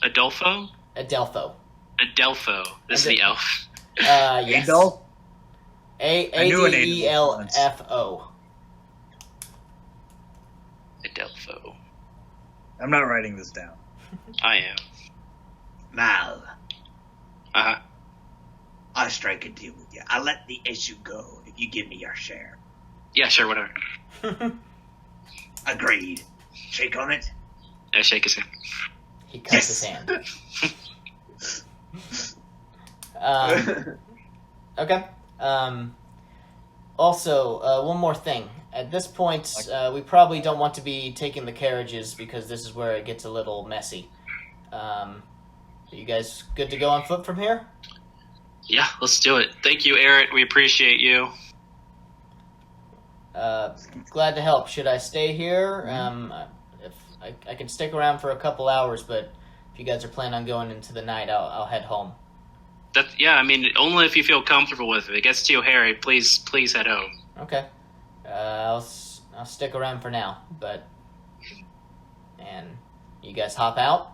Adolfo? Adelpho. Adelpho. This is the elf. Yes. Adolf? Adelfo. Adelpho. I'm not writing this down. I am. Mal, Uh-huh. I'll strike a deal with you. I'll let the issue go if you give me your share. Yeah, sure, whatever. Agreed. Shake on it? Yeah, shake his hand. He cuts his hand. Okay. Also, one more thing. At this point, we probably don't want to be taking the carriages because this is where it gets a little messy. Are you guys good to go on foot from here? Yeah, let's do it. Thank you, Eric. We appreciate you. Glad to help. Should I stay here? If I can stick around for a couple hours, but if you guys are planning on going into the night, I'll head home. Yeah, I mean, only if you feel comfortable with it. If it gets too hairy, please head home. Okay. I'll stick around for now, and you guys hop out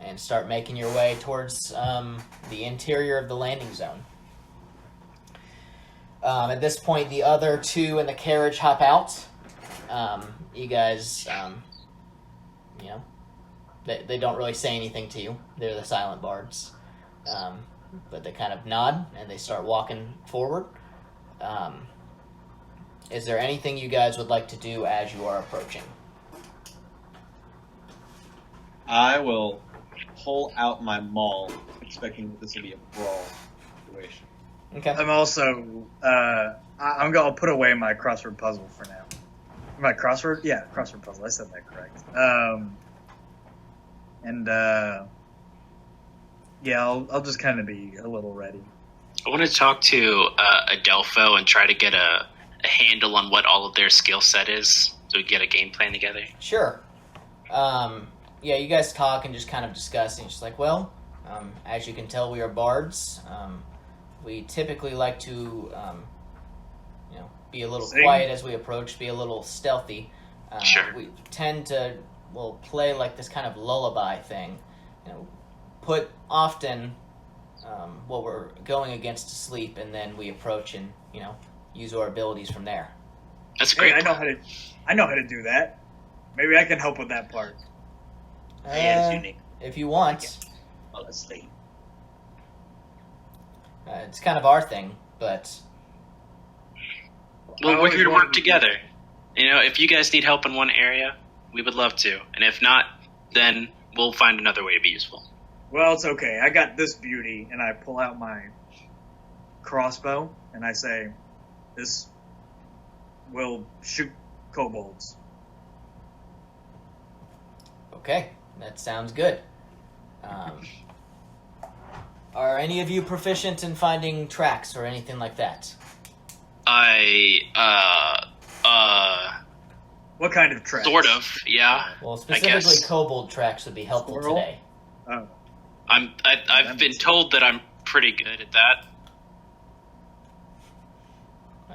and start making your way towards the interior of the landing zone. At this point, the other two in the carriage hop out. You guys, they don't really say anything to you. They're the Silent Bards. But they kind of nod, and they start walking forward. Is there anything you guys would like to do as you are approaching? I will pull out my maul, expecting that this will be a brawl situation. Okay. I'm also, I'll put away my crossword puzzle for now. My crossword? Yeah, crossword puzzle. I said that correct. Yeah, I'll just kind of be a little ready. I want to talk to Adelpho and try to get a handle on what all of their skill set is, so we get a game plan together. Sure. Yeah, you guys talk and just kind of discuss, and just like, well, as you can tell, we are bards. We typically like to, be a little quiet as we approach, be a little stealthy. Sure. We tend to, play like this kind of lullaby thing. Put often what we're going against to sleep, and then we approach and, use our abilities from there. That's great. Hey, I know how to do that. Maybe I can help with that part. Yeah, it's unique. If you want. Fall asleep. It's kind of our thing, but... Well, we're here to work together. If you guys need help in one area, We would love to. And if not, then we'll find another way to be useful. Well, it's okay. I got this beauty, and I pull out my crossbow, and I say, this will shoot kobolds. Okay, that sounds good. Are any of you proficient in finding tracks or anything like that? What kind of tracks? Sort of, yeah. Well, I guess. specifically kobold tracks would be helpful Squirrel? today. Oh, I've been told that I'm pretty good at that.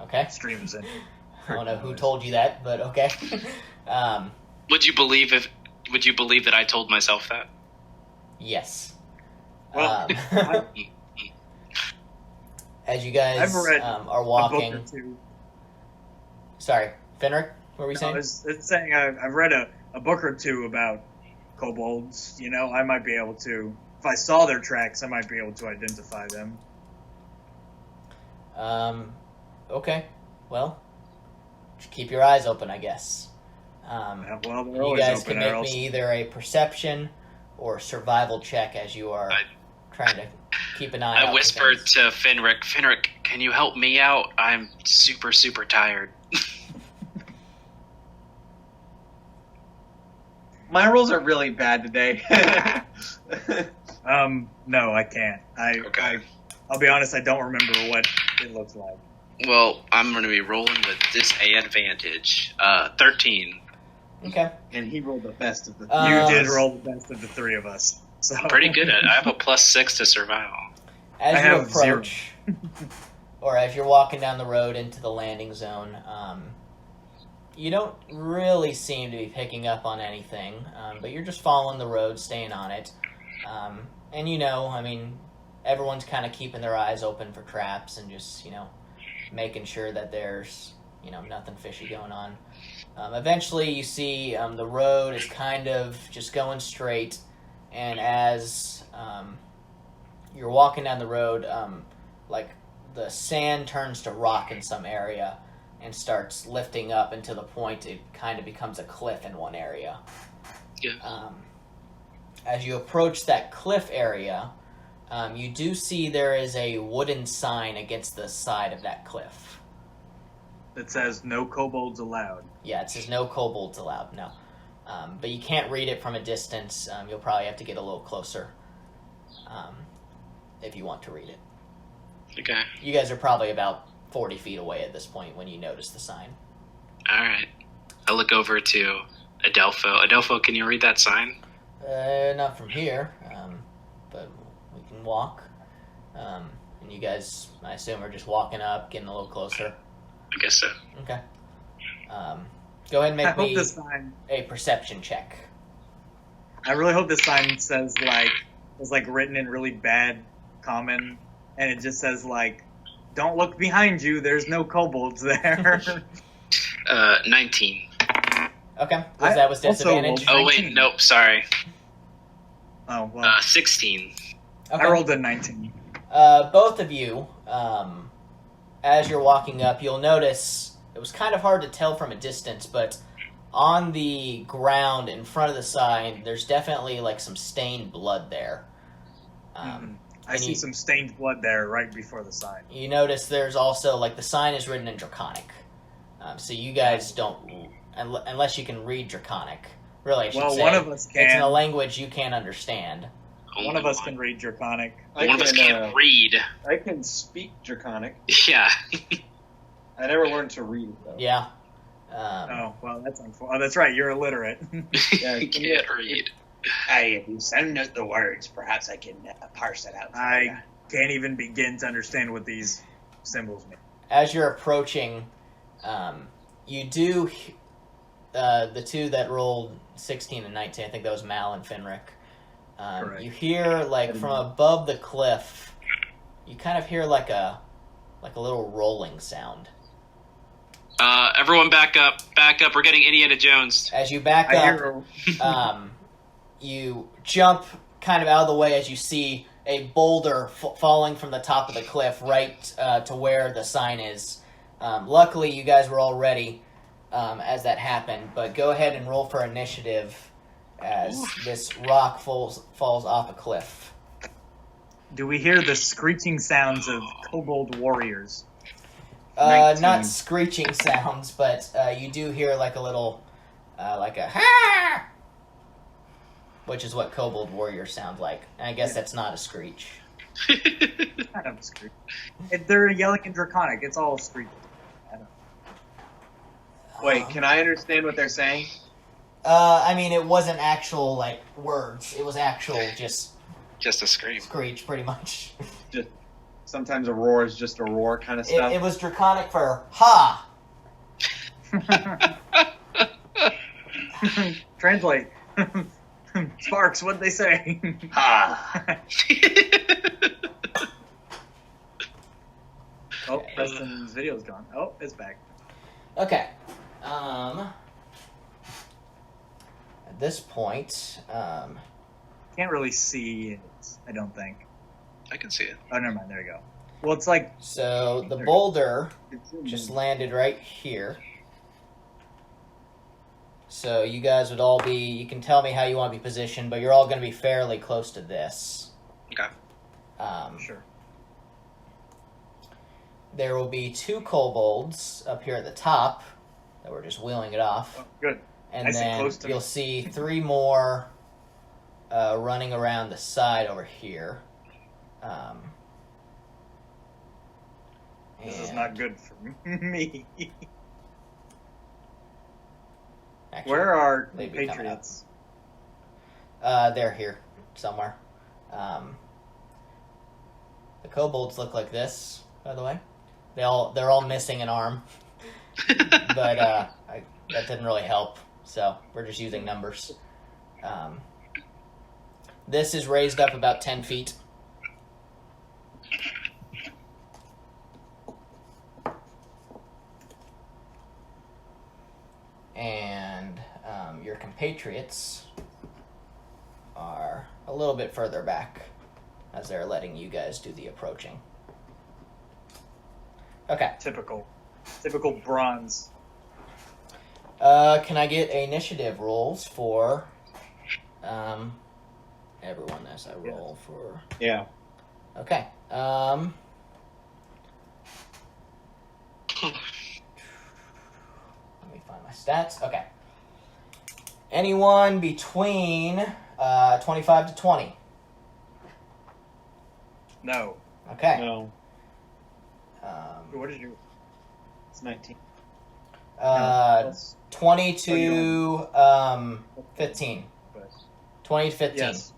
Okay. streams in. I don't know who told you that, but okay. Would you believe that I told myself that? Yes. Well, as you guys I've read are a book walking... or two. Sorry, Fenric, what were you No, saying? it's saying I've read a book or two about kobolds. You know, I might be able to, if I saw their tracks, I might be able to identify them. Okay. Well, just keep your eyes open, I guess. Yeah, well, they're You always guys open, can or make else- me either a perception or survival check as you are trying to keep an eye out. I for whispered things. to Fenric, Fenric, can you help me out? I'm super, super tired. My rolls are really bad today. No, I can't. Okay. I'll be honest, I don't remember what it looks like. Well, I'm going to be rolling with disadvantage. 13. Okay. And he rolled the best of the You did roll the best of the three of us. So. I'm pretty good at it. I have a +6 to survival. As I you have approach, or as you're walking down the road into the landing zone, you don't really seem to be picking up on anything, but you're just following the road, staying on it. And everyone's kind of keeping their eyes open for traps and just, making sure that there's, nothing fishy going on. Eventually you see the road is kind of just going straight, and as you're walking down the road, the sand turns to rock in some area and starts lifting up until the point it kind of becomes a cliff in one area. Yeah. As you approach that cliff area, you do see there is a wooden sign against the side of that cliff. It says no kobolds allowed. Yeah, it says no kobolds allowed, no. But you can't read it from a distance. You'll probably have to get a little closer if you want to read it. Okay. You guys are probably about 40 feet away at this point when you notice the sign. All right. I look over to Adelpho. Adelpho, can you read that sign? Not from here, but we can walk. And you guys, I assume, are just walking up, getting a little closer. I guess so. Okay. Go ahead and I make hope me this sign. a perception check. I really hope this sign says it's written in really bad common, and it just says don't look behind you. There's no kobolds there. 19. Okay. I That was also disadvantage? rolled- Oh, wait, 19. nope, sorry. Oh well, 16. Okay. I rolled a 19. Both of you, as you're walking up, you'll notice it was kind of hard to tell from a distance, but on the ground in front of the sign, there's definitely some stained blood there. I and see you- some stained blood there right before the sign. You notice there's also the sign is written in Draconic, so you guys don't, unless you can read Draconic. Really, I should Well, say. one of us It's in a can. language you can't understand. One of us can read Draconic. One of us can't read. I can speak Draconic. Yeah. I never learned to read it, though. Yeah. Oh well, that's unfortunate. Oh, that's right. You're illiterate. Yeah, You can't read. If you sound out the words, perhaps I can parse it out. for I you. can't even begin to understand what these symbols mean. As you're approaching, you do the two that rolled 16 and 19. I think that was Mal and Fenric. Correct. You hear from above the cliff. You kind of hear a little rolling sound. Everyone back up. Back up. We're getting Indiana Jones. As you back I up, hear. you jump kind of out of the way as you see a boulder falling from the top of the cliff right to where the sign is. Luckily, you guys were all ready. as that happened, but go ahead and roll for initiative as this rock falls off a cliff. Do we hear the screeching sounds of kobold warriors? Not screeching sounds, but you do hear like a little, like a ha, which is what kobold warriors sound like. And I guess that's not a screech. Kind of a screech. They're yelling in Draconic. It's all screeching. I don't know. Wait, can I understand what they're saying? I mean, it wasn't actual like words. It was actual just a scream. screech, pretty much. Just sometimes a roar is just a roar kind of stuff. It was Draconic for ha. Translate. Sparks, what'd they say? Ha! Oh, Preston's video's gone. Oh, it's back. Okay. At this point, Can't really see it, I don't think. I can see it. Oh, never mind. There you go. Well, it's like... so the boulder just landed right here. So you guys would all be, you can tell me how you want to be positioned, but you're all going to be fairly close to this. Okay. Sure. There will be 2 kobolds up here at the top that we're just wheeling it off. Oh, good. And Nice and then close to you'll me. see 3 more running around the side over here. This is and not good for me. actually, Where are the they'd be coming Patriots? they're here somewhere. The kobolds look like this, by the way. They're all missing an arm, but that didn't really help. So we're just using numbers. This is raised up about 10 feet. And your compatriots are a little bit further back as they're letting you guys do the approaching. Okay. Typical bronze. Can I get initiative rolls for everyone as I roll for... Yeah. Okay. Let me find my stats. Okay. Anyone between 25 to 20? No. Okay. No, What did you... it's 19. That's- 20 to 15. 20 to 15. Yes.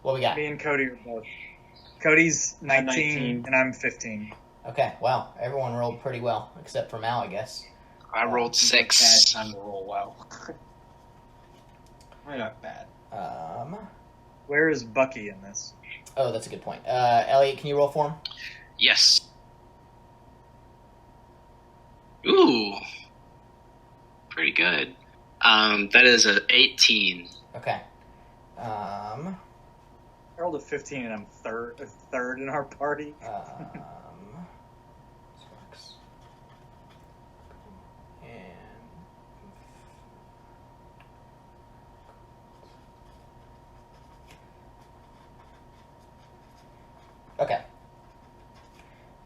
What we got? Me and Cody are both. Cody's 19, 19. and I'm 15. Okay, wow. Everyone rolled pretty well, except for Mal, I guess. I rolled Bad 6. time to roll well. We're not bad. Where is Bucky in this? Oh, that's a good point. Elliot, can you roll for him? Yes. Ooh. Pretty good. That is an 18. Okay. I rolled a 15, and I'm third in our party. Sparks. And okay.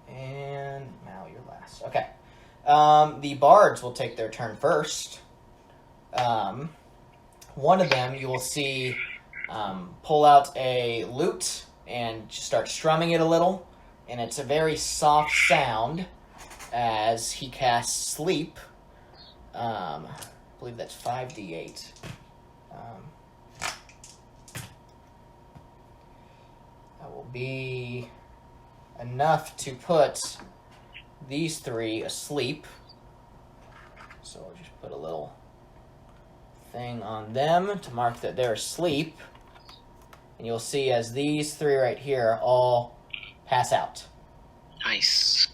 And Mal, you're last. Okay. The bards will take their turn first. One of them you will see pull out a lute and just start strumming it a little, and it's a very soft sound as he casts Sleep. I believe that's 5d8. That will be enough to put these 3 asleep. So I'll just put a little thing on them to mark that they're asleep. And you'll see as these 3 right here all pass out. Nice.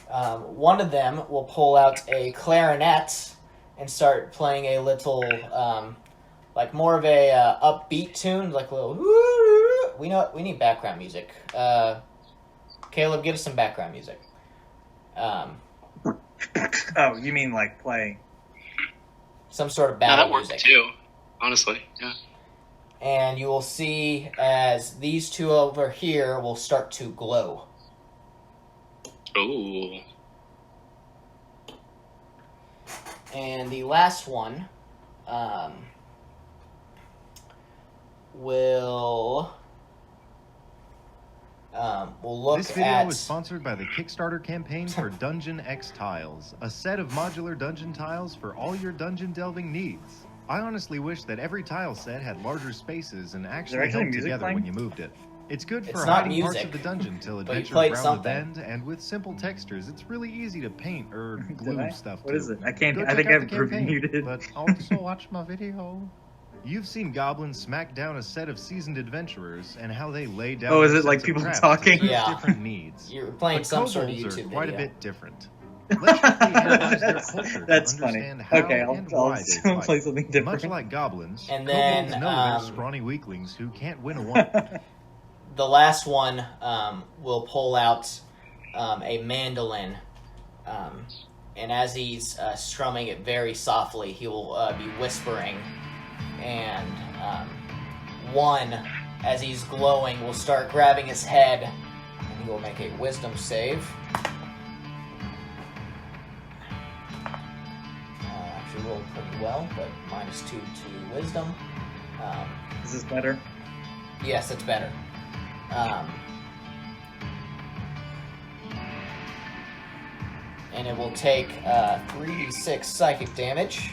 One of them will pull out a clarinet and start playing a little, like more of a upbeat tune, like a little. We need background music. Caleb, give us some background music. Oh, you mean like playing? Some sort of No, battle that worked music. too. Honestly, yeah. And you will see as these two over here will start to glow. Ooh. And the last one will look This video at... was sponsored by the Kickstarter campaign for Dungeon X Tiles, a set of modular dungeon tiles for all your dungeon delving needs. I honestly wish that every tile set had larger spaces and actually held together playing? when you moved it. It's good It's for not hiding parts music, of the dungeon till but you adventures played round something. the bend, and with simple textures, it's really easy to paint or Did glue I? stuff What to. is it? I can't. Go I think check out I've the campaign, reviewed it. but also watch my video. You've seen goblins smack down a set of seasoned adventurers and how they lay down. Oh, is their it like sets of people traps talking? to suit Yeah. different needs. You're playing But some sort of kobolds YouTube are quite video. a bit different. Let's quickly analyze their culture That's to funny. understand how Okay, and I'll why they fight. play something different. Much like goblins, And then, kobolds know they're scrawny weaklings who can't win a one. The last one will pull out a mandolin, and as he's strumming it very softly, he will be whispering, and one, as he's glowing, will start grabbing his head, and he will make a wisdom save. Actually rolled pretty well, but -2 to wisdom. Is this better? Yes, it's better. And it will take 3d6 psychic damage,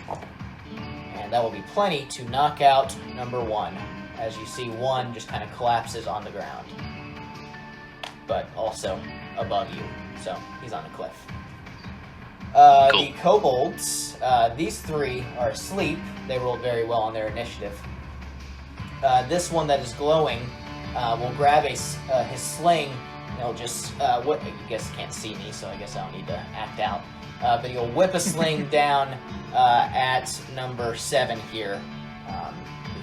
and that will be plenty to knock out number one. As you see, one just kind of collapses on the ground, but also above you, so he's on a cliff. Cool. The kobolds, these three are asleep. They rolled very well on their initiative. This one that is glowing will grab his sling. And he'll just you guys can't see me, so I guess I don't need to act out. But he'll whip a sling down at number 7 here,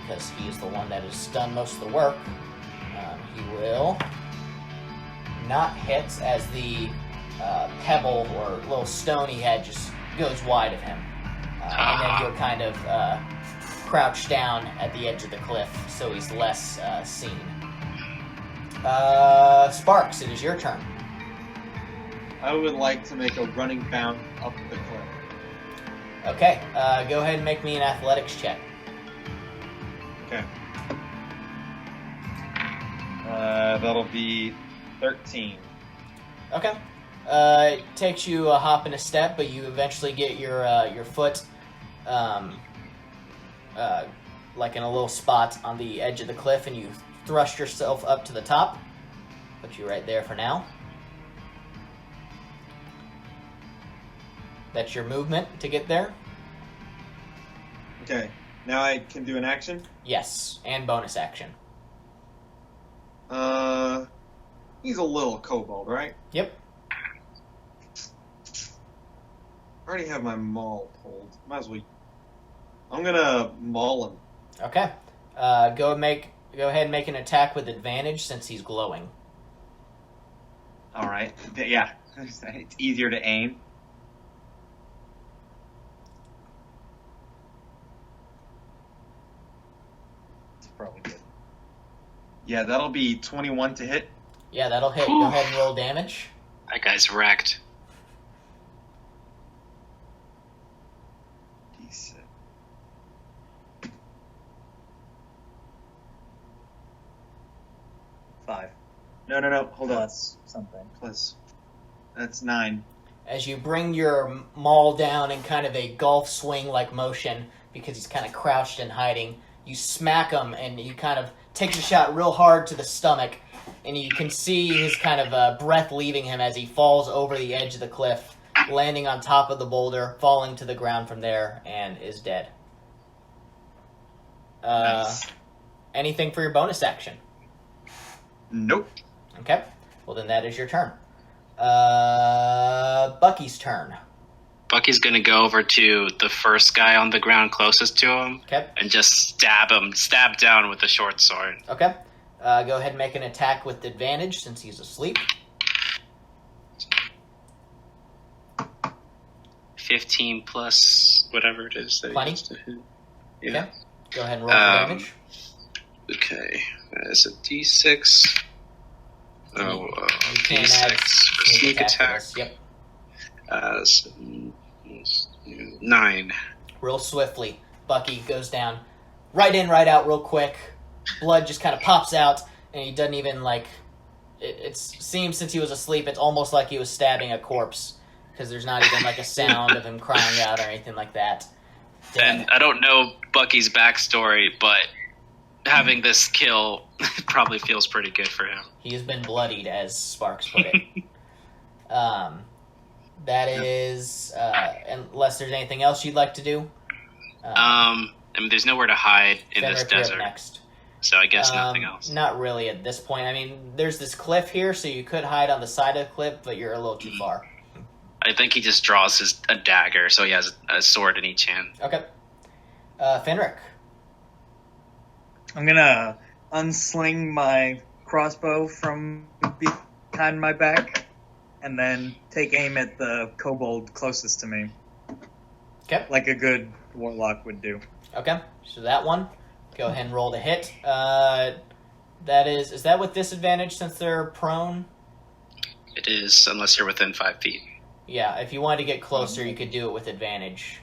because he is the one that has done most of the work. He will not hit, as the pebble or little stone he had just goes wide of him, and then he'll kind of crouch down at the edge of the cliff, so he's less seen. Sparks, it is your turn. I would like to make a running bound up the cliff. Okay, go ahead and make me an athletics check. Okay. That'll be 13. Okay. It takes you a hop and a step, but you eventually get your foot like in a little spot on the edge of the cliff, and you thrust yourself up to the top. Put you right there for now. That's your movement to get there. Okay. Now I can do an action. Yes, and bonus action. He's a little kobold, right? Yep. I already have my maul pulled. Might as well. I'm gonna maul him. Okay. Go ahead and make an attack with advantage since he's glowing. All right. Yeah. It's easier to aim. It's probably good. Yeah, that'll be 21 to hit. Yeah, that'll hit. Go ahead and roll damage. That guy's wrecked. D6. Five. No. Hold on. Plus something. Plus. That's 9. As you bring your maul down in kind of a golf swing-like motion, because he's kind of crouched and hiding, you smack him, and you kind of takes a shot real hard to the stomach, and you can see his kind of breath leaving him as he falls over the edge of the cliff, landing on top of the boulder, falling to the ground from there, and is dead. Nice. Anything for your bonus action? Nope. Okay. Well, then that is your turn. Bucky's turn. Bucky's gonna go over to the first guy on the ground closest to him Okay. and just stab down with the short sword. Okay. Go ahead and make an attack with advantage since he's asleep. 15 plus whatever it is. That 20? he has to hit. Yeah. Okay. Go ahead and roll for damage. Okay. It's a D6. Oh, You can add D6 for sneak attack. for this. Yep. So, 9. Real swiftly, Bucky goes down. Right in, right out, real quick. Blood just kind of pops out, and he doesn't even, like... It seems since he was asleep, it's almost like he was stabbing a corpse. Because there's not even, like, a sound of him crying out or anything like that. And I don't know Bucky's backstory, but having this kill probably feels pretty good for him. He has been bloodied, as Sparks put it. That is... unless there's anything else you'd like to do. I mean, there's nowhere to hide in this Fenric, you're up desert. next. So I guess nothing else. Not really at this point. I mean, there's this cliff here, so you could hide on the side of the cliff, but you're a little too far. I think he just draws a dagger, so he has a sword in each hand. Okay. Fenric. I'm gonna unsling my crossbow from behind my back, and then take aim at the kobold closest to me. Okay. Like a good warlock would do. Okay. So that one. Go ahead and roll to hit. That is that with disadvantage since they're prone? It is, unless you're within 5 feet. Yeah, if you wanted to get closer, you could do it with advantage.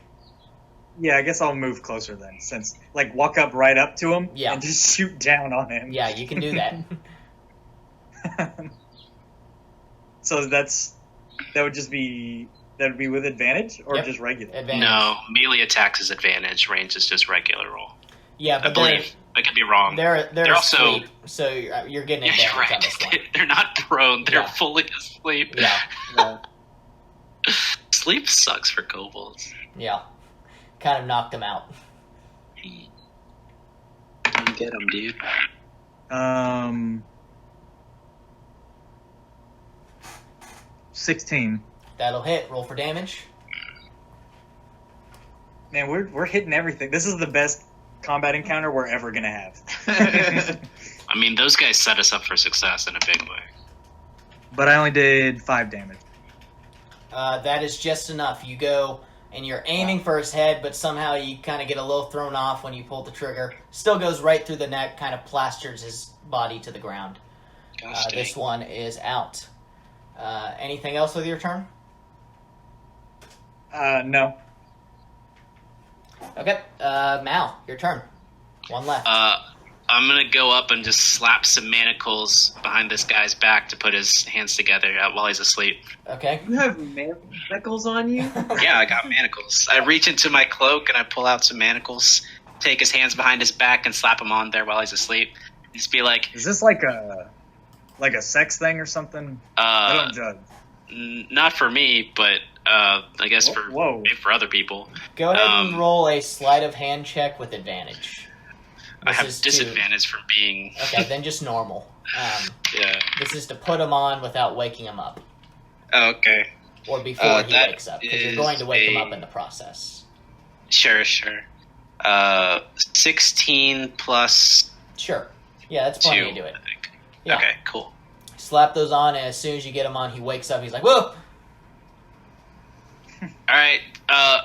Yeah, I guess I'll move closer then, since, like, walk up right up to him and just shoot down on him. Yeah, you can do that. So that would be with advantage, or just regular? Advantage. No, melee attacks is advantage, range is just regular roll. Yeah, but I believe. I could be wrong. They're also asleep, so you're getting advantage you're right. on this one. They're not prone, they're fully asleep. Yeah. Sleep sucks for kobolds. Yeah. Kind of knocked him out. Get him, dude. 16. That'll hit. Roll for damage. Man, we're hitting everything. This is the best combat encounter we're ever gonna have. I mean, those guys set us up for success in a big way. But I only did 5 damage. That is just enough. You go and you're aiming for his head, but somehow you kind of get a little thrown off when you pull the trigger. Still goes right through the neck, kind of plasters his body to the ground. This one is out. Anything else with your turn? No. Okay, Mal, your turn. One left. I'm gonna go up and just slap some manacles behind this guy's back to put his hands together while he's asleep. Okay. You have manacles on you? Yeah, I got manacles. I reach into my cloak and I pull out some manacles, take his hands behind his back and slap him on there while he's asleep. Just be like... Is this like a sex thing or something? I don't judge. Not for me, but I guess maybe for other people. Go ahead and roll a sleight of hand check with advantage. I have disadvantage from being... Okay, then just normal. Yeah. This is to put him on without waking him up. Okay. Or before he wakes up, because you're going to wake him up in the process. Sure. 16 plus... Sure. Yeah, that's plenty 2, to do it. I think. Yeah. Okay, cool. Slap those on, and as soon as you get him on, he wakes up. He's like, whoa! Alright,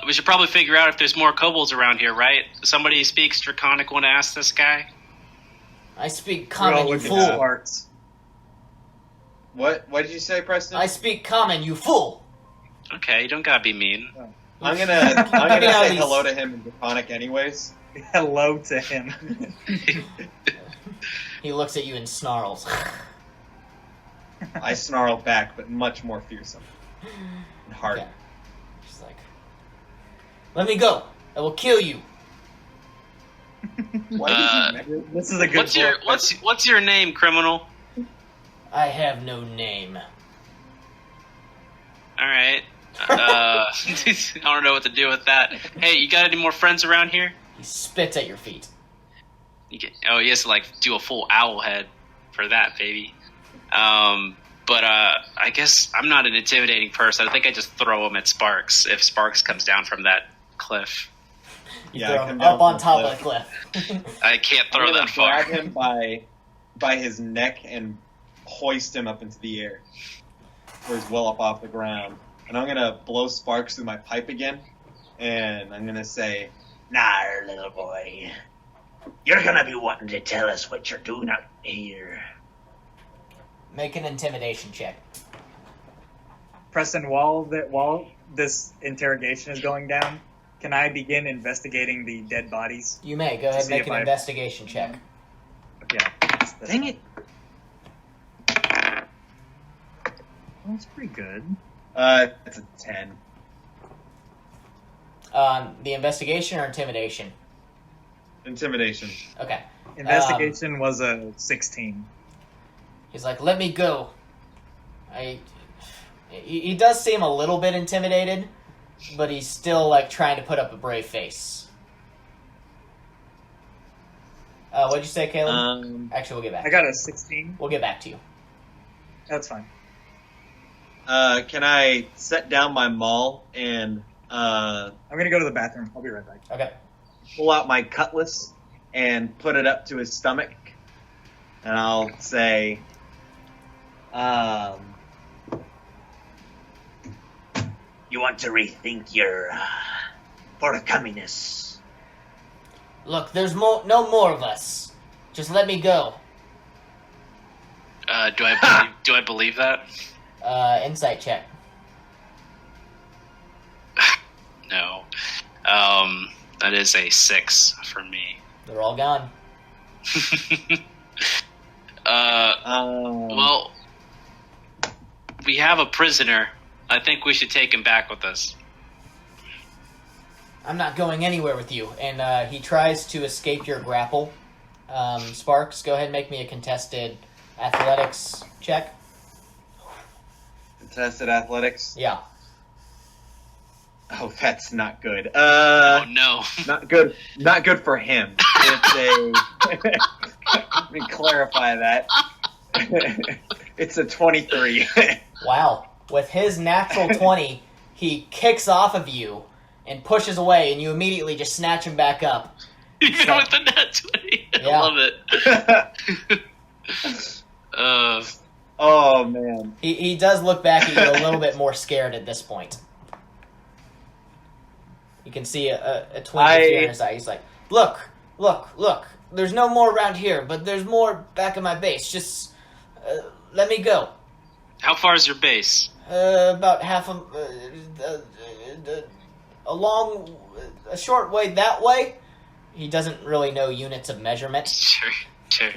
we should probably figure out if there's more kobolds around here, right? Somebody speaks Draconic want to ask this guy? I speak common, you fool. What did you say, Preston? I speak common, you fool. Okay, you don't gotta be mean. I'm gonna say hello to him in Draconic anyways. Hello to him. He looks at you and snarls. I snarl back, but much more fearsome and hard. Okay. She's like, let me go. I will kill you. This is a good what's your name, criminal? I have no name. Alright. I don't know what to do with that. Hey, you got any more friends around here? He spits at your feet. He has to do a full owl head for that, baby. But I guess I'm not an intimidating person. I think I just throw him at Sparks if Sparks comes down from that cliff. You throw him up on top of the cliff. I can't throw that far. Grab him by his neck and hoist him up into the air, where he's well up off the ground. and I'm gonna blow sparks through my pipe again, and I'm gonna say, Nah, little boy. You're gonna be wanting to tell us what you're doing out here. Make an intimidation check. Preston, while this interrogation is going down, can I begin investigating the dead bodies? You may. Go ahead and see make if an I- investigation check. Yeah. Dang it. That's pretty good. it's a 10. The investigation or intimidation? Intimidation. Okay. Investigation was a 16. He's like, let me go. He does seem a little bit intimidated, but he's still, like, trying to put up a brave face. What'd you say, Caleb? Actually, we'll get back. I got a 16. We'll get back to you. That's fine. Can I set down my maul and I'm gonna go to the bathroom. I'll be right back. Okay. pull out my cutlass and put it up to his stomach, and I'll say, You want to rethink your forecomings. Look, there's no more of us. Just let me go. Do I believe that? Insight check. No. That is a 6 for me. They're all gone. Well, we have a prisoner. I think we should take him back with us. I'm not going anywhere with you. And he tries to escape your grapple. Sparks, go ahead and make me a contested athletics check. contested athletics. Yeah. Oh, that's not good. Oh no. Not good. Not good for him. It's a. Let me clarify that. It's a 23. Wow. With his natural 20, he kicks off of you and pushes away, and you immediately just snatch him back up. Even So- with the net 20. I Yeah. love it. Oh man. He does look back at you a little bit more scared at this point. You can see a twinkle of fear in his eye. He's like, look. There's no more around here, but there's more back at my base. Just let me go. How far is your base? About half of... a short way that way. He doesn't really know units of measurement. Sure.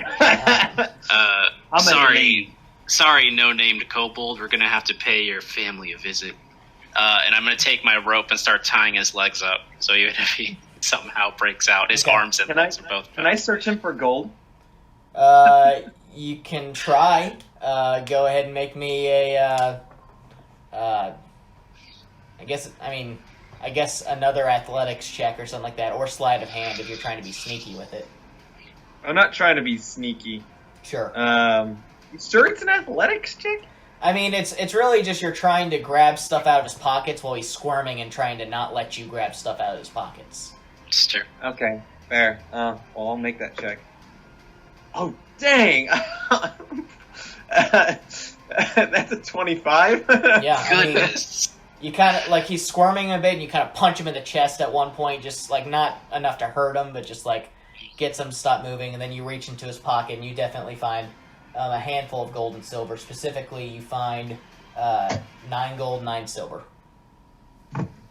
many Sorry, no-named kobold. We're gonna have to pay your family a visit. And I'm gonna take my rope and start tying his legs up. So even if he somehow breaks out, his Okay. arms and legs are both. Can I search him for gold? You can try. Go ahead and make me a... I guess another athletics check or something like that, or sleight of hand if you're trying to be sneaky with it. I'm not trying to be sneaky. Sure. You sure it's an athletics check? I mean, it's really just you're trying to grab stuff out of his pockets while he's squirming and trying to not let you grab stuff out of his pockets. Sure. Okay, fair. Well, I'll make that check. Oh, dang! That's a 25? Yeah, I mean, Goodness. you kind of, like, he's squirming a bit, and you kind of punch him in the chest at one point, just, like, not enough to hurt him, but just, like, gets him to stop moving, and then you reach into his pocket, and you definitely find a handful of gold and silver. Specifically, you find 9 gold, 9 silver.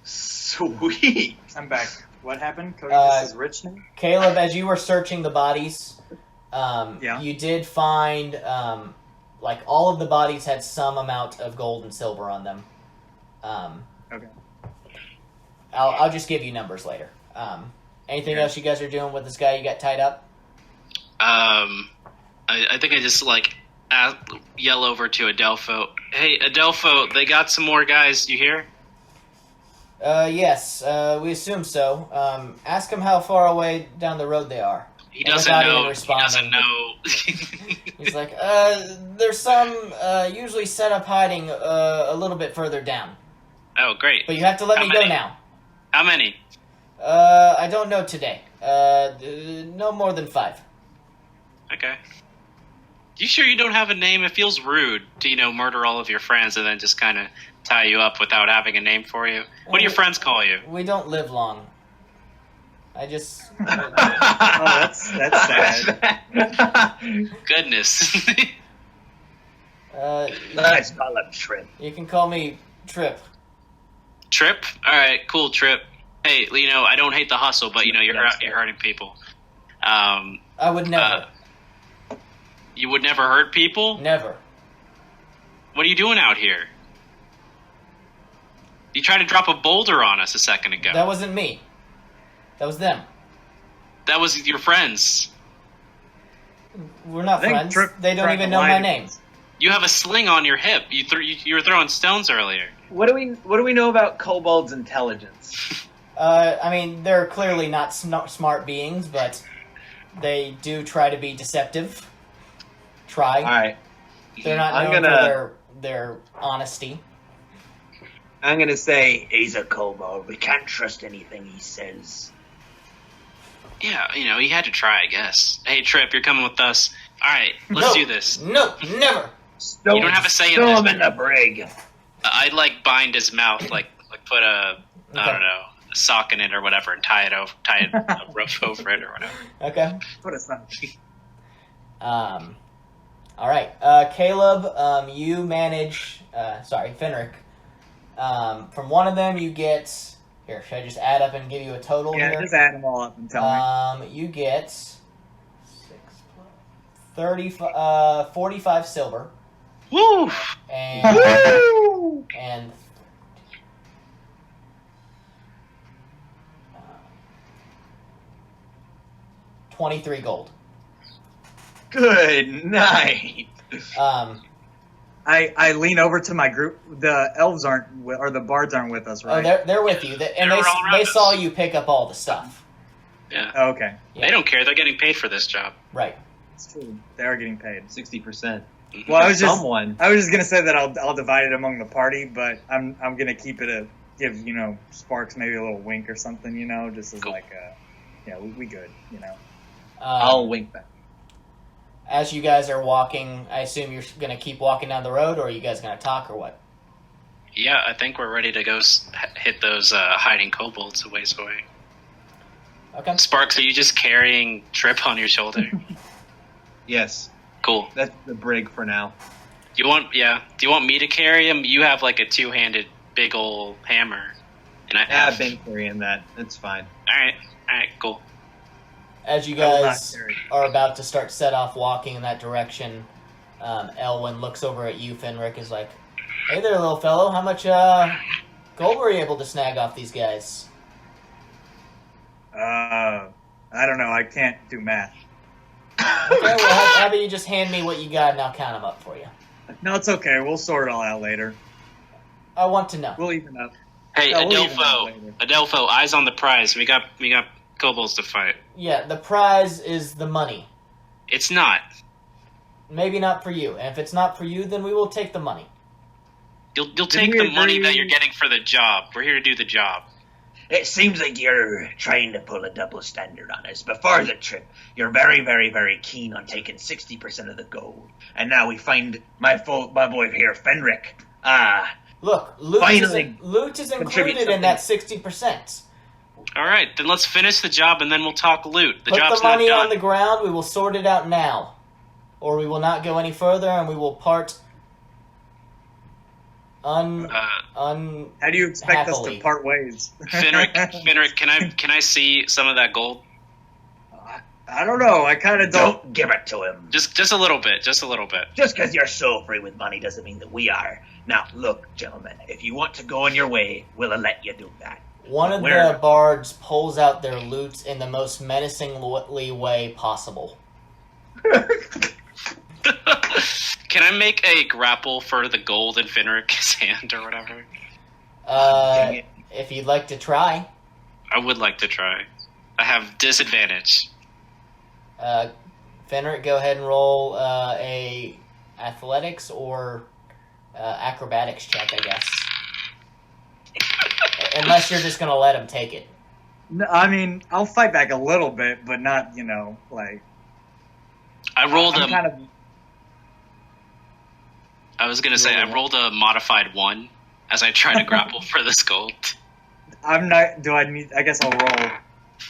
Sweet! I'm back. What happened? Cody, this is Rich now? Caleb, as you were searching the bodies, Yeah. you did find, like, all of the bodies had some amount of gold and silver on them. Okay. I'll just give you numbers later. Anything else you guys are doing with this guy you got tied up? I think I just yell over to Adelpho. Hey, Adelpho, they got some more guys. You hear? Yes, we assume so. Ask him how far away down the road they are. He And doesn't without even know. He responding, doesn't know. He's like, there's some usually set up hiding a little bit further down. Oh, great. But you have to let How me go many? now. How many? I don't know today. No more than 5. Okay. You sure you don't have a name? It feels rude to, murder all of your friends and then just kind of tie you up without having a name for you. What do your friends call you? We don't live long. I just... Oh, that's sad. Goodness. Let's call him Trip. You can call me Trip. Trip? Alright, cool, Trip. Hey, I don't hate the hustle, but, you're hurting people. I would never. You would never hurt people? Never. What are you doing out here? You tried to drop a boulder on us a second ago. That wasn't me. That was them. That was your friends. We're not friends. Trip They don't tried even to know lie my to name. us. You have a sling on your hip. You were throwing stones earlier. What do we know about kobolds' intelligence? I mean, they're clearly not smart beings, but they do try to be deceptive. Try. All right. They're not known for their honesty. I'm gonna say he's a kobold. We can't trust anything he says. Yeah, he had to try, I guess. Hey, Trip, you're coming with us. All right, let's do this. No, never. You don't have a say in Throw this. him in the brig. I'd bind his mouth, like put I don't know, a sock in it or whatever, and tie a rope over it or whatever. Okay. But it's not. All right. Caleb, you manage... Fenric. From one of them, you get... Here, should I just add up and give you a total here? Yeah, just add them all up and tell me. You get 45 silver. Woo! And 23 gold. Good night. I lean over to my group. The elves or the bards aren't with us, right? Oh, they're with you, and They're all around they us. saw you pick up all the stuff. Yeah. Oh, okay. Yeah. They don't care. They're getting paid for this job. Right. It's true. They are getting paid. 60%. Well, I was just Someone. gonna say that I'll divide it among the party, but I'm gonna keep it give Sparks maybe a little wink or something, just as Cool. we good, I'll wink back. As you guys are walking, I assume you're going to keep walking down the road, or are you guys going to talk, or what? Yeah, I think we're ready to go hit those hiding kobolds a ways away. Okay. Sparks, are you just carrying Trip on your shoulder? Yes, Cool. that's the brig for now. Do you want me to carry him? You have like a two-handed big old hammer, and I Yeah, have. I've been carrying that. It's fine. All right, cool. As you I will not guys carry. are about to start set off walking in that direction, Elwyn looks over at you, Fenric, is like, "Hey there, little fellow. How much gold were you able to snag off these guys?" I don't know. I can't do math. Okay, well, how about you just hand me what you got, and I'll count them up for you. No, it's okay. We'll sort it all out later. I want to know. We'll even up. Hey, Yeah, we'll even out later. Adelpho, eyes on the prize. We got kobolds to fight. Yeah, the prize is the money. It's not. Maybe not for you. And if it's not for you, then we will take the money. You'll take we the money agree- that you're getting for the job. We're here to do the job. It seems like you're trying to pull a double standard on us. Before the trip, you're very, very, very keen on taking 60% of the gold. And now we find my boy here, Fenric. Look, loot Finally is contribute included in that 60%. All right, then let's finish the job and then we'll talk loot. The Put job's the money not on done. the ground. We will sort it out now. Or we will not go any further, and we will part How do you expect us happily. to part ways? Fenric, can I see some of that gold? I don't know. I kind of don't. Don't give it to him. Just a little bit. Just a little bit. Just because you're so free with money doesn't mean that we are. Now, look, gentlemen, if you want to go on your way, we'll let you do that. One of Where- the bards pulls out their loot in the most menacingly way possible. Can I make a grapple for the gold in Fenric's hand or whatever? If you'd like to try, I would like to try. I have disadvantage. Fenric, go ahead and roll a athletics or acrobatics check, I guess. Unless you're just going to let him take it. No, I mean, I'll fight back a little bit, but not, like. I rolled I'm a kind of. I was gonna say I rolled a modified 1 as I try to grapple for this gold. I'm not. Do I need? I guess I'll roll.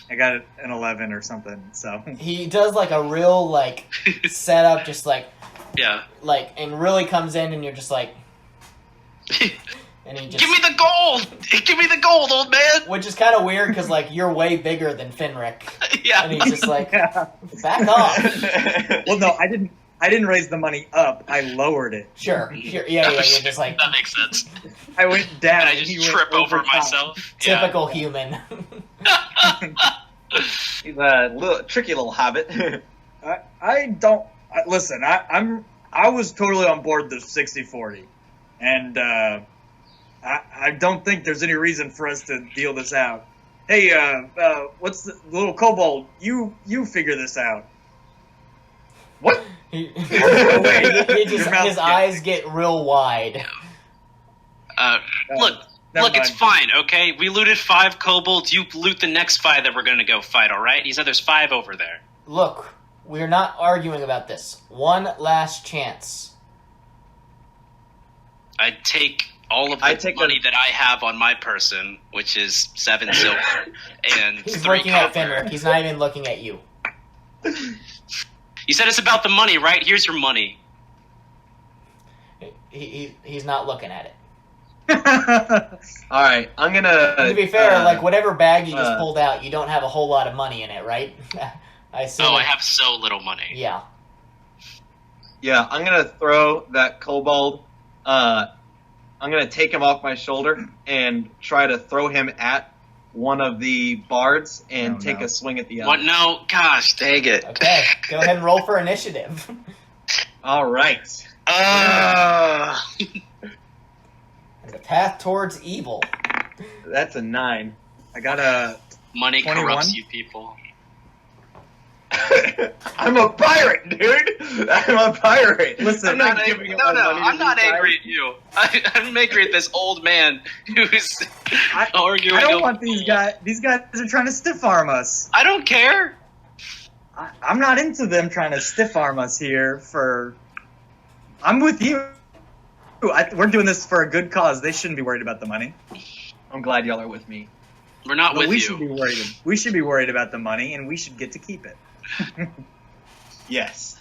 I got an 11 or something. So He does like a real like setup, just like Yeah. like, and really comes in, and you're just like, and he just Give me the gold! Give me the gold, old man! which is kind of weird because like you're way bigger than Finrick, Yeah. and he's just like, back off. well, no, I didn't. I didn't raise the money up. I lowered it. Sure, yeah. You're just like That makes sense. I went down. And I he just went trip over top. myself. typical human. He's a little tricky little hobbit. I don't listen. I was totally on board the 60-40, and I don't think there's any reason for us to deal this out. Hey, what's the little kobold? You figure this out. What? He just, Your mouth his eyes get real wide. Look, Never it's mind. fine, okay? We looted 5 kobolds. You loot the next 5 that we're gonna go fight, all right? He said there's 5 over there. Look, we're not arguing about this. One last chance. I'd take all of the money that I have on my person, which is 7 silver and He's 3 looking at copper. Finrick. He's not even looking at you. You said it's about the money, right? Here's your money. He's not looking at it. All right, I'm gonna. To be fair, like whatever bag you just pulled out, you don't have a whole lot of money in it, right? I assume. I have so little money. Yeah. Yeah, I'm gonna throw that kobold. I'm gonna take him off my shoulder and try to throw him at one of the bards and take a swing at the other. What? No, gosh, dang it. Okay, go ahead and roll for initiative. All right. The path towards evil. That's a 9. I got a Money 21? corrupts you people. I'm a pirate, dude. I'm a pirate. Listen, I'm not angry. giving No, up my no, money to I'm not these angry guys. at you. I'm angry at this old man who's arguing. I don't over want these guys. These guys are trying to stiff arm us. I don't care. I'm not into them trying to stiff arm us here. I'm with you. We're doing this for a good cause. They shouldn't be worried about the money. I'm glad y'all are with me. We're not But with we you. should be worried. We should be worried about the money, and we should get to keep it. Yes.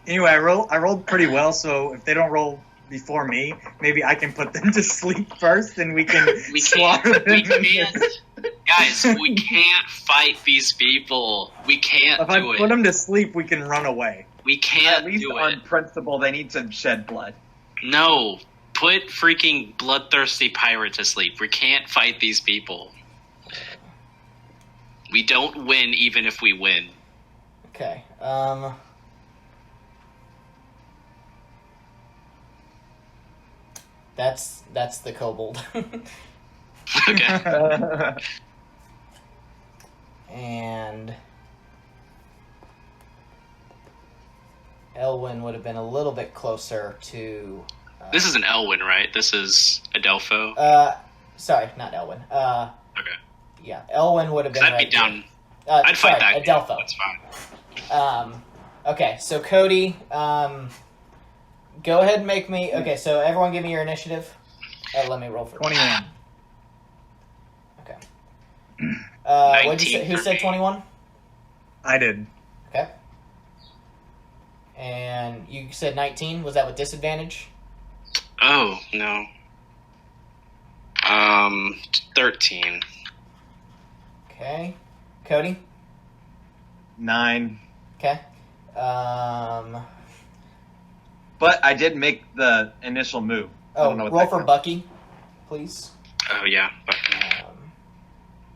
Anyway, I rolled pretty well. So if they don't roll before me, maybe I can put them to sleep first, and we can We slaughter can't. them. We can't. Guys, we can't fight these people. We can't If I do put it. them to sleep, we can run away. We can't At least do on it. principle, they need to shed blood. No. Put freaking bloodthirsty pirate to sleep. We can't fight these people. We don't win even if we win. Okay. That's the kobold. Okay. And Elwyn would have been a little bit closer to. This is an Elwyn, right? This is Adelpho. Sorry, not Elwyn. Okay. Yeah, Elwyn would have been. I'd right be down. here. I'd sorry, fight back. Adelpho. That's fine. Okay, so Cody, go ahead and make me. Okay, so everyone, give me your initiative. Let me roll for 21. Okay. What'd you say? 19 Who for said me. 21? I did. Okay. And you said 19. Was that with disadvantage? Oh, no. 13. Okay. Cody? 9. Okay. But I did make the initial move. I don't know what roll that for counts. Bucky, please. Oh, yeah.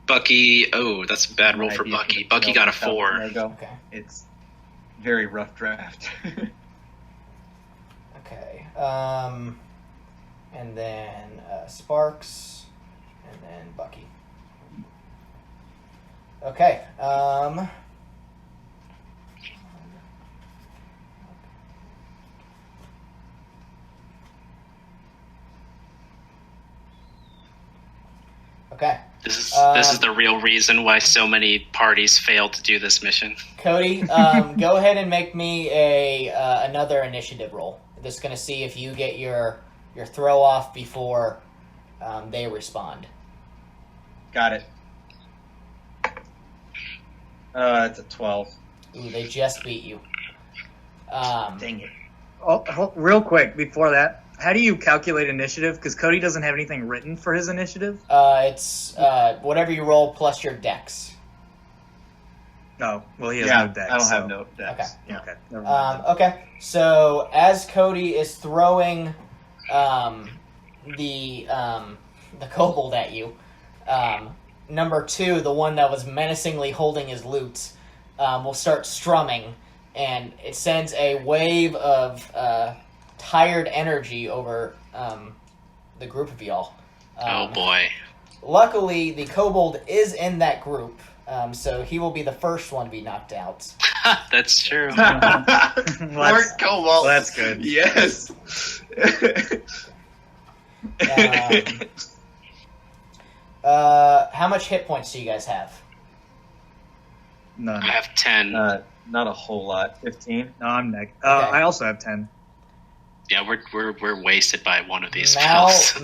Bucky. Oh, that's a bad roll for Idea Bucky. the Bucky got a development 4. There we go. Okay. It's very rough draft. Okay. And then Sparks, and then Bucky. Okay. Okay. This is the real reason why so many parties fail to do this mission. Cody, go ahead and make me another initiative roll. Just going to see if you get your throw off before they respond. Got it. It's a 12. Ooh, they just beat you. Dang it. Oh, real quick, before that, how do you calculate initiative? Because Cody doesn't have anything written for his initiative. It's whatever you roll plus your dex. No, well, he has Yeah, no dex. I don't have so- no dex. Okay. Yeah. Okay. Never mind. Okay, so as Cody is throwing the kobold at you, number 2, the one that was menacingly holding his lute, will start strumming, and it sends a wave of tired energy over the group of y'all. Oh boy. Luckily, the kobold is in that group, so he will be the first one to be knocked out. That's true. More cobalt. Well, that's good. Yes. How much hit points do you guys have? None. I have 10. Not a whole lot. 15. No, I'm next. Okay. I also have 10. Yeah, we're wasted by one of these Mal, spells.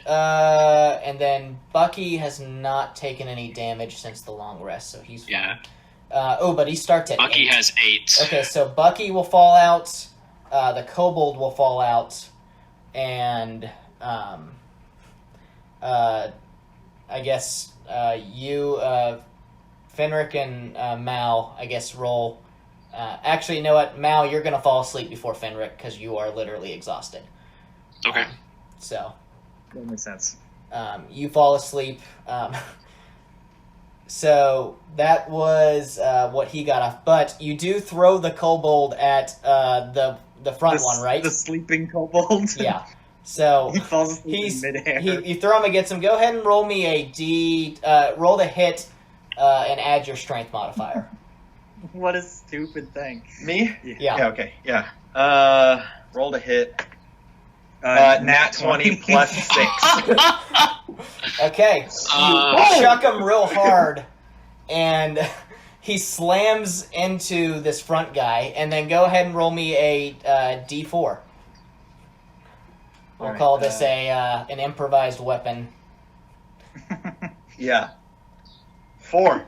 and then Bucky has not taken any damage since the long rest, so he's fine. Yeah. But he starts at Bucky 8. has 8. Okay, so Bucky will fall out, the kobold will fall out, and I guess you, Fenric and Mal, I guess roll. Actually, you know what? Mal, you're going to fall asleep before Fenric because you are literally exhausted. Okay. So, That makes sense. you fall asleep. So that was what he got off. But you do throw the kobold at the front one, right? The sleeping kobold? Yeah. So He falls asleep he's in midair. you throw him against him. Go ahead and roll me a D. Roll the hit and add your strength modifier. What a stupid thing. Me? Yeah. Yeah. Okay. Yeah. Rolled a hit. Nat 20 plus 6. Okay. You chuck him real hard, and he slams into this front guy. And then go ahead and roll me a D4. We'll Alright, call this an improvised weapon. Yeah. 4.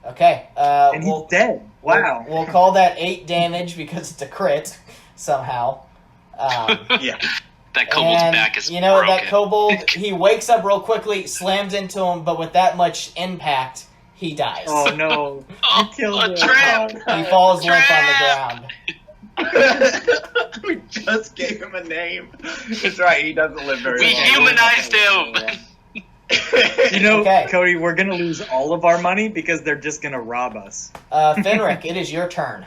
Okay. And he's dead. Wow. We'll call that 8 damage because it's a crit somehow. Yeah. That kobold's And, back is you know, broken. that kobold, he wakes up real quickly, slams into him, but with that much impact, he dies. Oh no. You killed him. a trap! He falls limp on the ground. We just gave him a name. It's right. He doesn't live very We long. humanized him! You know, Okay. Cody, we're gonna lose all of our money because they're just gonna rob us. Fenric, it is your turn.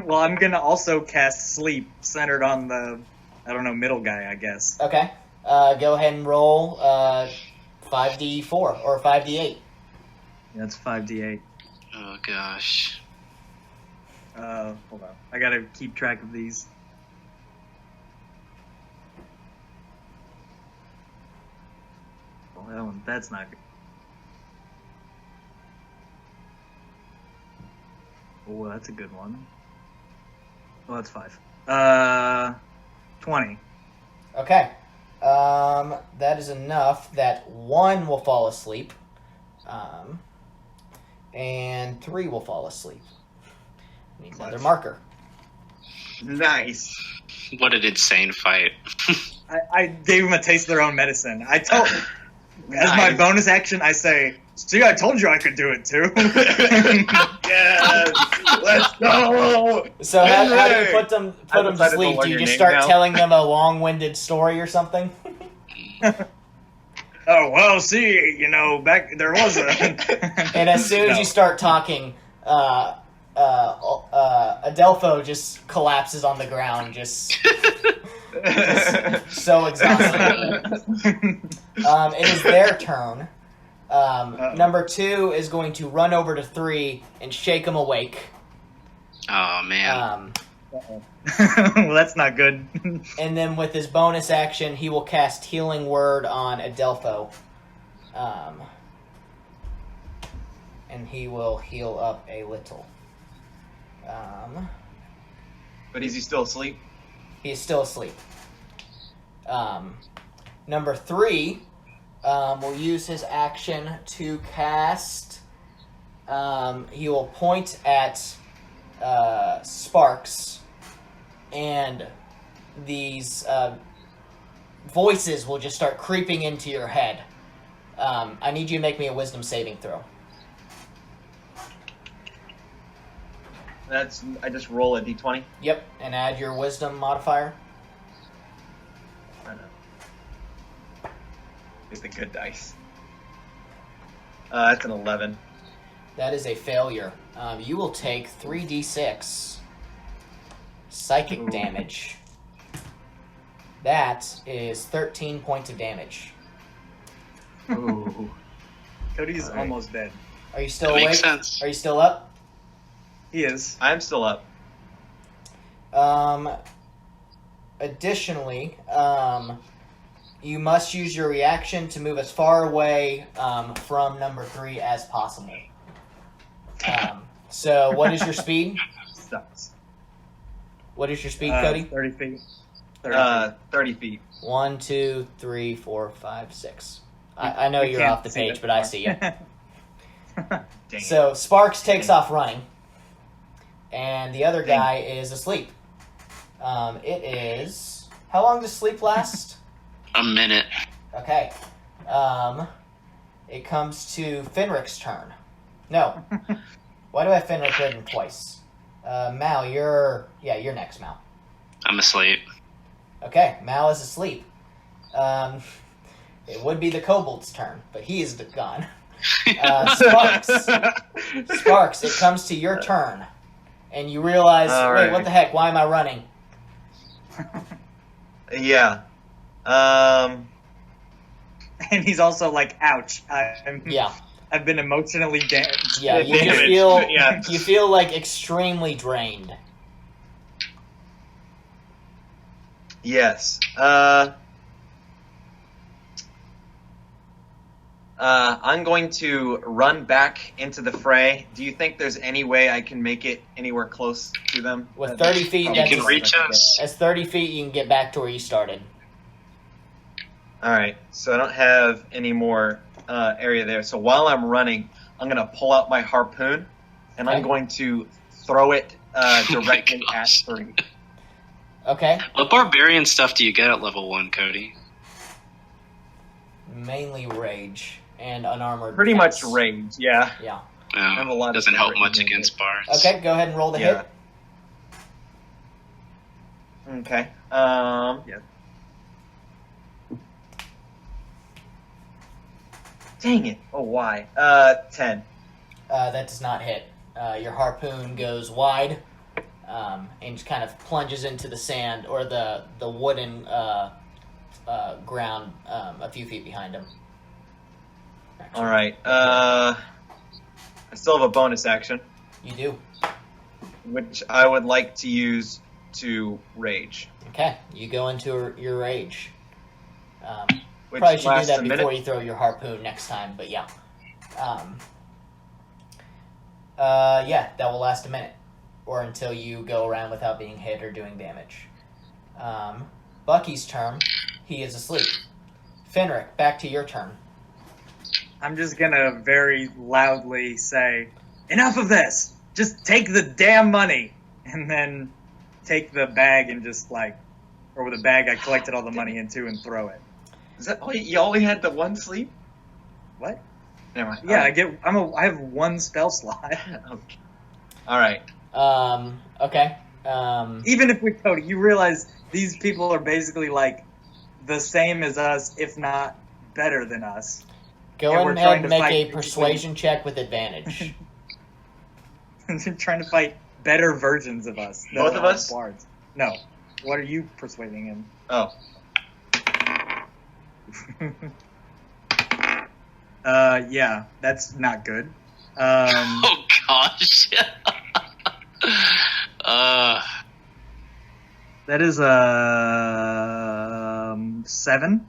Well, I'm gonna also cast sleep centered on the, middle guy, I guess. Okay. Go ahead and roll 5d4 or 5d8. That's 5d8. Oh gosh. Hold on. I gotta keep track of these. Well, that's not good. Oh, that's a good one. Oh, that's 5. 20. Okay. That is enough that 1 will fall asleep. And 3 will fall asleep. Need another marker. Nice. What an insane fight. I gave them a taste of their own medicine. I told, as my bonus action, I say, "See, I told you I could do it too." Yes. Let's go. So how do you Henry! put them I've to decided to sleep? learn Do you your just name start now. telling them a long-winded story or something? Oh well, see, back there was a. And as soon as you start talking, Adelpho just collapses on the ground, just so exhausted. It is their turn. Number 2 is going to run over to 3 and shake him awake. Oh man. Well, that's not good. And then with his bonus action, he will cast Healing Word on Adelpho. And he will heal up a little. But is he still asleep? He's still asleep. Number 3 will use his action to cast. He will point at Sparks, and these voices will just start creeping into your head. I need you to make me a wisdom saving throw. I just roll a d20. Yep, and add your wisdom modifier. I know. Get the good dice. That's an 11. That is a failure. You will take 3d6 psychic damage. That is 13 points of damage. Ooh. Cody's Alright. almost dead. Are you still That awake? makes sense. Are you still up? He is. I'm still up. Additionally, you must use your reaction to move as far away from number 3 as possible. So, what is your speed? Sucks. What is your speed, Cody? 30 feet. 30 feet. 30 feet. 1, 2, 3, 4, 5, 6. I know We you're can't off the see page, that but I far. see you. Dang So Sparks takes off running, and the other guy is asleep. It is... How long does sleep last? A minute. Okay. It comes to Fenric's turn. No. Why do I have Fenric written twice? Mal, you're next, Mal. I'm asleep. Okay, Mal is asleep. It would be the Kobold's turn, but he is gone. Sparks, it comes to your turn. And you realize, All wait, right. what the heck? Why am I running? Yeah. And he's also like, ouch. Yeah. I've been emotionally damaged. Yeah, you Damage. feel Yeah. you feel like extremely drained. Yes. I'm going to run back into the fray. Do you think there's any way I can make it anywhere close to them? With 30 feet, You that's can reach us. That's 30 feet. You can get back to where you started. All right. So I don't have any more area there. So while I'm running, I'm going to pull out my harpoon, and Okay. I'm going to throw it directly at gosh. 3. Okay. What barbarian stuff do you get at level 1, Cody? Mainly rage and unarmored. Pretty much defense. rage, yeah. Yeah. have a lot of Doesn't help different much names. against bards. Okay, go ahead and roll the Yeah. hit. Okay. Yeah. Dang it. Oh, why? 10. That does not hit. Your harpoon goes wide and just kind of plunges into the sand or the wooden ground a few feet behind him. All right. I still have a bonus action, You do. which I would like to use to rage. Okay, you go into your rage. Which Probably should do lasts that a before minute. you throw your harpoon next time, but yeah. Yeah, that will last a minute. Or until you go around without being hit or doing damage. Bucky's turn. He is asleep. Fenric, back to your turn. I'm just gonna very loudly say, enough of this! Just take the damn money! And then take the bag and just or the bag I collected all the money into and throw it. Is that all you only had the one sleep? What? Never mind. Yeah, I have one spell slot. Okay. All right. Okay. Even if Cody, you realize these people are basically the same as us, if not better than us. Go And we're ahead trying and to make fight a persuasion check with advantage. They're trying to fight better versions of us. that Both of aren't us? Bards. No. What are you persuading him? Oh. Yeah, that's not good. Oh gosh. That is 7.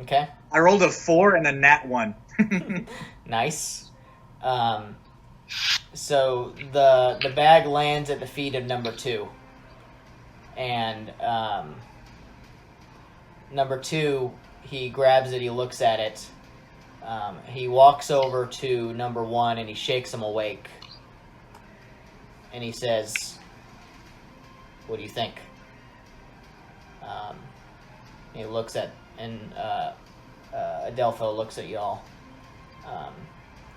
Okay. I rolled a 4 and a nat 1. Nice. So the bag lands at the feet of number 2. And number 2, he grabs it, he looks at it. He walks over to number 1 and he shakes him awake. And he says, "What do you think?" He looks at, and Adelpho looks at y'all.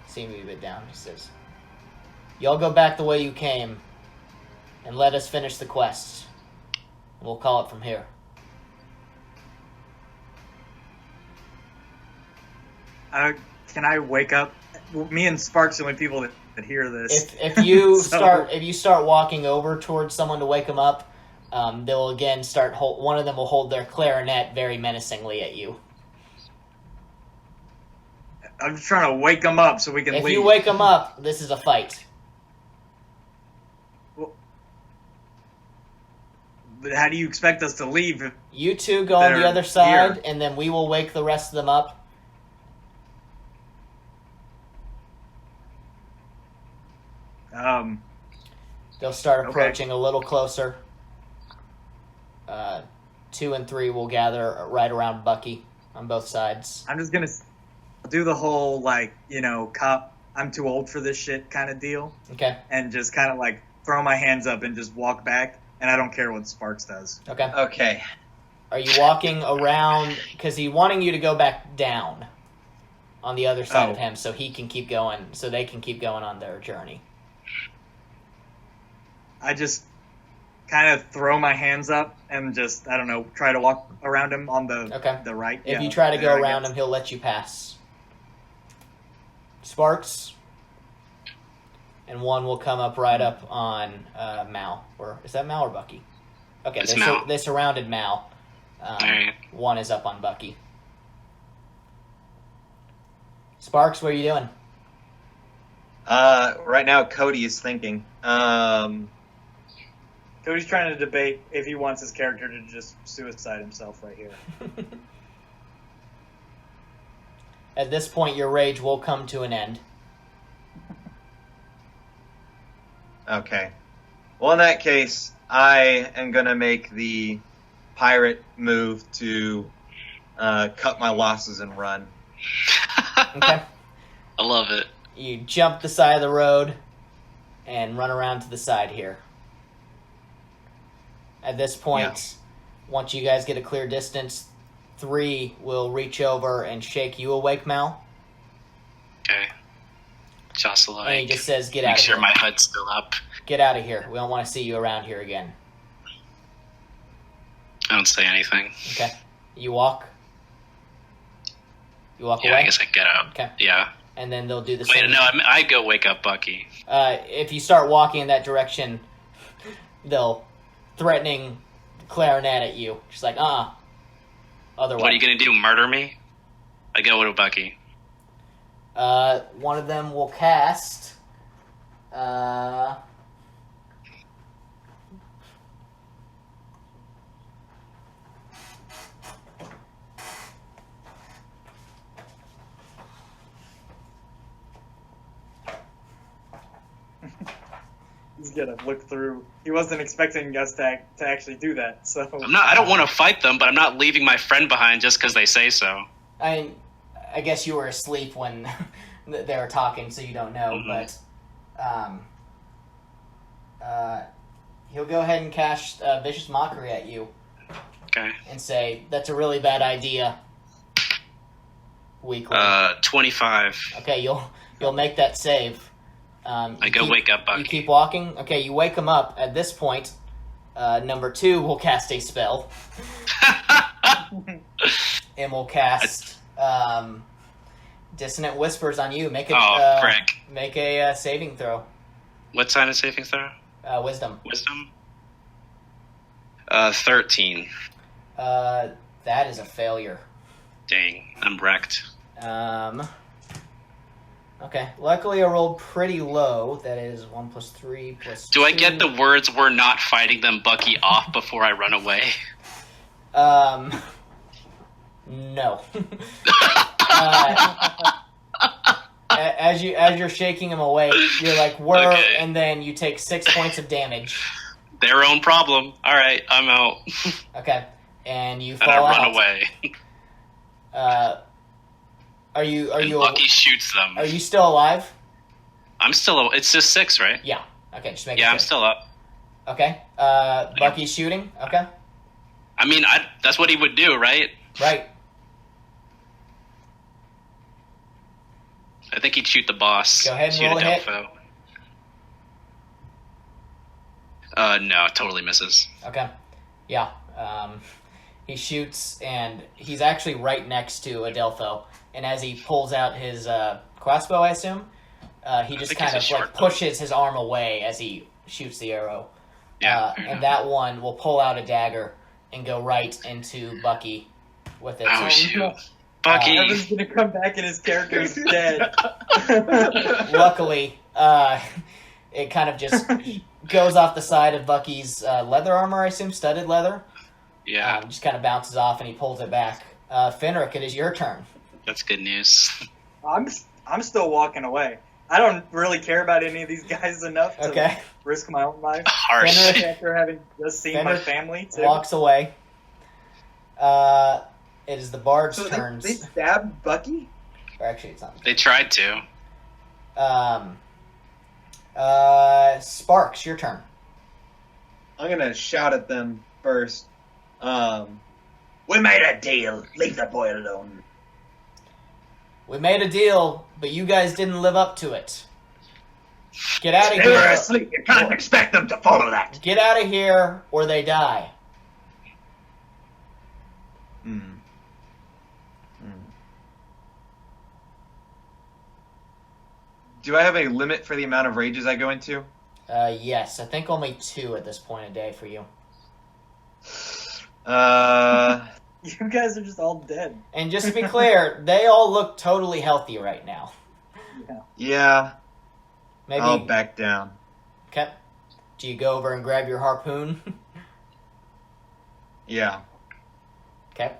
Seem to be a bit down. He says, "Y'all go back the way you came, and let us finish the quest. We'll call it from here." Can I wake up? Me and Spark's the only people that hear this. If you start walking over towards someone to wake them up, they'll again start. One of them will hold their clarinet very menacingly at you. I'm just trying to wake them up so we can leave. If you wake them up, this is a fight. Well, but how do you expect us to leave? If You two go on the they're other side, here? and then we will wake the rest of them up. They'll start approaching a little closer. 2 and 3 will gather right around Bucky on both sides. I'm just gonna do the whole cop. I'm too old for this shit kind of deal, Okay. and just kind of throw my hands up and just walk back. And I don't care what Sparks does. Okay. Okay. Are you walking around? Because he's wanting you to go back down on the other side of him, so he can keep going. So they can keep going on their journey. I just kind of throw my hands up and just, I don't know, try to walk around him on the right. If you try to go around him, he'll let you pass. Sparks. And one will come up right up on Mal. Or is that Mal or Bucky? Okay, It's Mal. They surrounded Mal. Alright. One is up on Bucky. Sparks, what are you doing? Right now, Cody is thinking. Cody's trying to debate if he wants his character to just suicide himself right here. At this point, your rage will come to an end. Okay. Well, in that case, I am going to make the pirate move to cut my losses and run. Okay. I love it. You jump the side of the road and run around to the side here. At this point, once you guys get a clear distance, 3 will reach over and shake you awake, Mal. Okay. Just And he like, just says, "Get out make of sure here. my HUD's still up. Get out of here. We don't want to see you around here again." I don't say anything. Okay. You walk. You walk Yeah, away? I guess I get up. Okay. Yeah. And then they'll do the Wait, same. no, I go wake up Bucky. If you start walking in that direction, they'll threatening clarinet at you. She's like, Otherwise. What are you gonna do? Murder me? I go with Bucky. One of them will cast. He's gonna look through. He wasn't expecting us to actually do that, so... I don't want to fight them, but I'm not leaving my friend behind just because they say so. I guess you were asleep when they were talking, so you don't know. Mhm. But he'll go ahead and cast Vicious Mockery at you Okay. and say, "That's a really bad idea." Weakly. 25. Okay, you'll make that save. I go wake up Bucky. You keep walking. Okay, you wake him up. At this point, number 2 will cast a spell. And will cast Dissonant Whispers on you. Make a saving throw. What sign is saving throw? Wisdom. Wisdom? 13. That is a failure. Dang, I'm wrecked. Okay. Luckily, I rolled pretty low. That is 1 + 3 + Do I 2. get the words "we're not fighting them, Bucky" off before I run away? No. As you're shaking him awake, you're like, "Whir," Okay. and then you take 6 points of damage. Their own problem. All right, I'm out. Okay, and you And fall I out. run away. Are you And Bucky shoots them. Are you still alive? I'm still. It's just 6, right? Yeah. Okay, just make Yeah, sure. I'm still up. Okay. Bucky's shooting. Okay. I mean, that's what he would do, right? Right. I think he'd shoot the boss. Go ahead and shoot roll a hit. Adelpho. No, it totally misses. Okay. Yeah. He shoots, and he's actually right next to Adelpho. And as he pulls out his crossbow, I assume, he just think kind it's of a like short bow. pushes his arm away as he shoots the arrow. Yeah. fair enough. And that one will pull out a dagger and go right into Bucky with it. Oh, shoot. Bucky. Evan's gonna come back and his character's dead. Luckily, it kind of just goes off the side of Bucky's leather armor, I assume, studded leather. Yeah, Just kind of bounces off and he pulls it back. Fenric, it is your turn. that's good news. I'm still walking away. I don't really care about any of these guys enough to Okay. risk my own life. Harsh. Fenric- After having just seen my Fenric family, too. Walks away. It is the Bard's So turns. they stabbed Bucky? Or actually, it's not. They tried to. Sparks, your turn. I'm gonna shout at them first. We made a deal. Leave the boy alone. We made a deal, but you guys didn't live up to it. Get out of They were here. asleep. You can't expect them to follow that. Get out of here, or they die. Do I have a limit for the amount of rages I go into? Yes, I think only 2 at this point a day for you. You guys are just all dead. And just to be clear, they all look totally healthy right now. Yeah, Maybe. I'll back down. Okay. Do you go over and grab your harpoon? Yeah. Okay.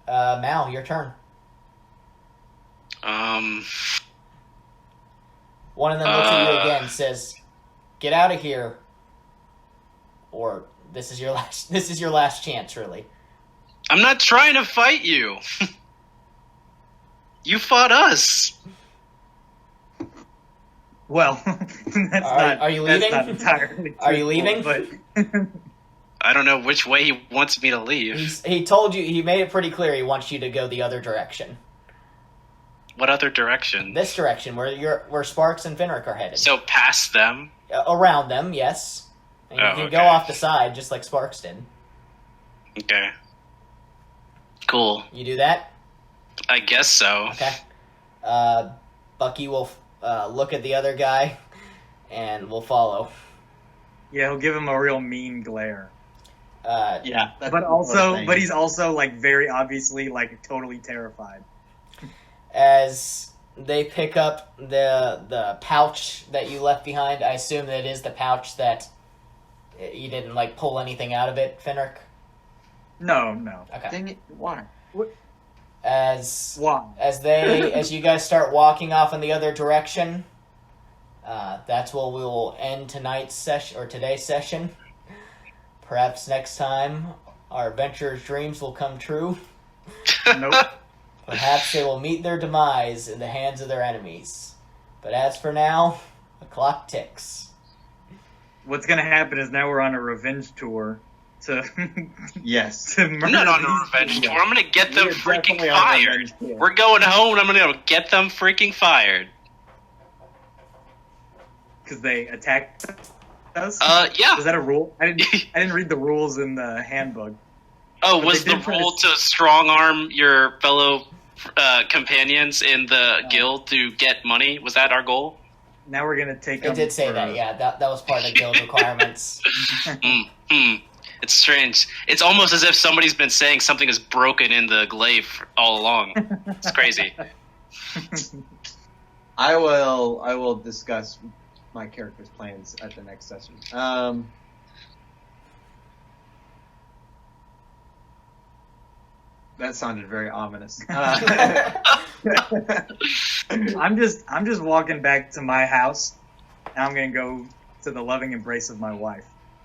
Mal, your turn. One of them looks at you again, says, "Get out of here," or this is your last. This is your last chance, really. I'm not trying to fight you. You fought us. Well, that's Are you leaving? That's not entirely Are you truthful, leaving? But I don't know which way he wants me to leave. He told you. He made it pretty clear. He wants you to go the other direction. What other direction? This direction, where Sparks and Fenric are headed. So past them? Around them, yes. And you Oh, can go okay. off the side, just like Sparks did. Okay. Cool. You do that? I guess so. Okay. Bucky will look at the other guy, and will follow. yeah, he'll give him a real mean glare. Yeah. that's But the also, thing. but he's also like very obviously like totally terrified. As they pick up the pouch that you left behind, I assume that it is the pouch that you didn't like pull anything out of it, Fenric. No. Okay. Dang it, why? As Why? as you guys start walking off in the other direction, that's where we will end tonight's session or today's session. Perhaps next time our adventurers' dreams will come true. Nope. Perhaps they will meet their demise in the hands of their enemies. But as for now, the clock ticks. What's gonna happen is now we're on a revenge tour to Yes. to murder I'm not on a these revenge people. tour. I'm gonna get them We're freaking definitely on a fired. revenge tour. We're going home and I'm gonna get them freaking fired. Because they attacked us. Yeah. Is that a rule? I didn't read the rules in the handbook. Oh, But was they the did try rule to- to strong arm your fellow companions in the guild to get money? Was that our goal? Now we're gonna take. It them did say for- that, yeah. That was part of the guild requirements. It's strange. It's almost as if somebody's been saying something is broken in the glaive all along. It's crazy. I will discuss my character's plans at the next session. That sounded very ominous. I'm just walking back to my house, and I'm gonna go to the loving embrace of my wife.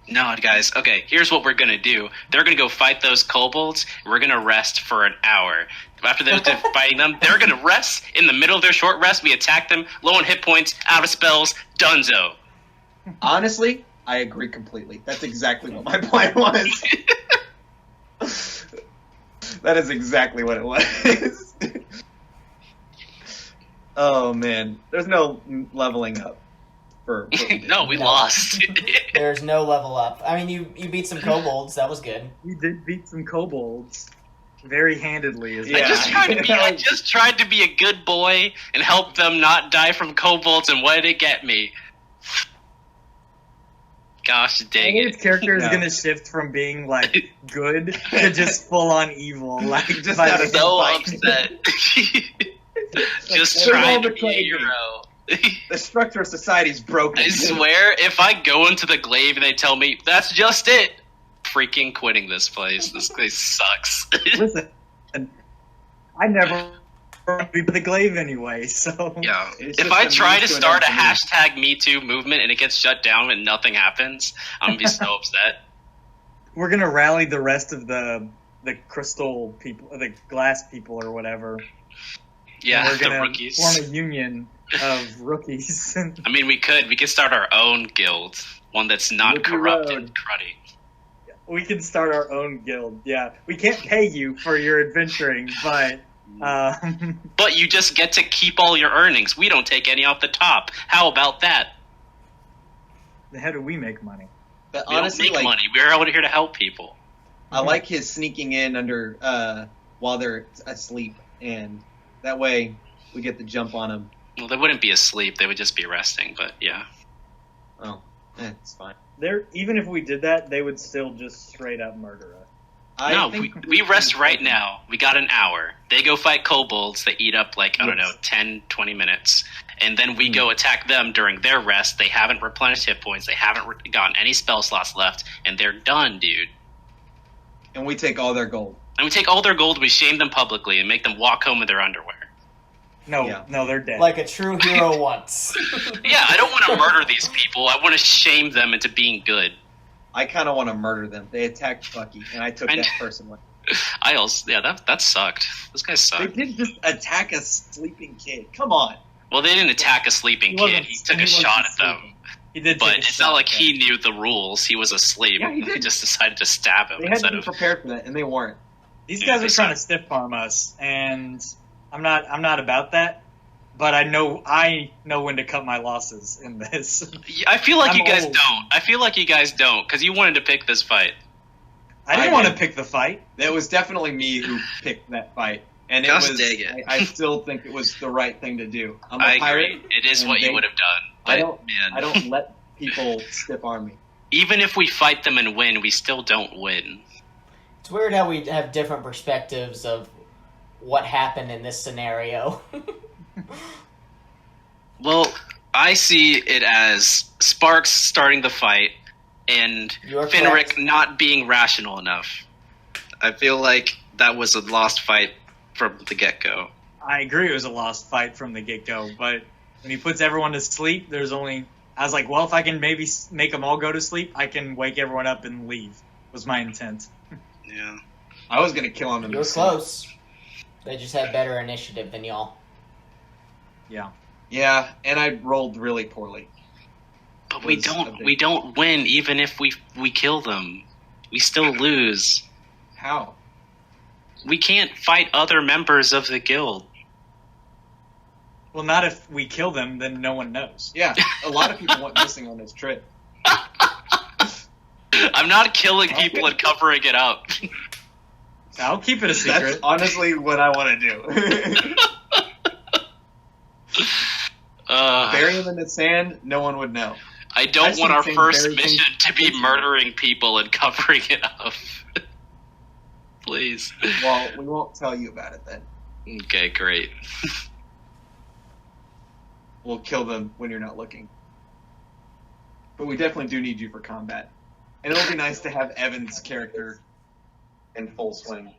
No, guys. Okay, here's what we're gonna do. They're gonna go fight those kobolds. We're gonna rest for an hour. After they're done fighting them, they're gonna rest. In the middle of their short rest, we attack them. Low on hit points, out of spells. Dunzo. Honestly, I agree completely. That's exactly what my plan was. That is exactly what it was. Oh man, there's no leveling up for what we did. No, we lost. There's no level up. I mean, you beat some kobolds. That was good. We did beat some kobolds very handedly. As Yeah. I just tried to be a good boy and help them not die from kobolds, and what did it get me? Gosh dang His it. character is No. gonna shift from being like good to just full on evil. Like Just by out the of So end. upset. Just Like, trying all to the be a crazy. hero. The structure of society is broken. I swear, if I go into the glaive and they tell me, that's just it, freaking quitting this place. This place sucks. Listen, I never be the glaive anyway, so Yeah. It's If just I a try to means to an start a end to means. hashtag #MeToo movement and it gets shut down and nothing happens, I'm gonna be so upset. we're gonna rally the rest of the crystal people, the glass people or whatever. Yeah, and we're the gonna rookies. form a union of rookies. I mean, we could start our own guild, one that's not Rookie corrupt Road. and cruddy. We can start our own guild. Yeah, we can't pay you for your adventuring, but But you just get to keep all your earnings. We don't take any off the top. How about that? how do we make money? But We honestly, don't make like, money. We're out here to help people. I like his sneaking in under while they're asleep, and that way we get the jump on them. Well, they wouldn't be asleep. They would just be resting. But yeah. Oh, it's fine. Even if we did that, they would still just straight up murder us. No, we rest right now. We got an hour. They go fight kobolds. They eat up, like, I don't know, 10, 20 minutes. And then we go attack them during their rest. They haven't replenished hit points. They haven't gotten any spell slots left. And they're done, dude. And we take all their gold. And we take all their gold, we shame them publicly, and make them walk home in their underwear. No, Yeah. no, they're dead. Like a true hero once. Yeah, I don't want to murder these people. I want to shame them into being good. I kind of want to murder them. They attacked Bucky, and I took And- that personally. I also, yeah, that sucked. Those guys They suck. did just attack a sleeping kid. Come on. Well, they didn't attack a sleeping He kid. wasn't- He took he a wasn't shot at them. sleeping. He did, But take a it's shot not like at he them. knew the rules. He was asleep. Yeah, he did. just decided to stab him They had to instead be of. prepared for that, and they weren't. These Yeah, guys they are trying to suck. stiff arm us, and I'm not about that. But I know when to cut my losses in this. Yeah, I feel like I'm you guys old. don't. I feel like you guys don't, because you wanted to pick this fight. I didn't I want to did. pick the fight. It was definitely me who picked that fight. And it Gosh was, dang it. I still think it was the right thing to do. I'm a I pirate. agree. It is and what you they- would have done. But, I don't- man, I don't let people stiff arm me. even if we fight them and win, we still don't win. It's weird how we have different perspectives of what happened in this scenario. Well, I see it as Sparks starting the fight and You're Fenric correct. not being rational enough. I feel like that was a lost fight from the get-go. I agree it was a lost fight from the get-go, but when he puts everyone to sleep, I was like, well, if I can maybe make them all go to sleep, I can wake everyone up and leave, was my intent. Yeah. I was going to kill him in You were the close. They just had better initiative than y'all. Yeah. Yeah, and I rolled really poorly. But we Was a don't big- we don't win even if we kill them. We still lose. How? We can't fight other members of the guild. Well, not if we kill them, then no one knows. Yeah, a lot of people went missing on this trip. I'm not killing people and covering it up. I'll keep it a That's secret. honestly what I want to do. Bury him in the sand, no one would know. I don't I've want seen our things first very mission to be murdering people and covering it up. Please. Well, we won't tell you about it then. Okay, great. We'll kill them when you're not looking. But we definitely do need you for combat. And it'll be nice to have Evan's character in full swing.